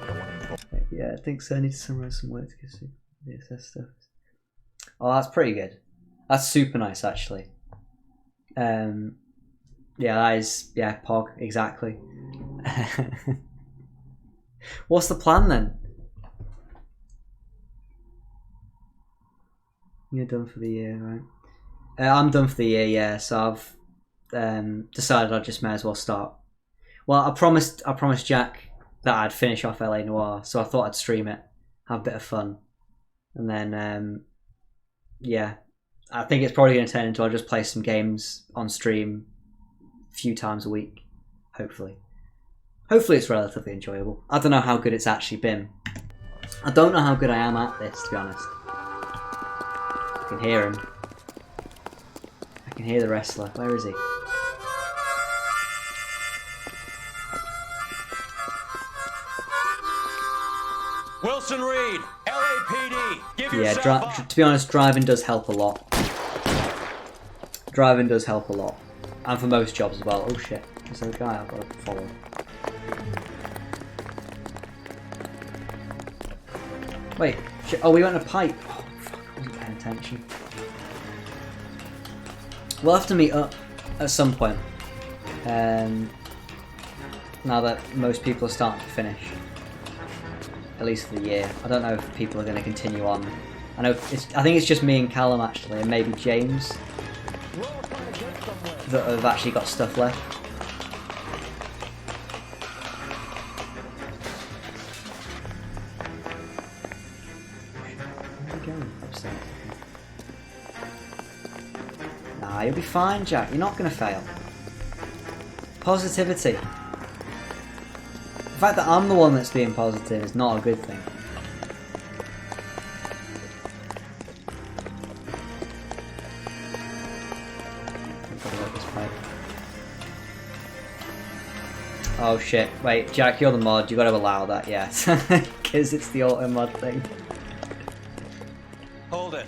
You don't want to Yeah, I think so. I need to summarize some words to get the SS stuff. Oh, that's pretty good. That's super nice, actually. Yeah, that is... Yeah, Pog, exactly. What's the plan, then? You're done for the year, right? I'm done for the year, yeah, so I've decided I just may as well start. Well, I promised Jack that I'd finish off LA Noire, so I thought I'd stream it, have a bit of fun. And then, yeah, I think it's probably going to turn into I'll just play some games on stream a few times a week, hopefully. Hopefully it's relatively enjoyable. I don't know how good it's actually been. I don't know how good I am at this, to be honest. I can hear him. I can hear the wrestler. Where is he? Wilson Reed, LAPD. Give Yeah, yourself up. to be honest, driving does help a lot. Driving does help a lot. And for most jobs as well. Oh shit, is there a guy I've got to follow? Wait, shit. Oh, we went a pipe. Oh fuck, I wasn't paying attention. We'll have to meet up at some point. Now that most people are starting to finish. At least for the year. I don't know if people are going to continue on. I think it's just me and Callum actually, and maybe James, that have actually got stuff left. Where are we going? Nah, you'll be fine, Jack. You're not going to fail. Positivity. The fact that I'm the one that's being positive is not a good thing. Oh shit, wait, Jack, you're the mod, you gotta allow that, yes. Because it's the auto mod thing. Hold it.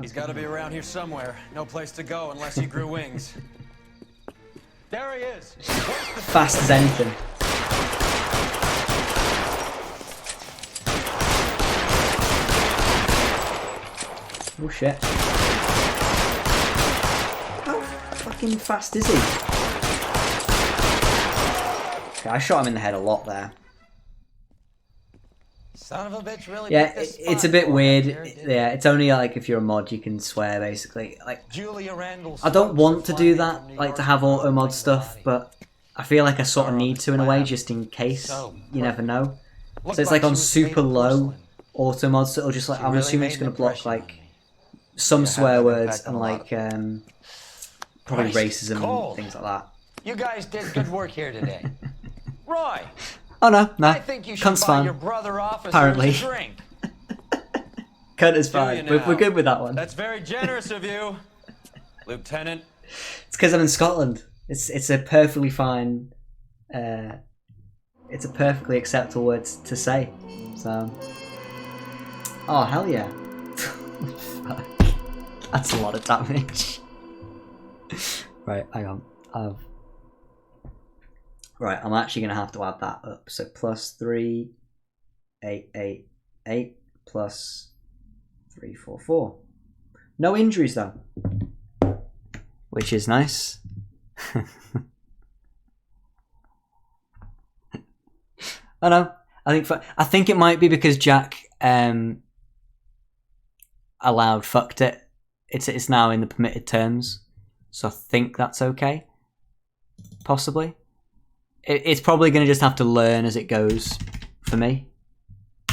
He's gotta be around here somewhere. No place to go unless he grew wings. There he is! Fast as anything. Oh shit. How fucking fast is he? Okay, I shot him in the head a lot there. Son of a bitch, really? Yeah, it's a bit weird. Yeah, it's only like if you're a mod you can swear basically. Like, I don't want to do that, like to have auto mod stuff, but I feel like I sort of need to in a way, just in case. You never know. So it's like on super low auto mod, so it'll just like, I'm assuming it's gonna block like some swear words and like probably racism and things like that. You guys did good work here today. Roy! Oh no, I think you should Cunt's buy fine. your brother officers Apparently. a drink. Cunt is fine. We're good with that one. That's very generous of you, Lieutenant. It's because I'm in Scotland. It's a perfectly fine. It's a perfectly acceptable word to say. So. Oh hell yeah! Fuck. That's a lot of damage. Right, hang on. Right, I'm actually gonna have to add that up. So plus 3, 8, 8, 8 plus 3, 4, 4. No injuries though, which is nice. I know. I think it might be because Jack allowed fucked it. It's now in the permitted terms, so I think that's okay. Possibly. It's probably going to just have to learn as it goes for me.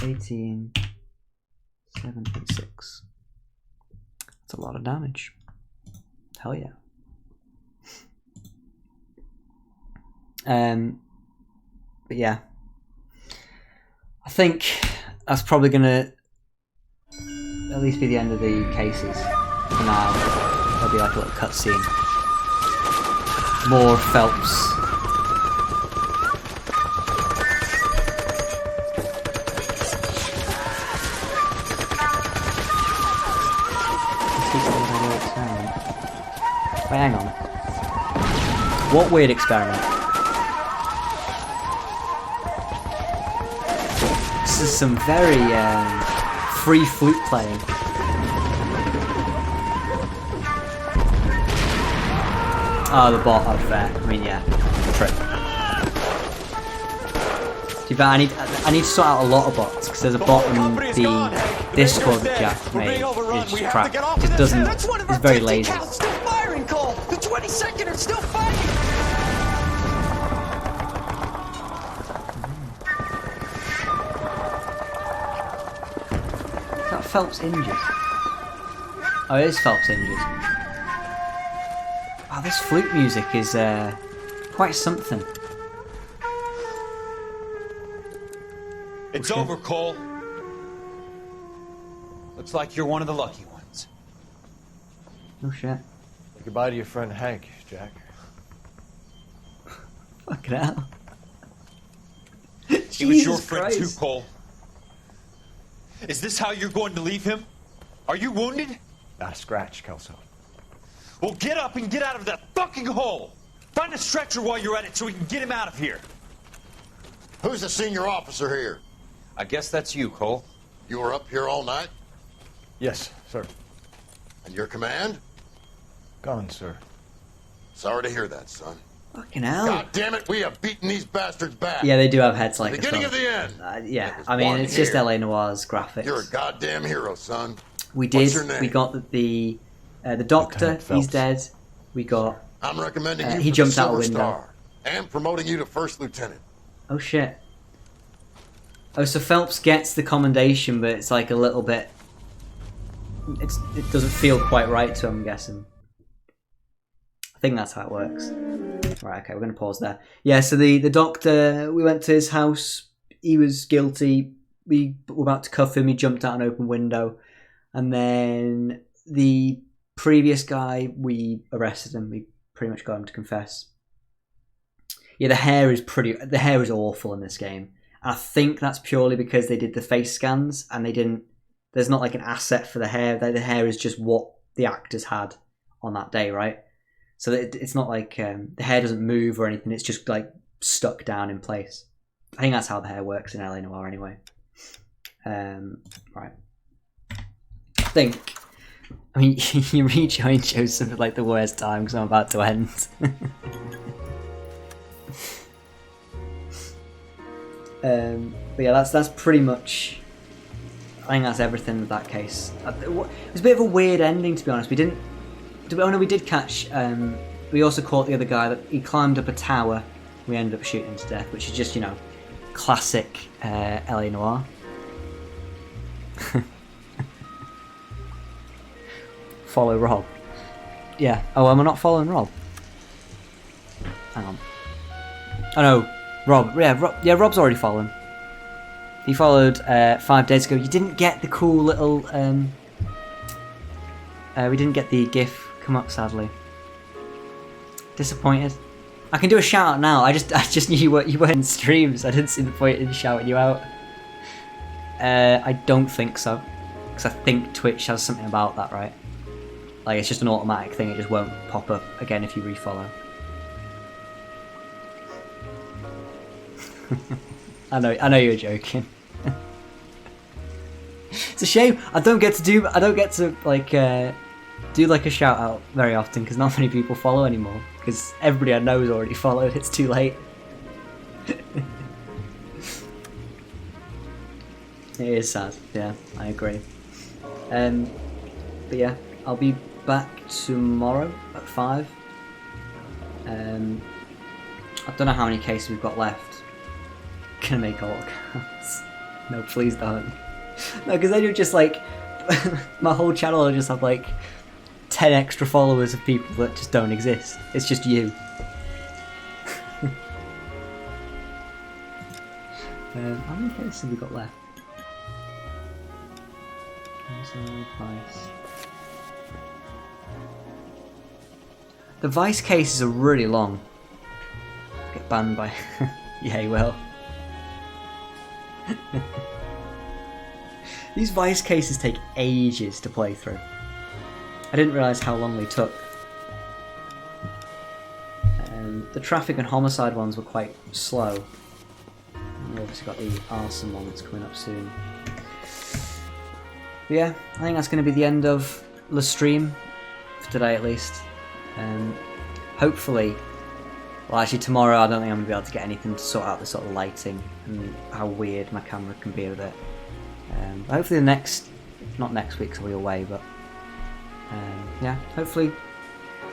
18, 7.6. That's a lot of damage. Hell yeah. But yeah. I think that's probably going to at least be the end of the cases. For now, there'll be like a little cutscene. More Phelps. Wait, hang on. What weird experiment? This is some very free flute playing. Oh, the bot over there. I mean, yeah, true. Too bad. I need to sort out a lot of bots because there's a bot in the Discord that Jack made. It's just crap. It doesn't. It's very lazy. Still firing, Cole. The 22nd are still firing. Is that Phelps injured? Oh, it is Phelps injured. Oh, this flute music is quite something. It's over, Cole. Looks like you're one of the lucky ones. Oh shit. Say goodbye to your friend Hank, Jack. Fucking hell. He was your Jesus friend too, Christ. Cole. Is this how you're going to leave him? Are you wounded? Not a scratch, Kelso. Well, get up and get out of that fucking hole! Find a stretcher while you're at it so we can get him out of here. Who's the senior officer here? I guess that's you, Cole. You were up here all night? Yes, sir. And your command? Gone, sir. Sorry to hear that, son. Fucking hell. God damn it, we have beaten these bastards back. Yeah, they do have heads like Beginning us. of the end. Yeah, I mean, it's just LA Noire's graphics. You're a goddamn hero, son. We What's did. your name? We got the doctor. He's dead. We got. I'm recommending you he for jumped the out a Silver window. Star and promoting you to first lieutenant. Oh shit. Oh, so Phelps gets the commendation, but it's like a little bit. It doesn't feel quite right to him, I'm guessing. I think that's how it works. Right, okay, we're going to pause there. Yeah, so the doctor, we went to his house. He was guilty. We were about to cuff him. He jumped out an open window. And then the previous guy, we arrested him. We pretty much got him to confess. Yeah, the hair is awful in this game. And I think that's purely because they did the face scans and they didn't. There's not like an asset for the hair. The hair is just what the actors had on that day, right? So it's not like the hair doesn't move or anything. It's just like stuck down in place. I think that's how the hair works in LA Noire anyway. Right. I mean, you rejoined Joseph at like the worst time because I'm about to end. But yeah, that's pretty much. I think that's everything with that case. It was a bit of a weird ending, to be honest. We didn't. Oh no, we did catch. We also caught the other guy that he climbed up a tower. We ended up shooting him to death, which is just, you know, classic LA Noire. Follow Rob. Yeah. Oh, am I not following Rob? Hang on. Oh no, Rob. Yeah, Rob's already following. He followed 5 days ago. You didn't get the cool little. We didn't get the GIF come up, sadly. Disappointed. I can do a shout out now. I just knew you weren't in streams. I didn't see the point in shouting you out. I don't think so, because I think Twitch has something about that, right? Like it's just an automatic thing. It just won't pop up again if you refollow. I know you're joking. It's a shame I don't get to like do like a shout out very often because not many people follow anymore because everybody I know has already followed. It's too late. It is sad. Yeah, I agree. But yeah, I'll be back tomorrow at 5. I don't know how many cases we've got left. Gonna make all counts. No, please don't. No, because then you're just like my whole channel will just have like 10 extra followers of people that just don't exist. It's just you. How many cases have we got left? The Vice cases are really long. Get banned by. Yeah, he will. These Vice cases take ages to play through. I didn't realise how long they took. The traffic and homicide ones were quite slow. And we obviously got the arson one that's coming up soon. But yeah, I think that's going to be the end of the stream, for today at least. Hopefully, well actually tomorrow I don't think I'm going to be able to get anything to sort out the sort of lighting and how weird my camera can be with it. Hopefully not next week because I'll be away, but yeah, hopefully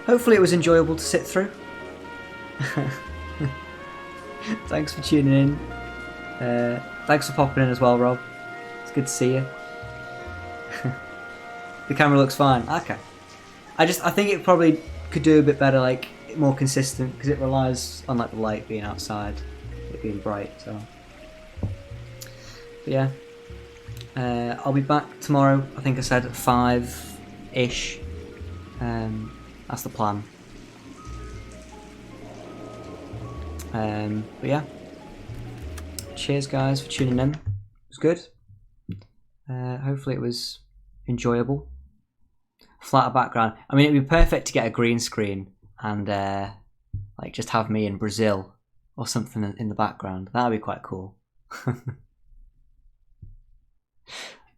it was enjoyable to sit through. Thanks for tuning in. Thanks for popping in as well, Rob. It's good to see you. The camera looks fine. Okay. I think it probably could do a bit better, like more consistent, because it relies on like the light being outside, it being bright. So, but yeah, I'll be back tomorrow. I think I said at 5-ish. That's the plan. But yeah, cheers guys for tuning in. It was good. Hopefully it was enjoyable. Flatter background. I mean, it'd be perfect to get a green screen and like just have me in Brazil or something in the background. That would be quite cool.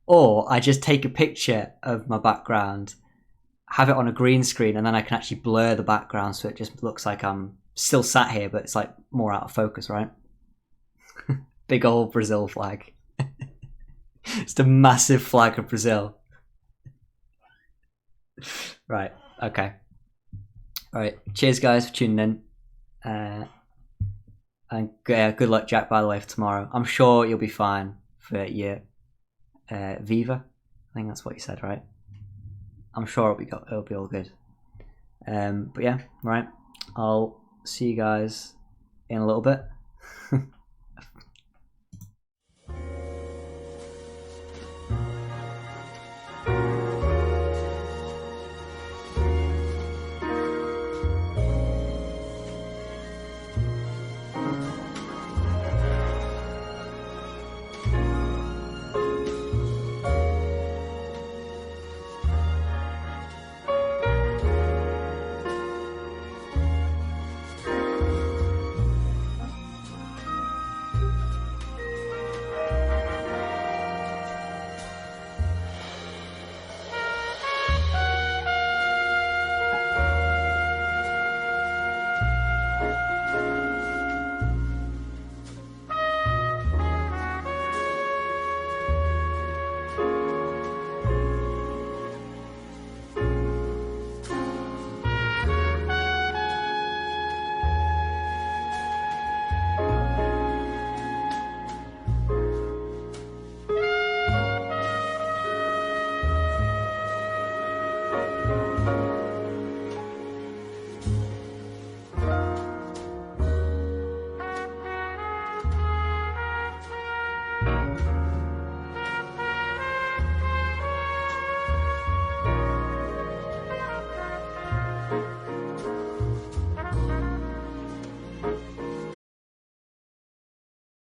Or I just take a picture of my background, have it on a green screen, and then I can actually blur the background so it just looks like I'm still sat here, but it's like more out of focus, right? Big old Brazil flag. Just a massive flag of Brazil. Right, okay. Alright, cheers guys for tuning in. And good luck, Jack, by the way, for tomorrow. I'm sure you'll be fine for your Viva. I think that's what you said, right? I'm sure it'll be all good. But yeah, right. I'll see you guys in a little bit.